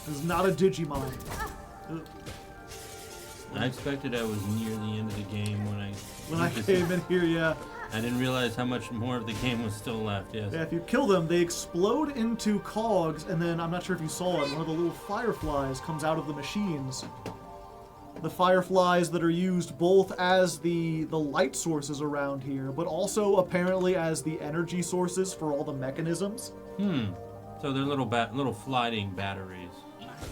This is not a Digimon. I expected I was near the end of the game when I came in here, yeah. I didn't realize how much more of the game was still left, yes. Yeah, if you kill them, they explode into cogs, and then, I'm not sure if you saw it, one of the little fireflies comes out of the machines. The fireflies that are used both as the light sources around here, but also apparently as the energy sources for all the mechanisms. So they're little floating batteries.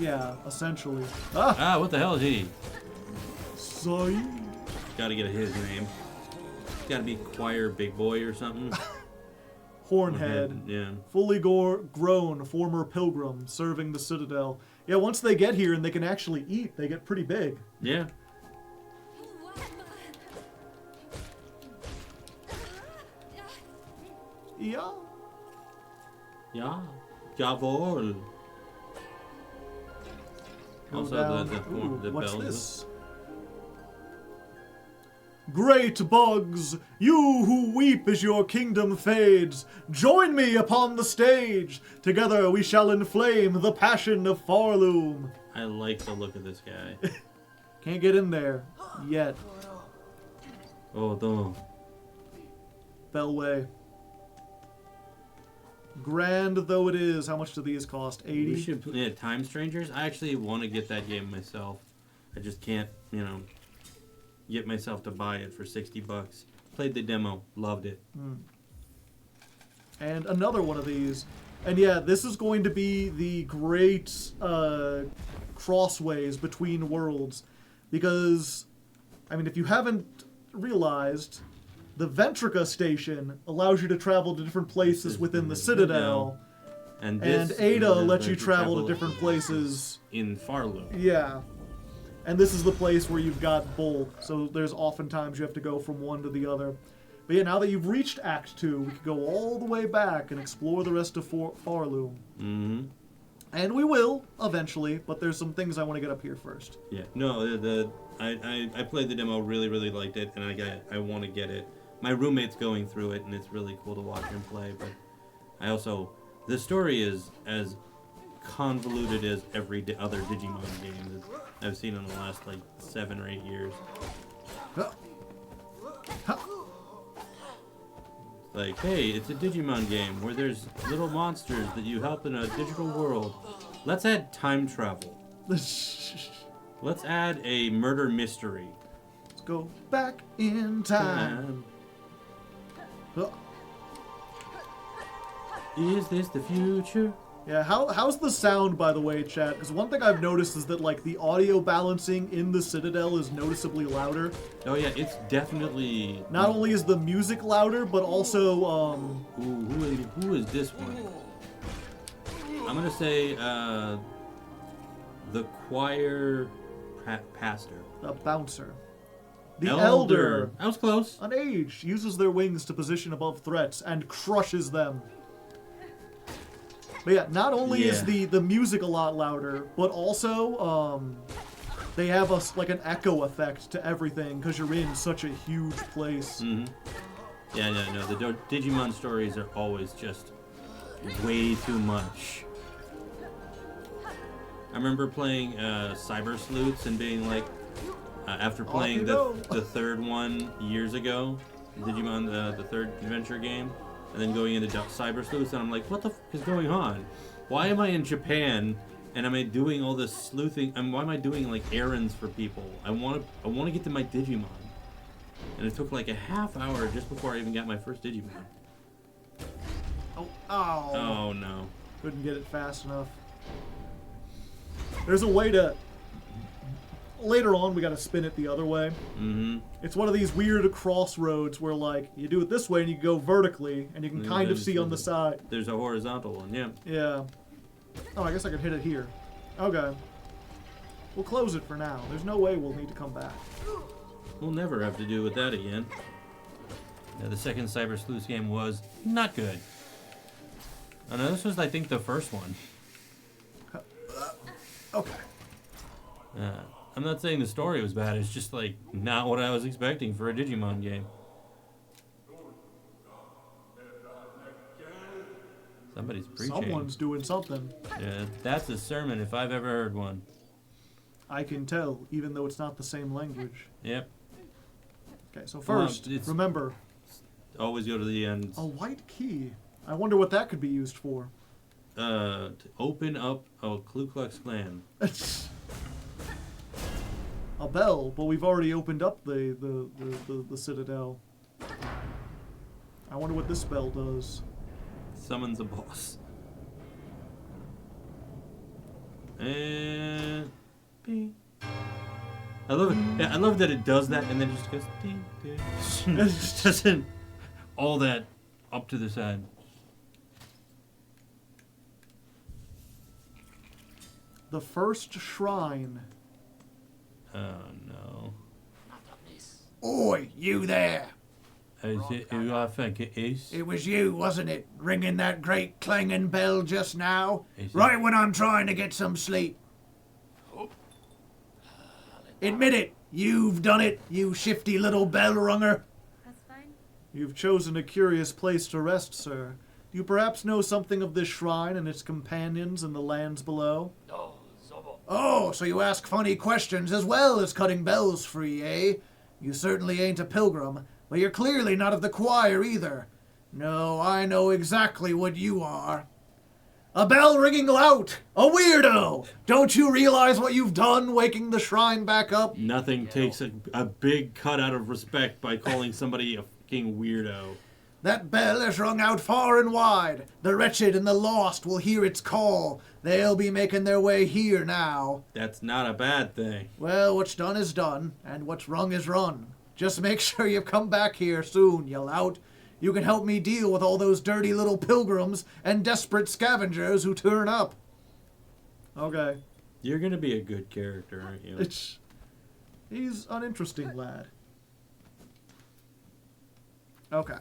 Yeah, essentially. What the hell is he? Sorry. Gotta get his name. Gotta be Choir Big Boy or something. Hornhead. Yeah. Fully grown former pilgrim serving the Citadel. Yeah, once they get here and they can actually eat, they get pretty big. Yeah. Yeah. Yeah. Jawohl. Also, the what's bells. this? Great bugs, you who weep as your kingdom fades, join me upon the stage. Together we shall inflame the passion of Pharloom. I like the look of this guy. Can't get in there yet. Oh, no. Bellway. Grand though it is, how much do these cost? 80? We should, Time Strangers? I actually want to get that game myself. I just can't, get myself to buy it for $60. Played the demo, loved it. And another one of these. And yeah, this is going to be the great crossways between worlds. Because, if you haven't realized, the Ventrica station allows you to travel to different places within the Citadel. And Ada lets you travel to different places in Pharloom. Yeah. And this is the place where you've got both. So there's oftentimes you have to go from one to the other. But yeah, now that you've reached Act 2, we could go all the way back and explore the rest of Pharloom. Mm-hmm. And we will, eventually, but there's some things I want to get up here first. Yeah. No, I played the demo, really, really liked it, and I want to get it. My roommate's going through it, and it's really cool to watch him play, but the story is as convoluted as every other Digimon game that I've seen in the last, 7 or 8 years. Like, hey, it's a Digimon game where there's little monsters that you help in a digital world. Let's add time travel. Let's add a murder mystery. Let's go back in time. Is this the future? Yeah, how's the sound, by the way, chat? Because one thing I've noticed is that, like, the audio balancing in the Citadel is noticeably louder. Oh yeah, it's definitely... Not only is the music louder, but also, Ooh, who is this one? I'm gonna say, the choir pastor. the bouncer. The Elder. Elder, I was close. an age, uses their wings to position above threats and crushes them. But yeah, not only is Yeah. the music a lot louder, but also they have like an echo effect to everything because you're in such a huge place. Mm-hmm. Yeah, no, the Digimon stories are always just way too much. I remember playing Cyber Sleuths and being like, after playing the third one years ago, Digimon, the third adventure game, and then going into Cyber Sleuths, and I'm like, what the f is going on? Why am I in Japan and am I doing all this sleuthing? And why am I doing like errands for people? I want to get to my Digimon, and it took like a half hour just before I even got my first Digimon. Oh no! Couldn't get it fast enough. There's a way to. Later on, we gotta spin it the other way. Mm-hmm. It's one of these weird crossroads where, like, you do it this way and you go vertically, and you can kind of see on the side. There's a horizontal one, yeah. Yeah. Oh, I guess I could hit it here. Okay. We'll close it for now. There's no way we'll need to come back. We'll never have to do with that again. Yeah, the second Cyber Sleuths game was not good. Oh no, this was, I think, the first one. Okay. I'm not saying the story was bad, it's just, like, not what I was expecting for a Digimon game. Somebody's preaching. Someone's doing something. Yeah, that's a sermon if I've ever heard one. I can tell, even though it's not the same language. Yep. Okay, so first, remember... Always go to the end. A white key. I wonder what that could be used for. To open up a Ku Klux Klan. A bell, but we've already opened up the Citadel. I wonder what this bell does. Summons a boss. And... Bing. I love it. Yeah, I love that it does that and then it just goes... Ding, ding. It just doesn't... All that up to the side. The first shrine. Oh no. Oi, you there! Is it who I think it is? It was you, wasn't it? Ringing that great clanging bell just now? Is it? Right when I'm trying to get some sleep. Admit it, you've done it, you shifty little bell runger. That's fine. You've chosen a curious place to rest, sir. Do you perhaps know something of this shrine and its companions in the lands below? Oh, so you ask funny questions as well as cutting bells free, eh? You certainly ain't a pilgrim, but you're clearly not of the choir either. No, I know exactly what you are. A bell ringing lout! A weirdo! Don't you realize what you've done, waking the shrine back up? Nothing takes a big cut out of respect by calling somebody a fucking weirdo. That bell is rung out far and wide. The wretched and the lost will hear its call. They'll be making their way here now. That's not a bad thing. Well, what's done is done, and what's rung is rung. Just make sure you come back here soon, you lout. You can help me deal with all those dirty little pilgrims and desperate scavengers who turn up. Okay. You're gonna be a good character, aren't you? He's an interesting lad. Okay.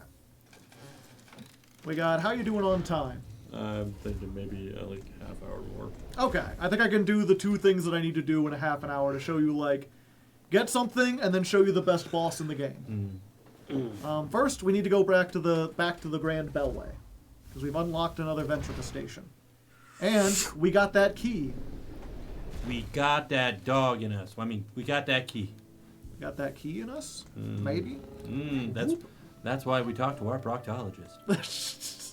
We got, how you doing on time? I'm thinking maybe like half hour more. Okay, I think I can do the two things that I need to do in a half an hour to show you, like, get something and then show you the best boss in the game. First, we need to go back to the Grand Bellway, because we've unlocked another Ventrica station. And we got that key. We got that dog in us. I mean, we got that key. Got that key in us? Maybe? That's why we talk to our proctologist.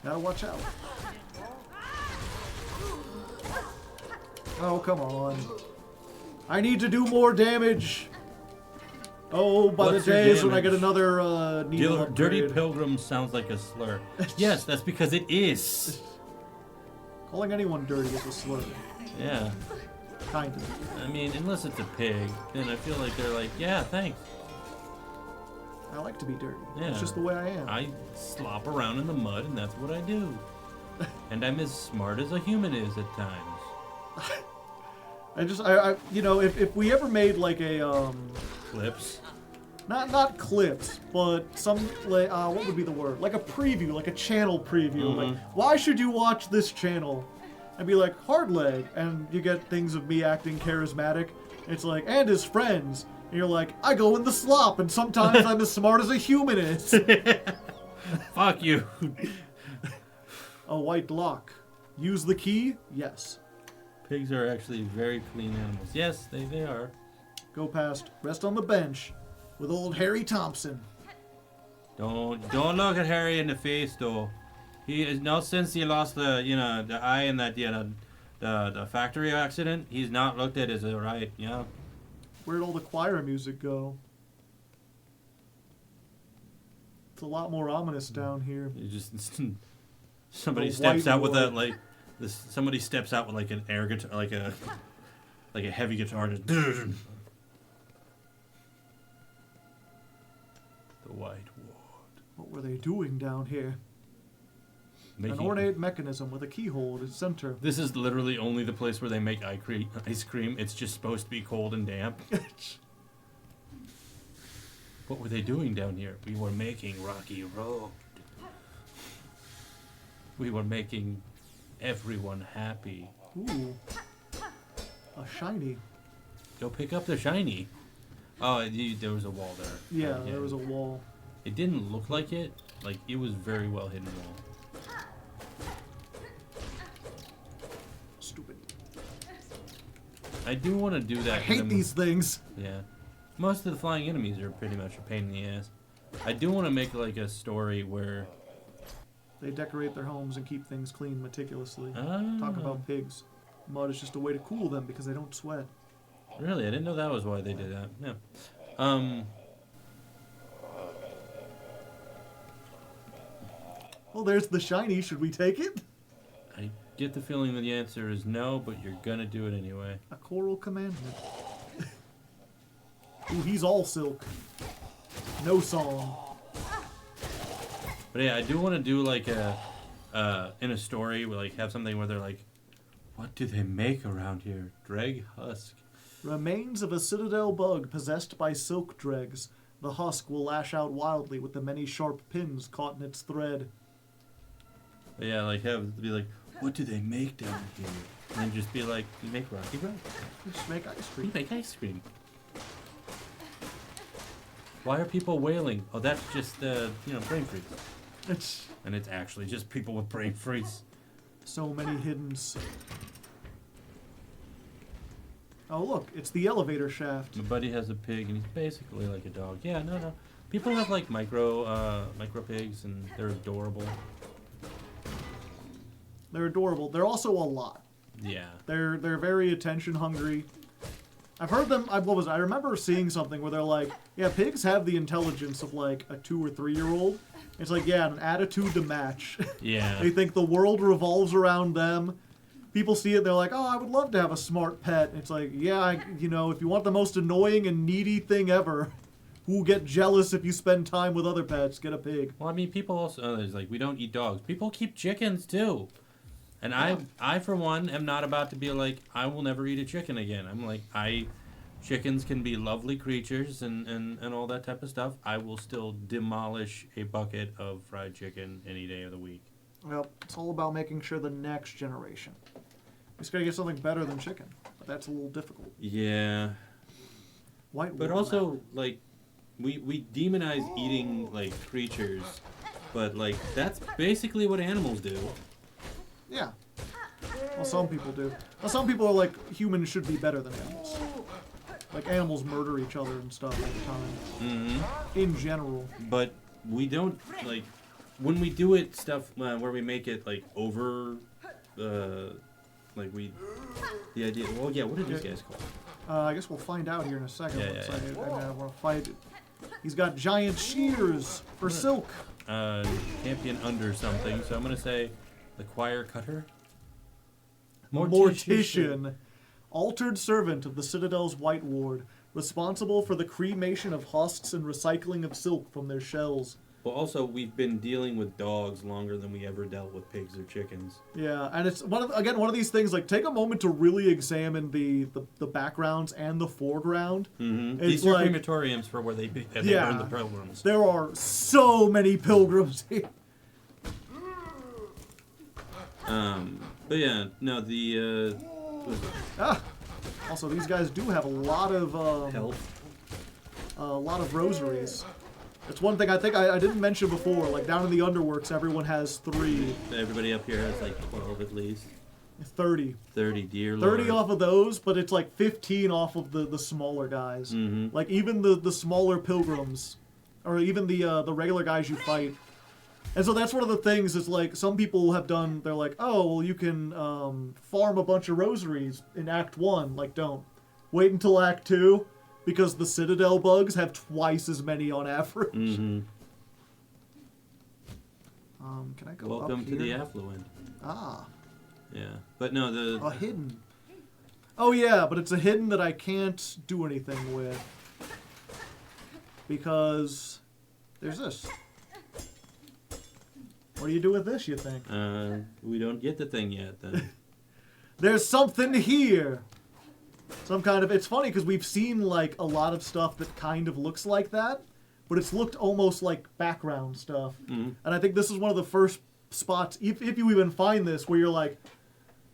Gotta watch out. Oh, come on. I need to do more damage. Oh, by What's the your days when I damage? get another needle upgrade. Dirty pilgrim sounds like a slur. Yes, that's because it is. Calling anyone dirty is a slur. Yeah. Kind of. I mean, unless it's a pig, then I feel like they're like, yeah, thanks. I like to be dirty. Yeah. It's just the way I am. I slop around in the mud, and that's what I do. And I'm as smart as a human is at times. I you know, if we ever made like a Clips. not clips, but some like what would be the word? Like a preview, like a channel preview. Like, why should you watch this channel? And be like Hardleg, and you get things of me acting charismatic. It's like, and his friends. And you're like, I go in the slop, and sometimes I'm as smart as a human is. Fuck you. A white lock. Use the key? Yes. Pigs are actually very clean animals. Yes, they are. Go past, rest on the bench with old Harry Thompson. Don't look at Harry in the face though. He is not since he lost the the eye in that the factory accident. He's not looked at as a right. Yeah. Where'd all the choir music go? It's a lot more ominous down here. You just somebody The steps white out with a ward. like this. Somebody steps out with like an air guitar, like a heavy guitar. Just the White Ward. What were they doing down here? An Making- ornate mechanism with a keyhole at its center. This is literally only the place where they make ice cream. It's just supposed to be cold and damp. What were they doing down here? We were making Rocky Road. We were making everyone happy. Ooh. A shiny. Go pick up the shiny. Oh, there was a wall there. Yeah, there was a wall. It didn't look like it. Like, it was very well hidden wall. Stupid. I do want to do that. I hate these things. Yeah. Most of the flying enemies are pretty much a pain in the ass. I do want to make like a story where They decorate their homes and keep things clean meticulously. Ah. Talk about pigs. Mud is just a way to cool them because they don't sweat. Really, I didn't know that was why they did that. Yeah. Well, there's the shiny. Should we take it? I get the feeling that the answer is no, but you're gonna do it anyway. A coral commandment. Ooh, he's all silk. No song. But yeah, I do want to do like in a story where like have something where they're like, what do they make around here? Dreg husk. Remains of a citadel bug possessed by silk dregs. The husk will lash out wildly with the many sharp pins caught in its thread. But yeah, like have be like, what do they make down here? And then just be like, we make Rocky Road. Just make ice We cream. make ice cream. Why are people wailing? Oh, that's just brain freeze. It's And it's actually just people with brain freeze. so many hiddens. Oh look, it's the elevator shaft. My buddy has a pig, and he's basically like a dog. Yeah, no. People have like micro pigs, and they're adorable. They're adorable. They're also a lot. Yeah. They're very attention hungry. I've heard them. What was it? I remember seeing something where they're like, yeah, pigs have the intelligence of like a 2 or 3 year old. It's like, yeah, an attitude to match. Yeah. They think the world revolves around them. People see it, they're like, oh, I would love to have a smart pet. It's like, yeah, if you want the most annoying and needy thing ever, who'll get jealous if you spend time with other pets, get a pig. Well, I mean, people also there's like we don't eat dogs. People keep chickens too, and I for one am not about to be like I will never eat a chicken again. I'm like chickens can be lovely creatures and all that type of stuff. I will still demolish a bucket of fried chicken any day of the week. Well, it's all about making sure the next generation. We just gotta get something better than chicken, but that's a little difficult. Yeah. White But wall also, map. like, we demonize eating, like, creatures, but, like, that's basically what animals do. Yeah. Well, some people do. Well, some people are like, humans should be better than animals. Like, animals murder each other and stuff all the time. Mm-hmm. In general. But we don't, like, when we do it stuff where we make it, like, over, like, the idea, well, yeah, what are these guys called? I guess we'll find out here in a second. Yeah, once yeah, I want to fight it. He's got giant shears for silk. Champion under something, so I'm gonna say the choir cutter. Mortician. Altered servant of the Citadel's White Ward, responsible for the cremation of husks and recycling of silk from their shells. Well, also, we've been dealing with dogs longer than we ever dealt with pigs or chickens. Yeah, and it's one of these things, like, take a moment to really examine the backgrounds and the foreground. Mm-hmm. It's These are like, crematoriums for where they burn the pilgrims. There are so many pilgrims here. But yeah, no, the Also, these guys do have a lot of health. a lot of rosaries. It's one thing I think I didn't mention before. Like down in the underworks, everyone has 3. Everybody up here has like 12 at least. 30. 30, dear Lord. 30 off of those, but it's like 15 off of the smaller guys. Mm-hmm. Like even the smaller pilgrims, or even the regular guys you fight. And so that's one of the things is like some people have done. They're like, oh well, you can farm a bunch of rosaries in Act 1. Like don't wait until Act 2. Because the Citadel bugs have twice as many on average. Mm-hmm. Can I go Welcome up to here? the affluent. Ah. Yeah, but no, A hidden. Oh yeah, but it's a hidden that I can't do anything with. Because there's this. What do you do with this, you think? we don't get the thing yet, then. There's something here! Some kind of... It's funny because we've seen, like, a lot of stuff that kind of looks like that, but it's looked almost like background stuff. Mm-hmm. And I think this is one of the first spots, if you even find this, where you're like,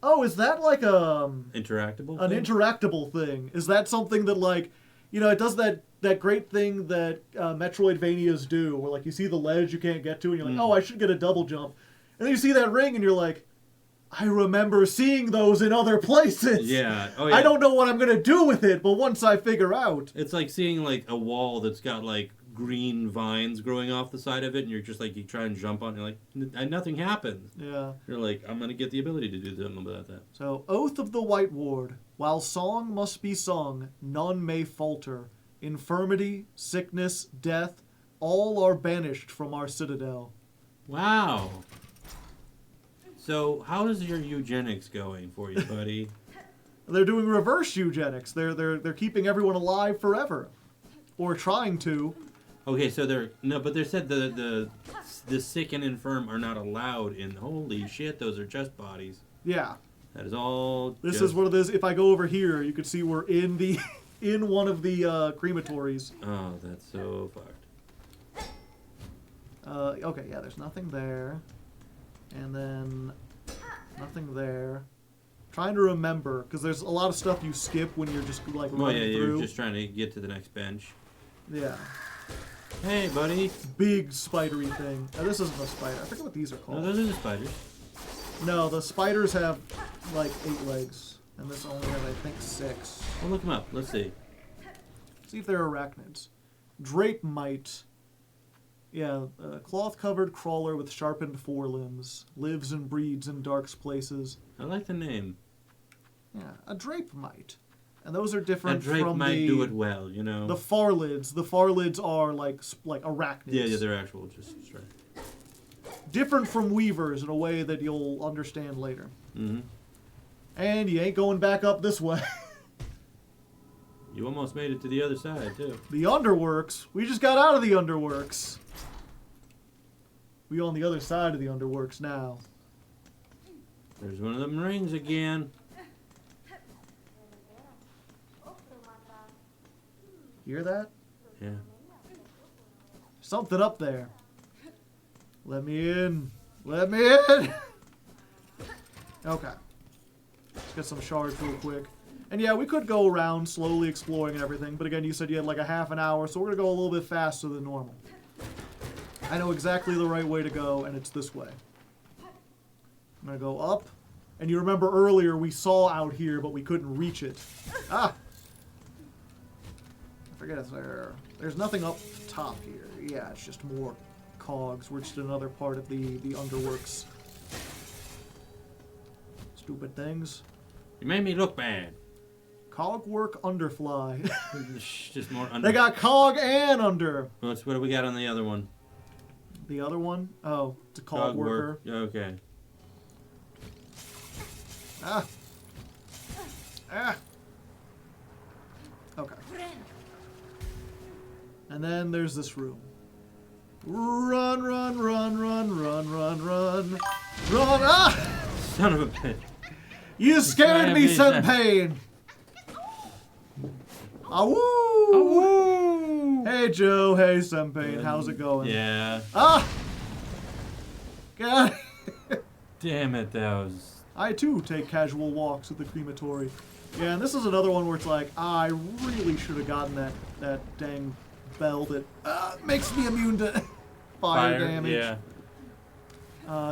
oh, is that like interactable an thing? interactable thing? Is that something that, like, you know, it does that great thing that Metroidvanias do, where, like, you see the ledge you can't get to, and you're like, oh, I should get a double jump. And then you see that ring, and you're like, I remember seeing those in other places. Yeah. Oh, yeah. I don't know what I'm going to do with it, but once I figure out... It's like seeing, like, a wall that's got, like, green vines growing off the side of it, and you're just, like, you try and jump on it, you're like, nothing happens. Yeah. You're like, I'm going to get the ability to do something about that. So, Oath of the White Ward. While song must be sung, none may falter. Infirmity, sickness, death, all are banished from our citadel. Wow. So, how is your eugenics going for you, buddy? They're doing reverse eugenics. They're keeping everyone alive forever, or trying to. Okay, so but they said the sick and infirm are not allowed in. Holy shit, those are just bodies. Yeah. That is all. This is one of those. If I go over here, you can see we're in the in one of the crematories. Oh, that's so fucked. Okay, yeah. There's nothing there. And then nothing there. Trying to remember, because there's a lot of stuff you skip when you're just like running through. You're just trying to get to the next bench. Yeah. Hey, buddy. Big spidery thing. This isn't a spider. I forget what these are called. No, those are the spiders. No, the spiders have like 8 legs, and this only has, I think, 6. Well, look them up. Let's see. See if they're arachnids. Drape mite. Yeah, cloth-covered crawler with sharpened forelimbs. Lives and breeds in dark places. I like the name. Yeah, a drape mite. And those are different A drape from might the... do it well, you know. The Pharlids. The Pharlids are like arachnids. Yeah, they're actual, just straight. Different from weavers in a way that you'll understand later. Mm-hmm. And you ain't going back up this way. You almost made it to the other side, too. The underworks. We just got out of the underworks. We on the other side of the underworks now. There's one of them rings again. Hear that? Yeah. Something up there. Let me in. Let me in. Okay. Let's get some shards real quick. And yeah, we could go around slowly exploring and everything, but again, you said you had like a half an hour, so we're going to go a little bit faster than normal. I know exactly the right way to go, and it's this way. I'm going to go up. And you remember earlier we saw out here, but we couldn't reach it. Ah! I forget if there's nothing up top here. Yeah, it's just more cogs. We're just another part of the underworks. Stupid things. You made me look bad. Cogwork underfly. Just more under. They got cog and under. What do we got on the other one? The other one? Oh, it's a cog worker. Okay. Ah, Ah. Okay. And then there's this room. Run, run, run, run, run, run, run. Run! Ah! Son of a bitch. You scared me, Senpai! Awoo! Awoo! Hey, Joe. Hey, Senpai. How's it going? Yeah. Ah! God. Damn it, that was... I, too, take casual walks at the crematory. Yeah, and this is another one where it's like, I really should have gotten that dang bell that makes me immune to fire damage. Yeah.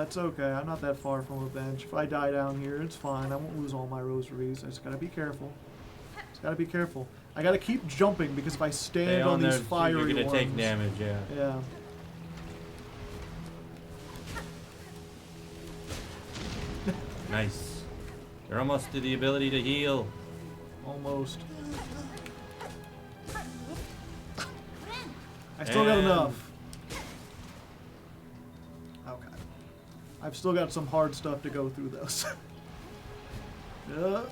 It's okay. I'm not that far from a bench. If I die down here, it's fine. I won't lose all my rosaries. I just gotta be careful. Just gotta be careful. I gotta keep jumping because if I stand on these fiery ones... You're gonna take damage, yeah. Yeah. Nice. You're almost to the ability to heal. Almost. I still got enough. Okay. I've still got some hard stuff to go through, though. Okay.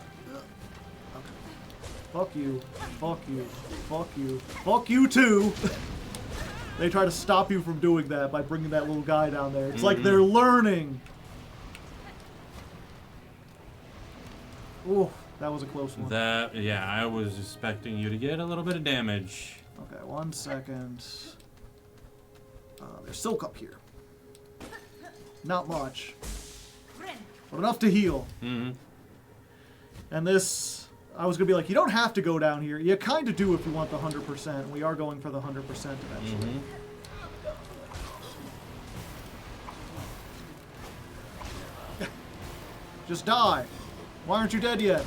Fuck you. Fuck you. Fuck you. Fuck you, too! They try to stop you from doing that by bringing that little guy down there. It's like they're learning. Ooh, that was a close one. Yeah, I was expecting you to get a little bit of damage. Okay, 1 second. There's silk up here. Not much. But enough to heal. Mm-hmm. And this, I was going to be like, you don't have to go down here. You kind of do if you want the 100%. We are going for the 100% eventually. Just die. Why aren't you dead yet?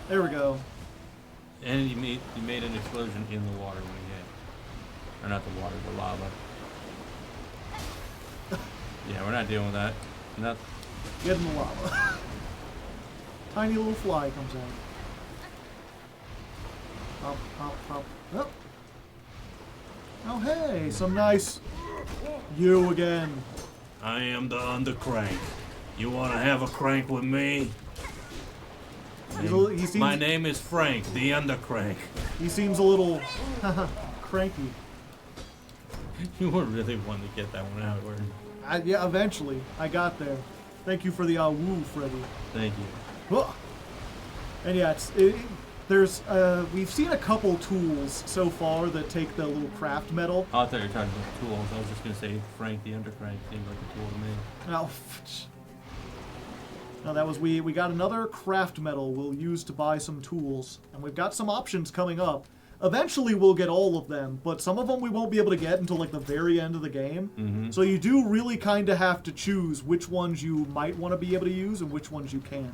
There we go. And you made an explosion in the water when you hit. Or not the water, the lava. Yeah, we're not dealing with that. Not. Get in the lava. Tiny little fly comes out. Hop, hop, hop. Oh. Oh, hey, some nice... You again. I am the undercrank. You want to have a crank with me? He seems, My name is Frank, the undercrank. He seems a little cranky. You were really wanting to get that one out, weren't you? Yeah, eventually. I got there. Thank you for the woo, Freddy. Thank you. Whoa. And yeah, we've seen a couple tools so far that take the little craft metal. Oh, I thought you were talking about tools. I was just going to say Frank the undercrank seemed like a tool to me. Oh, no, that was we got another craft metal we'll use to buy some tools. And we've got some options coming up. Eventually we'll get all of them, but some of them we won't be able to get until like the very end of the game. Mm-hmm. So you do really kind of have to choose which ones you might want to be able to use and which ones you can't.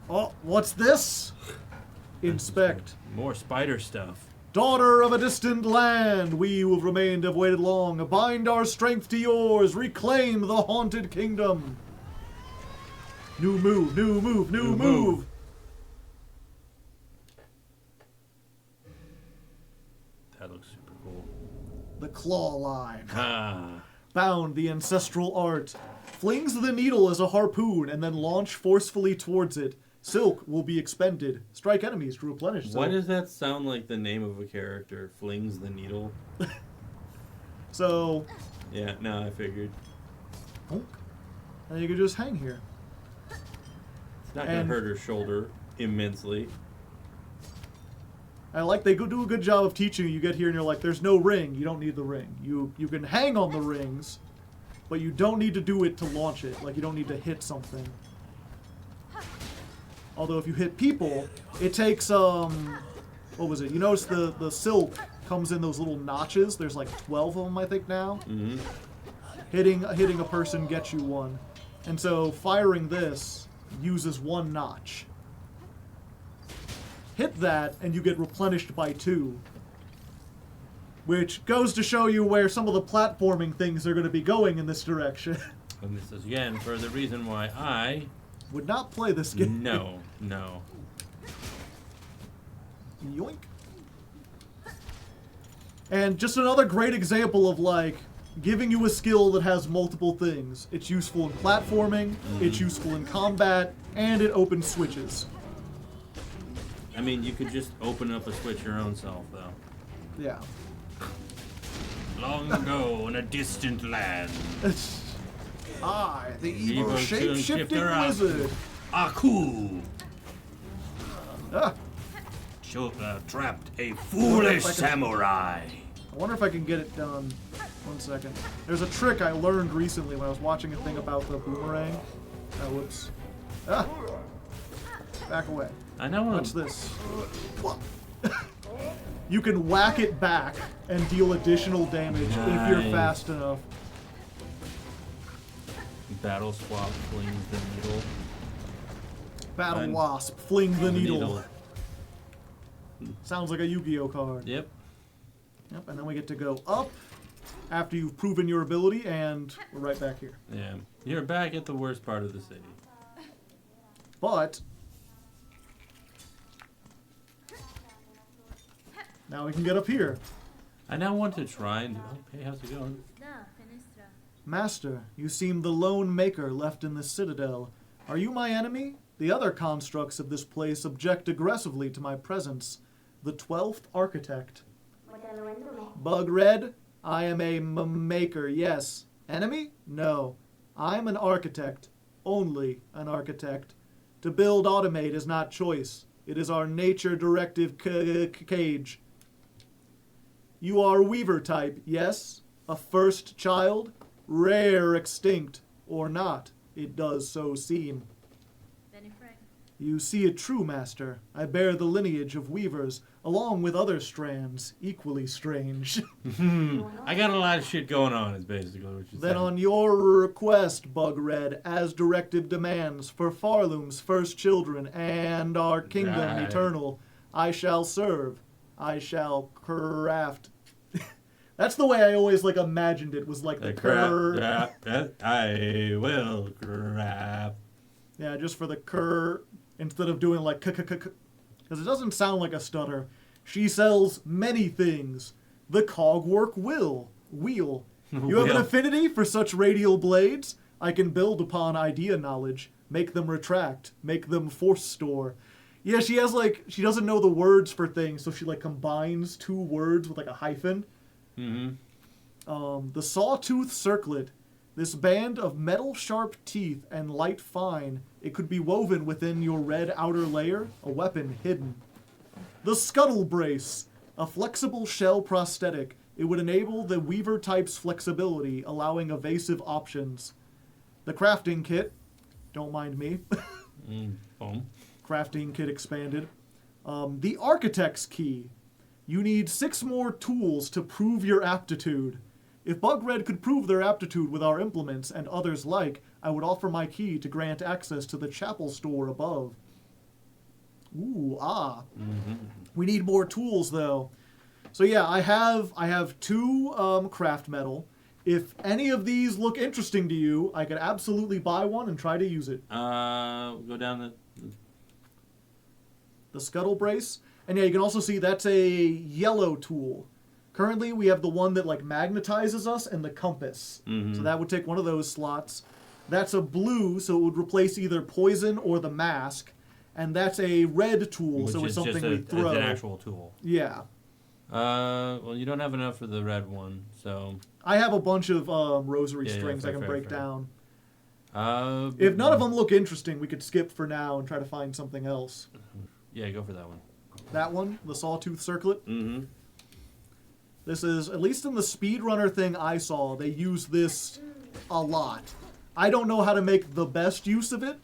Oh, what's this? Inspect. More spider stuff. Daughter of a distant land, we who have remained have waited long. Bind our strength to yours, reclaim the haunted kingdom. New move, new move, new move. That looks super cool. The claw line. Ah. Bound the ancestral art. Flings the needle as a harpoon and then launch forcefully towards it. Silk will be expended. Strike enemies to replenish silk. Why does that sound like the name of a character? Flings the needle? So... Yeah, no, I figured. And you can just hang here. It's not going to hurt her shoulder immensely. I like they do a good job of teaching you. You get here and you're like, there's no ring. You don't need the ring. You can hang on the rings, but you don't need to do it to launch it. Like, you don't need to hit something. Although if you hit people, it takes, what was it? You notice the silk comes in those little notches. There's like 12 of them, I think, now. Mm-hmm. Hitting a person gets you one. And so firing this uses one notch. Hit that, and you get replenished by 2. Which goes to show you where some of the platforming things are going to be going in this direction. And this is, again, for the reason why I... Would not play this game. No. Yoink. And just another great example of, like, giving you a skill that has multiple things. It's useful in platforming, it's useful in combat, and it opens switches. I mean, you could just open up a switch your own self, though. Yeah. Long ago in a distant land. I, the evil Evil shape-shifting shapeshifter wizard. Aku Ah, trapped a foolish samurai. I wonder if I can get it done. 1 second. There's a trick I learned recently when I was watching a thing about the boomerang. Oh, whoops. Ah! Back away. I know. Watch this. You can whack it back and deal additional damage if you're Nice. fast enough. Battle swap flings the needle. Battle Fine. Wasp, fling the needle. Sounds like a Yu-Gi-Oh card. Yep. Yep, and then we get to go up after you've proven your ability, and we're right back here. Yeah. You're back at the worst part of the city. But now we can get up here. I now want to try and. Oh, hey, how's it going? Da, fenestra. Master, you seem the lone maker left in the citadel. Are you my enemy? The other constructs of this place object aggressively to my presence. The 12th architect. Bug Red, I am a maker, yes. Enemy? No. I'm an architect. Only an architect. To build automate is not choice. It is our nature directive cage. You are Weaver type, yes? A first child? Rare extinct. Or not. It does so seem. Benefrag. You see it true, Master. I bear the lineage of weavers, along with other strands, equally strange. I got a lot of shit going on, is basically what you're Then saying. on your request, Bug Red, as directive demands, for Pharloom's first children and our kingdom Right. eternal, I shall serve. I shall craft. That's the way I always imagined it, was like the cur. I will crap. Yeah, just for the cur, instead of doing because it doesn't sound like a stutter. She sells many things. The cogwork wheel. You have an Wheel. affinity for such radial blades? I can build upon idea knowledge, make them retract, make them force store. Yeah, she has she doesn't know the words for things, so she combines two words with a hyphen. Mm-hmm. The sawtooth circlet. This band of metal-sharp teeth and light fine, it could be woven within your red outer layer, a weapon hidden. The scuttle brace, a flexible shell prosthetic. It would enable the weaver type's flexibility, allowing evasive options. The crafting kit, don't mind me. Boom. Crafting kit expanded. The architect's key. You need 6 more tools to prove your aptitude. If Bug Red could prove their aptitude with our implements and others like, I would offer my key to grant access to the chapel store above. Ooh, ah. Mm-hmm. We need more tools, though. So yeah, I have 2 craft metal. If any of these look interesting to you, I could absolutely buy one and try to use it. Go down The scuttle brace. And yeah, you can also see that's a yellow tool. Currently, we have the one that magnetizes us and the compass. Mhm. So that would take one of those slots. That's a blue, so it would replace either poison or the mask. And that's a red tool, which so it's is something just we throw. an actual tool. Yeah. Well, you don't have enough for the red one, so. I have a bunch of rosary Yeah, strings I fair, can fair, break fair. down. If If none of them look interesting, we could skip for now and try to find something else. Yeah, go for that one. That one, the sawtooth circlet. Mm-hmm. This is, at least in the speedrunner thing I saw, they use this a lot. I don't know how to make the best use of it,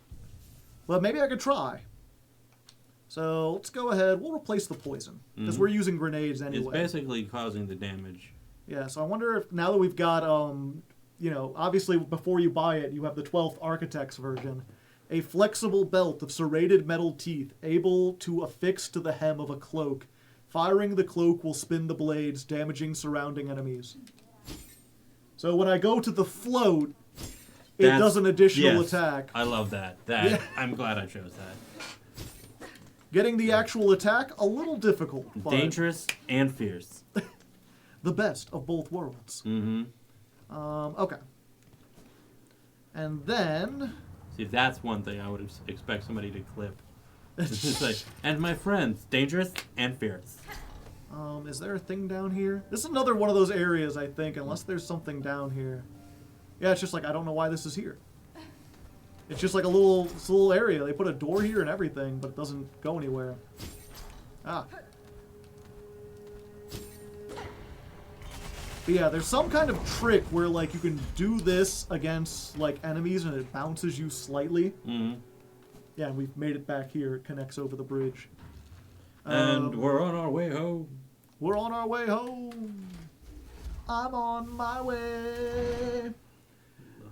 but maybe I could try. So let's go ahead. We'll replace the poison, because we're using grenades anyway. It's basically causing the damage. Yeah, so I wonder if now that we've got, obviously before you buy it, you have the 12th Architect's version. A flexible belt of serrated metal teeth, able to affix to the hem of a cloak. Firing the cloak will spin the blades, damaging surrounding enemies. So when I go to the float, it does an additional attack. I love that. Yeah. I'm glad I chose that. Getting the actual attack, a little difficult. But Dangerous and fierce. the best of both worlds. Mm-hmm. Okay. And then... See, that's one thing I would expect somebody to clip. It's just like, and my friends, dangerous and fierce. Is there a thing down here? This is another one of those areas, I think, unless there's something down here. Yeah, it's just like, I don't know why this is here. It's just like a little area. They put a door here and everything, but it doesn't go anywhere. Ah. But yeah, there's some kind of trick where, like, you can do this against, like, enemies and it bounces you slightly. Mm-hmm. Yeah, and we've made it back here. It connects over the bridge. And we're on our way home. We're on our way home. I'm on my way.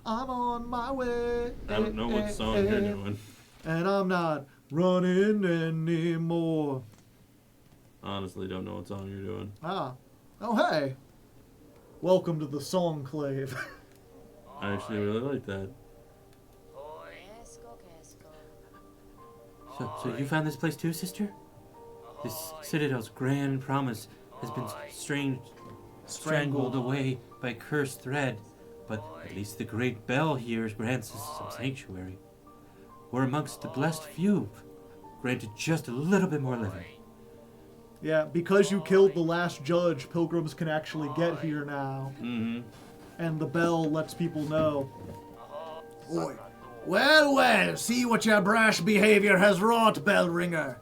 I'm on my way. I don't know what song you're doing. And I'm not running anymore. Honestly, don't know what song you're doing. Ah. Oh, hey. Welcome to the Songclave. I actually really like that. So you found this place too, sister? This citadel's grand promise has been strangled away by cursed thread, but at least the great bell here grants us some sanctuary. We're amongst the blessed few, granted just a little bit more living. Yeah, because you killed the last judge, pilgrims can actually get here now. Mm-hmm. And the bell lets people know. Oi. Well, well, see what your brash behavior has wrought, bell ringer.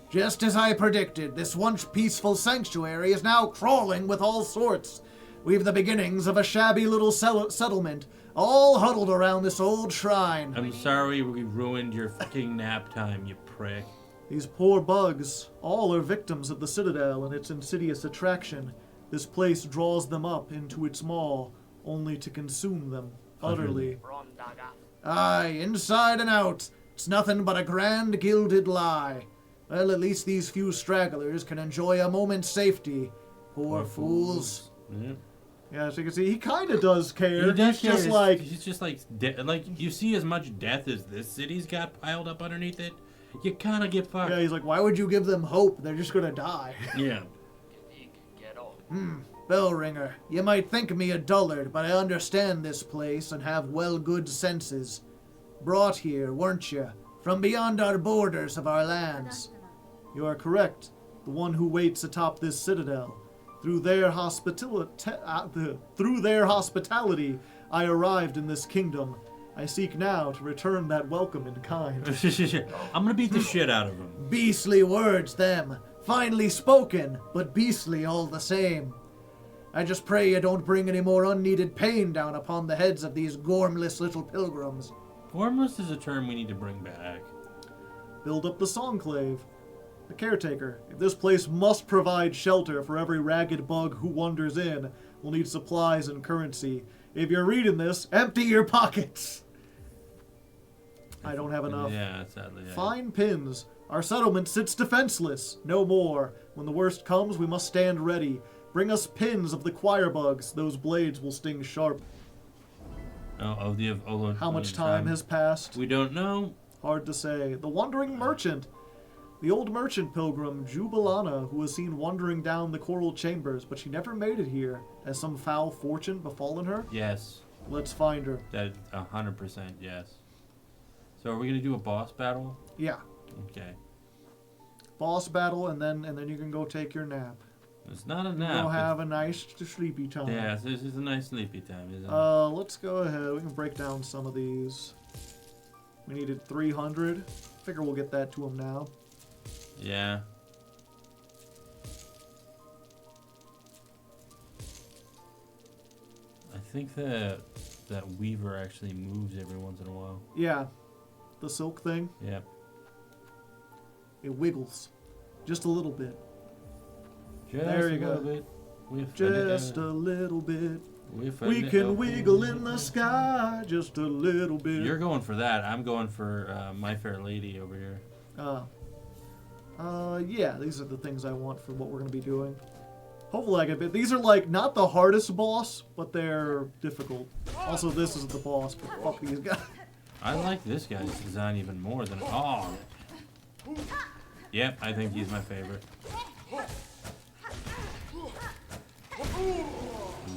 Just as I predicted, this once peaceful sanctuary is now crawling with all sorts. We've the beginnings of a shabby little settlement, all huddled around this old shrine. I'm sorry we ruined your fucking nap time, you prick. These poor bugs, all are victims of the Citadel and its insidious attraction. This place draws them up into its maw, only to consume them utterly. Aye, inside and out, it's nothing but a grand gilded lie. Well, at least these few stragglers can enjoy a moment's safety. Poor fools. Yeah. Yeah, as you can see, he kind of does care. He does He's just like... He's just like... like, you see as much death as this city's got piled up underneath it, you kind of get fucked. Yeah, he's like, why would you give them hope? They're just gonna die. Yeah. Bellringer, you might think me a dullard, but I understand this place and have well good senses. Brought here, weren't you, from beyond our borders of our lands? You are correct. The one who waits atop this citadel. Through their hospitality, I arrived in this kingdom. I seek now to return that welcome in kind. I'm gonna beat the shit out of him. Beastly words, them. Finely spoken, but beastly all the same. I just pray you don't bring any more unneeded pain down upon the heads of these gormless little pilgrims. Gormless is a term we need to bring back. Build up the Songclave. The caretaker. If this place must provide shelter for every ragged bug who wanders in, will need supplies and currency. If you're reading this, empty your pockets. I don't have enough. Yeah, sadly. Yeah. Fine pins. Our settlement sits defenseless. No more. When the worst comes, we must stand ready. Bring us pins of the choir bugs. Those blades will sting sharp. How much time has passed? We don't know. Hard to say. The wandering merchant. The old merchant pilgrim, Jubilana, who was seen wandering down the coral chambers, but she never made it here. Has some foul fortune befallen her? Yes. Let's find her. That 100% yes. So are we gonna do a boss battle? Yeah. Okay. Boss battle, and then you can go take your nap. It's not a nap. Go have a nice sleepy time. Yeah, this is a nice sleepy time, isn't it? Let's go ahead. We can break down some of these. We needed 300. Figure we'll get that to him now. Yeah. I think that Weaver actually moves every once in a while. Yeah. The silk thing. Yeah. It wiggles. Just a little bit. Just there you a go. Little bit. Just a little bit. We can wiggle in the sky just a little bit. You're going for that. I'm going for My Fair Lady over here. Yeah, these are the things I want for what we're going to be doing. Hopefully I get bit. These are like not the hardest boss, but they're difficult. Also, this is the boss, but fuck these guys. I like this guy's design even more than... Oh! Yep, I think he's my favorite.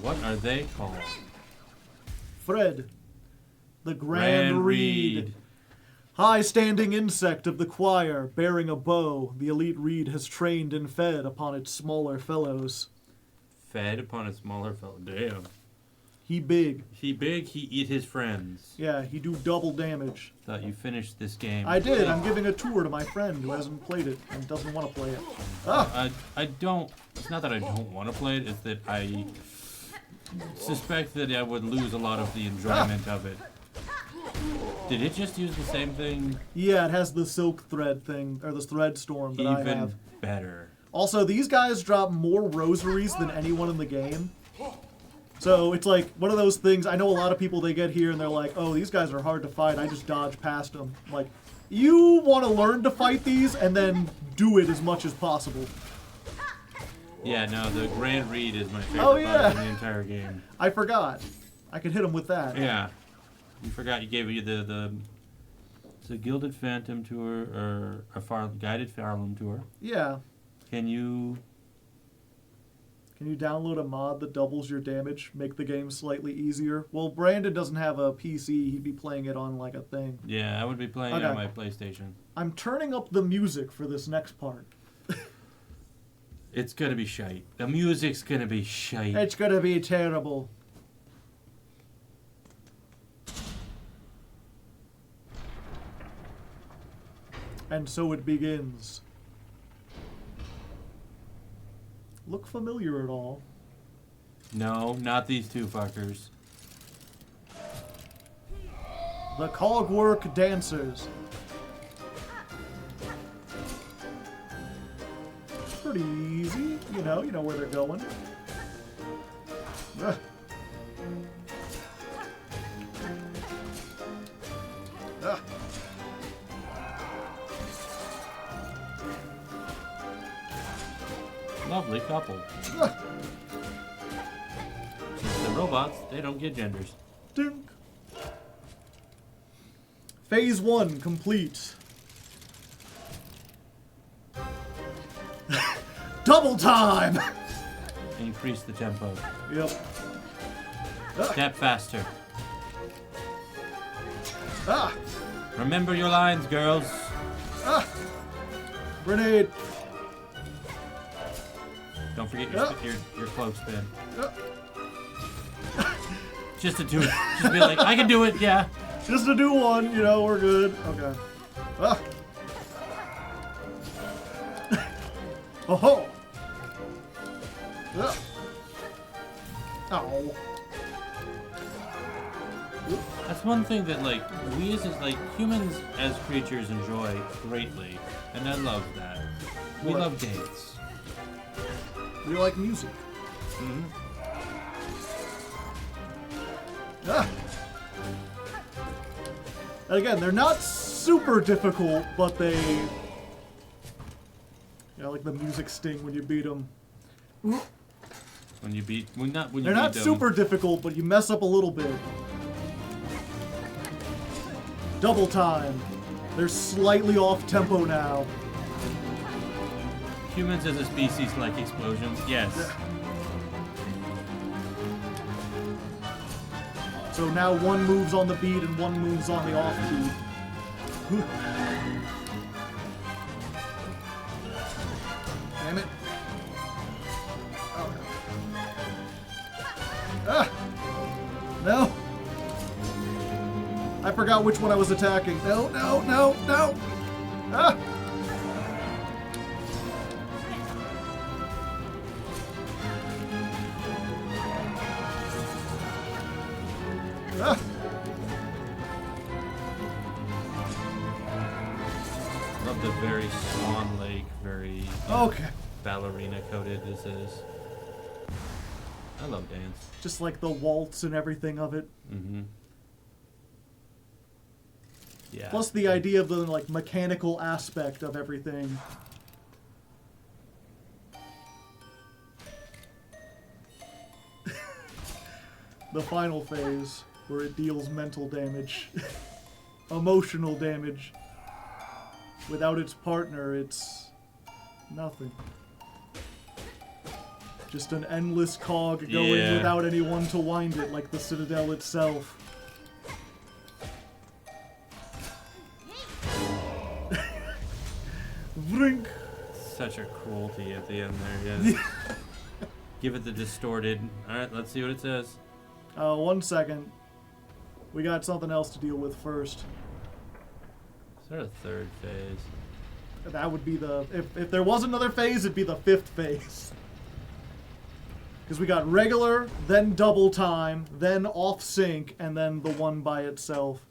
What are they called? Fred, the Grand Reed. High-standing insect of the choir, bearing a bow, the elite reed has trained and fed upon its smaller fellows. Fed upon its smaller fellow. Damn. He big. He big, he eat his friends. Yeah, he do double damage. Thought you finished this game. I did. I'm giving a tour to my friend who hasn't played it and doesn't want to play it. Ah! I don't... It's not that I don't want to play it, it's that I suspect that I would lose a lot of the enjoyment of it. Did it just use the same thing? Yeah, it has the silk thread thing, or the thread storm that I have. Even better. Also, these guys drop more rosaries than anyone in the game. So it's like one of those things, I know a lot of people, they get here and they're like, oh, these guys are hard to fight, I just dodge past them. I'm like, you want to learn to fight these and then do it as much as possible. Yeah, no, the Grand Reed is my favorite fight in the entire game. I forgot. I could hit him with that. Yeah. You forgot you gave you the it's a Gilded Phantom tour, or a guided Pharloom tour. Yeah. Can you download a mod that doubles your damage, make the game slightly easier? Well, Brandon doesn't have a PC, he'd be playing it on like a thing. Yeah, I would be playing it on my PlayStation. I'm turning up the music for this next part. It's gonna be shite. The music's gonna be shite. It's gonna be terrible. And so it begins. Look familiar at all? No, not these two fuckers. The Cogwork Dancers. Pretty easy, you know where they're going. Ugh. Ugh. Lovely couple. Ugh. The robots, they don't get genders. Dink. Phase 1 complete. Double time! Increase the tempo. Yep. Step faster. Ah! Remember your lines, girls. Ah! Grenade! Don't forget your cloak spin. Ah. Just to do it. Just be like, I can do it, yeah. Just to do one, we're good. Okay. Ah! Oh-ho! Ah. Ow. That's one thing that, like, we as humans as creatures enjoy greatly, and I love that. We What? love dance. We like music. Mm-hmm. Ah. And again, they're not super difficult, but they... like the music sting when you beat them. When you beat... They're not super difficult, but you mess up a little bit. Double time. They're slightly off tempo now. Humans as a species like explosions, yes. So now one moves on the beat and one moves on the off beat. Damn it. Oh, no. Ah! No! I forgot which one I was attacking. No, no, no, no! Ah! Ah! Love the very Swan Lake, very Okay. ballerina coated this is. I love dance. Just like the waltz and everything of it. Mm-hmm. Yeah. Plus the idea of the mechanical aspect of everything. The final phase, where it deals mental damage. Emotional damage. Without its partner, it's nothing. Just an endless cog going Yeah. without anyone to wind it, like the Citadel itself. Vrink. Such a cruelty at the end there, yeah. Give it the distorted. Alright, let's see what it says. 1 second. We got something else to deal with first. Is there a third phase? That would be the... If there was another phase, it'd be the 5th phase. Because we got regular, then double time, then off sync, and then the one by itself.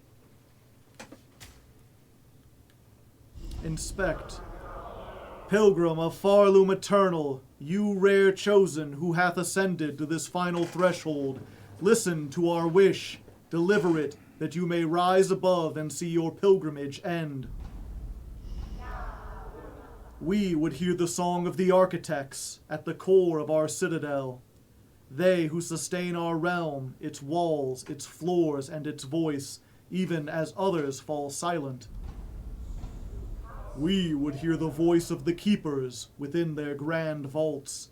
Inspect. Pilgrim of Pharloom Eternal, you rare chosen who hath ascended to this final threshold, listen to our wish, deliver it, that you may rise above and see your pilgrimage end. We would hear the song of the architects at the core of our citadel. They who sustain our realm, its walls, its floors, and its voice, even as others fall silent. We would hear the voice of the keepers within their grand vaults.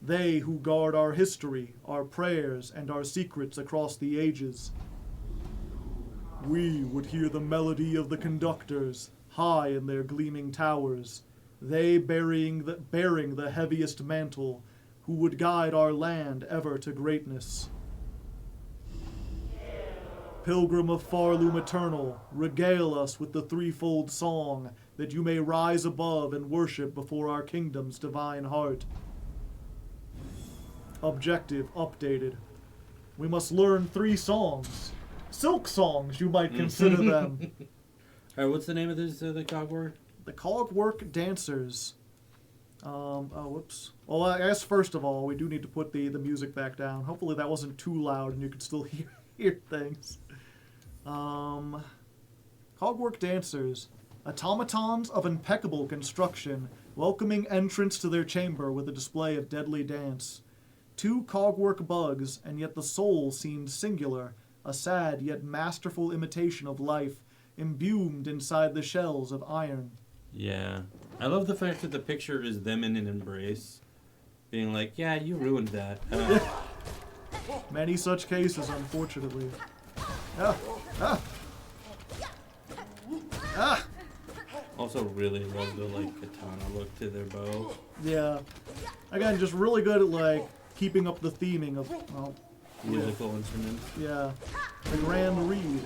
They who guard our history, our prayers, and our secrets across the ages. We would hear the melody of the conductors, high in their gleaming towers. They bearing the heaviest mantle, who would guide our land ever to greatness. Pilgrim of Pharloom Eternal, regale us with the threefold song, that you may rise above and worship before our kingdom's divine heart. Objective updated. We must learn 3 songs. Silk songs, you might consider them. Alright, what's the name of this, the cogwork? The Cogwork Dancers. Whoops. Well, I guess first of all, we do need to put the music back down. Hopefully that wasn't too loud and you could still hear things. Cogwork Dancers. Automatons of impeccable construction, welcoming entrance to their chamber with a display of deadly dance. 2 cogwork bugs, and yet the soul seemed singular, a sad yet masterful imitation of life, imbued inside the shells of iron. Yeah. I love the fact that the picture is them in an embrace. Being like, yeah, you ruined that. Many such cases, unfortunately. Ah! Ah! Ah! Also really love the, like, katana look to their bow. Yeah. Again, just really good at, like, keeping up the theming of, well, Musical instruments. yeah, the Grand Reed.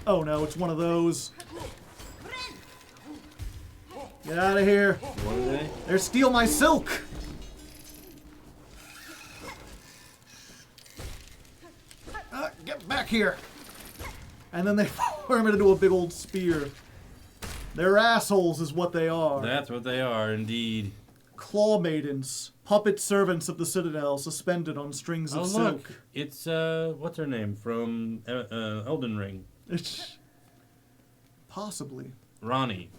Oh no, it's one of those. Get out of here. What are they? They're steal my silk. Get back here. And then they form it into a big old spear. They're assholes is what they are. That's what they are, indeed. Claw maidens, puppet servants of the Citadel, suspended on strings of silk. Look, it's, what's her name from Elden Ring? It's possibly. Ronnie.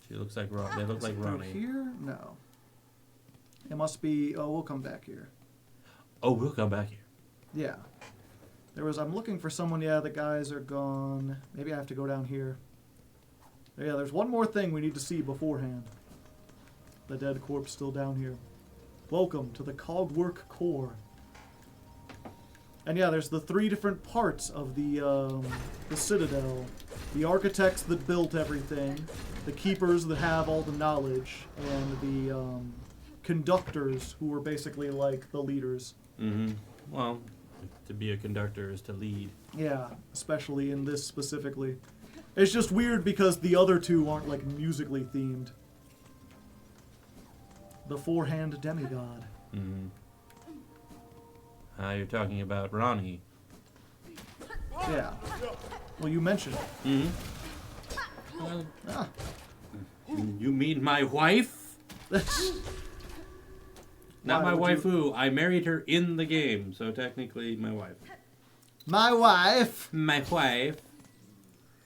She looks like Ronnie. They look like Through Ronnie. here? No. It must be. Oh, we'll come back here. Oh, we'll come back here. Yeah. There was. I'm looking for someone. Yeah, the guys are gone. Maybe I have to go down here. Yeah, there's one more thing we need to see beforehand. The dead corpse still down here. Welcome to the Cogwork Core. And yeah, there's the 3 different parts of the Citadel. The architects that built everything, the keepers that have all the knowledge, and the conductors who were basically like the leaders. Mm-hmm. Well, to be a conductor is to lead. Yeah, especially in this specifically. It's just weird because the other 2 aren't like musically themed. The 4-hand demigod. Mm-hmm. You're talking about Ronnie. Yeah. Well, you mentioned it. Mm-hmm. Ah. You mean my wife? Not Why my would you- waifu. I married her in the game, so technically my wife. My wife. My wife.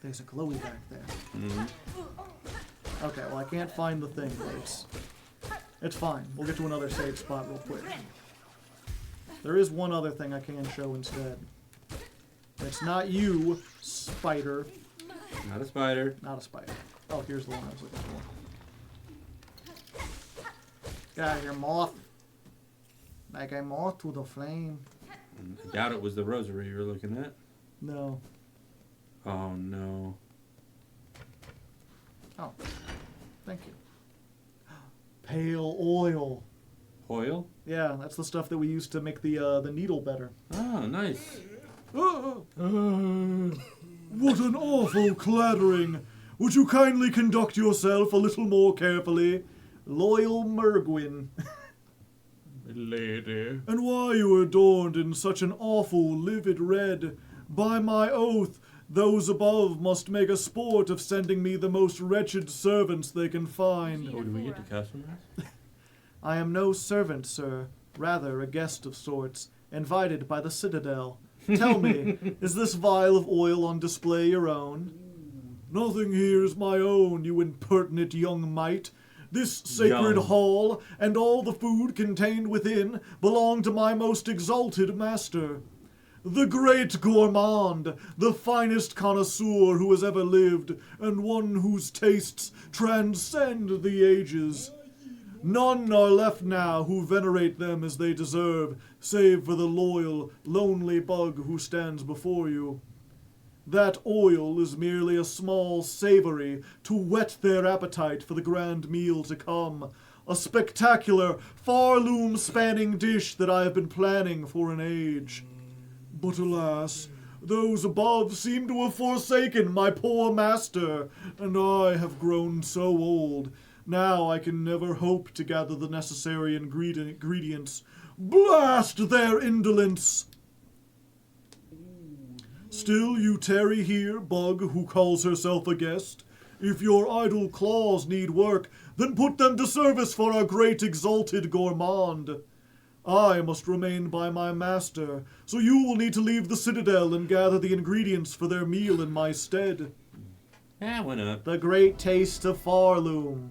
There's a glowy back there. Mm-hmm. Okay, well I can't find the thing, folks. It's fine. We'll get to another save spot real quick. There is one other thing I can show instead. It's not you, spider. Not a spider. Not a spider. Oh, here's the one I was looking for. Get out of here, moth. Like a moth to the flame. I doubt it was the rosary you were looking at. No. Oh, no. Oh. Thank you. Pale oil. Oil? Yeah, that's the stuff that we use to make the needle better. Oh, nice. What an awful clattering! Would you kindly conduct yourself a little more carefully? Loyal Mergwin. Lady. And why you are adorned in such an awful livid red? By my oath, those above must make a sport of sending me the most wretched servants they can find. Oh, do we get to customers? I am no servant, sir. Rather a guest of sorts, invited by the Citadel. Tell me, is this vial of oil on display your own? Nothing here is my own, you impertinent young mite. This sacred Young. hall and all the food contained within belong to my most exalted master. The great gourmand, the finest connoisseur who has ever lived, and one whose tastes transcend the ages. None are left now who venerate them as they deserve, save for the loyal, lonely bug who stands before you. That oil is merely a small savory to whet their appetite for the grand meal to come, a spectacular, Pharloom-spanning dish that I have been planning for an age. But alas, those above seem to have forsaken my poor master, and I have grown so old. Now I can never hope to gather the necessary ingredients. Blast their indolence! Still you tarry here, bug who calls herself a guest. If your idle claws need work, then put them to service for our great exalted gourmand. I must remain by my master, so you will need to leave the citadel and gather the ingredients for their meal in my stead. Why not? The great taste of Pharloom.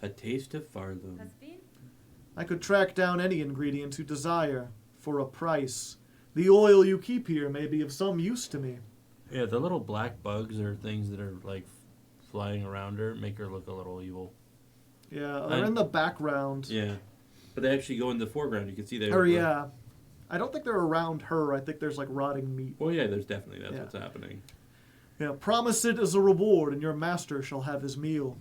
A taste of Pharloom. Has been? I could track down any ingredient you desire, for a price. The oil you keep here may be of some use to me. Yeah, the little black bugs or things that are like flying around her make her look a little evil. Yeah, they're in the background. Yeah, but they actually go in the foreground. You can see they. Or yeah. I don't think they're around her. I think there's like rotting meat. Well, yeah, there's definitely that's Yeah. what's happening. Yeah, promise it as a reward, and your master shall have his meal.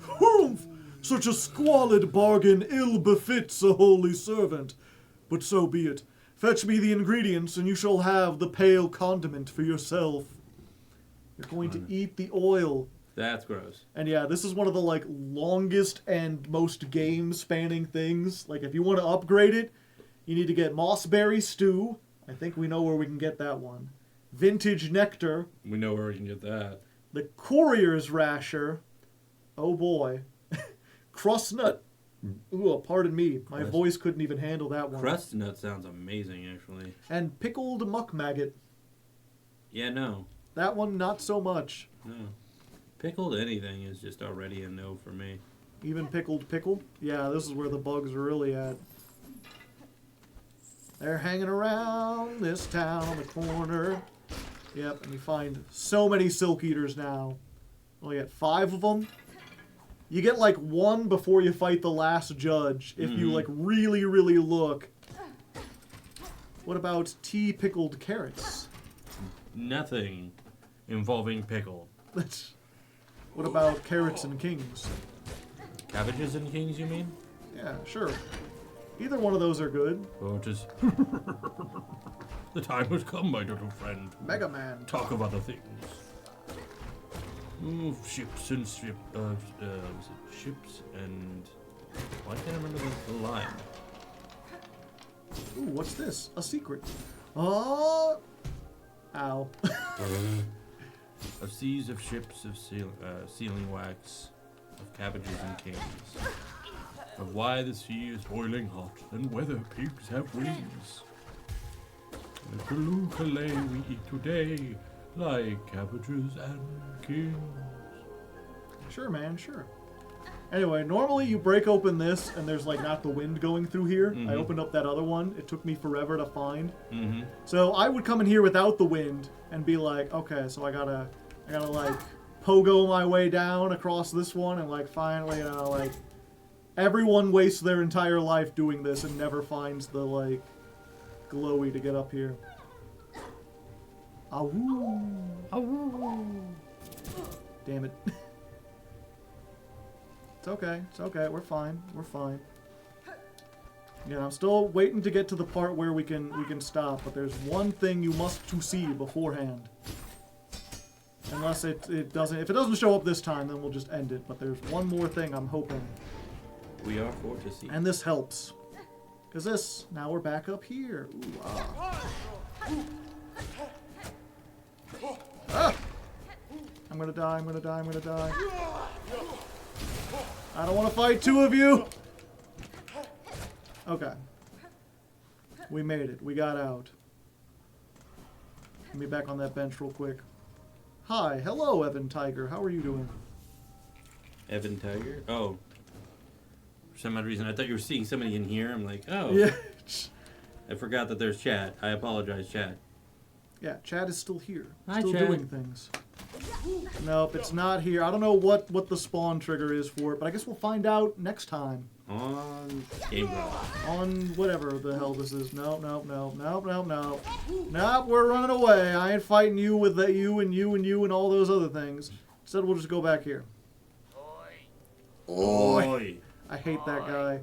Humph! Such a squalid bargain ill befits a holy servant. But so be it. Fetch me the ingredients, and you shall have the pale condiment for yourself. You're going to eat the oil. That's gross. And yeah, this is one of the like longest and most game-spanning things. Like if you want to upgrade it, you need to get Mossberry Stew. I think we know where we can get that one. Vintage Nectar. We know where we can get that. The Courier's Rasher. Oh boy. Crust Nut. Ooh, pardon me. My Crust. voice couldn't even handle that one. Crust nut sounds amazing, actually. And Pickled Muck Maggot. Yeah, no. That one, not so much. No. Pickled anything is just already a no for me. Even Pickled Pickle. Yeah, this is where the bugs are really at. They're hanging around this town on the corner. Yep, and you find so many Silk Eaters now. Only get 5 of them. You get like 1 before you fight the last judge, if you like really, really look. What about tea pickled carrots? Nothing involving pickle. What about carrots and kings? Cabbages and kings, you mean? Yeah, sure. Either one of those are good. Oh, it is. The time has come, my little friend. Mega Man. Talk of other things. Ships and ships and... Why can't I remember the line? Ooh, what's this? A secret. Oh! Ow. Of seas of ships of sealing wax, of cabbages and kings. Of why the sea is boiling hot and whether pigs have wings. The kaloo we eat today, like cabbages and kings. Sure, man, sure. Anyway, normally you break open this and there's like not the wind going through here. I opened up that other one. It took me forever to find. So I would come in here without the wind and be like, okay, so I gotta like pogo my way down across this one and like finally, like everyone wastes their entire life doing this and never finds the like glowy to get up here. Awoo. Awoo. Damn it. It's okay. It's okay. We're fine. We're fine. Yeah, I'm still waiting to get to the part where we can stop, but there's one thing you must to see beforehand. Unless it doesn't, if it doesn't show up this time, then we'll just end it. But there's one more thing I'm hoping. We are for to see. And this helps. Because this, now we're back up here. Ooh, ah. Ah! I'm gonna die, I'm gonna die, I'm gonna die. I don't want to fight two of you! Okay. We made it. We got out. Let me back on that bench real quick. Hi. Hello, Evan Tiger. How are you doing? Evan Tiger? Oh. For some odd reason, I thought you were seeing somebody in here. I'm like, oh. Yeah. I forgot that there's chat. I apologize, chat. Yeah, Chad is still here. Hi, still Chad. doing things. Nope, it's not here. I don't know what the spawn trigger is for it, but I guess we'll find out next time. On Game Grumps. On whatever the hell this is. No. Nope, we're running away. I ain't fighting you with that you and all those other things. Instead, we'll just go back here. Oi. I hate that guy.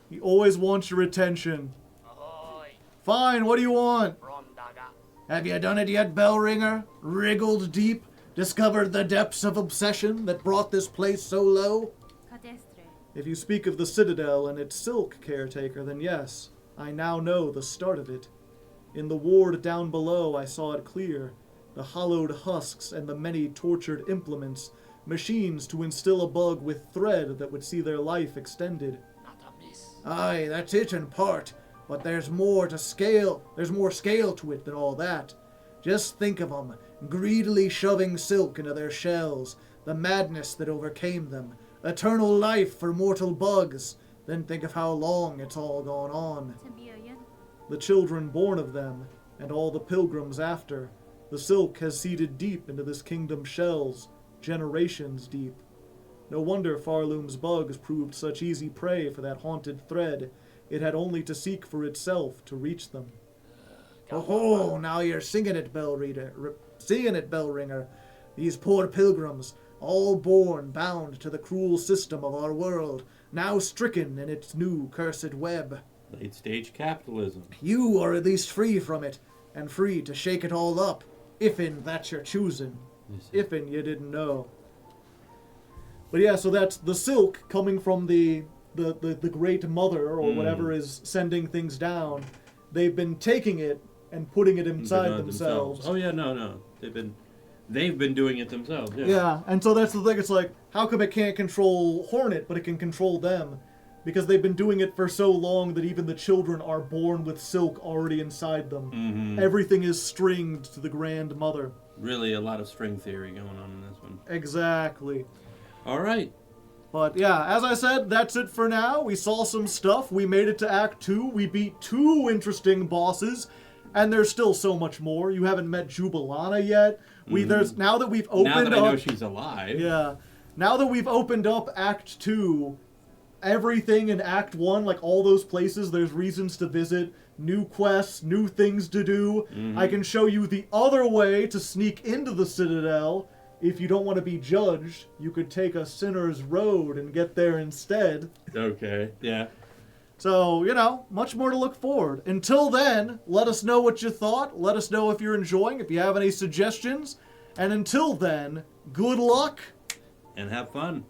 He always wants your attention. Fine, what do you want? Have you done it yet, Bellringer? Wriggled deep? Discovered the depths of obsession that brought this place so low? Cadestre. If you speak of the Citadel and its silk caretaker, then yes, I now know the start of it. In the ward down below, I saw it clear. The hollowed husks and the many tortured implements, machines to instill a bug with thread that would see their life extended. Aye, that's it in part, but there's more scale to it than all that. Just think of 'em, greedily shoving silk into their shells, the madness that overcame them, eternal life for mortal bugs. Then think of how long it's all gone on. The children born of them, and all the pilgrims after. The silk has seeded deep into this kingdom's shells, generations deep. No wonder Pharloom's bugs proved such easy prey for that haunted thread. It had only to seek for itself to reach them. Oh, now you're singing it, Bellringer. These poor pilgrims, all born bound to the cruel system of our world, now stricken in its new cursed web. Late-stage capitalism. You are at least free from it, and free to shake it all up, if'n that's your choosing. If'n you didn't know. But yeah, so that's the silk coming from the Great Mother, or whatever is sending things down. They've been taking it and putting it inside themselves. Oh yeah, no. They've been doing it themselves. Yeah. Yeah, and so that's the thing. It's like, how come it can't control Hornet, but it can control them? Because they've been doing it for so long that even the children are born with silk already inside them. Mm-hmm. Everything is stringed to the Grand Mother. Really, a lot of string theory going on in this one. Exactly. All right. But yeah, as I said, that's it for now. We saw some stuff. We made it to Act 2. We beat 2 interesting bosses. And there's still so much more. You haven't met Jubilana yet. Now that we've opened up... Now that I know she's alive. Yeah. Now that we've opened up Act 2, everything in Act 1, like all those places, there's reasons to visit, new quests, new things to do. Mm-hmm. I can show you the other way to sneak into the Citadel. If you don't want to be judged, you could take a sinner's road and get there instead. Okay, yeah. So, much more to look forward. Until then, let us know what you thought. Let us know if you're enjoying, if you have any suggestions. And until then, good luck. And have fun.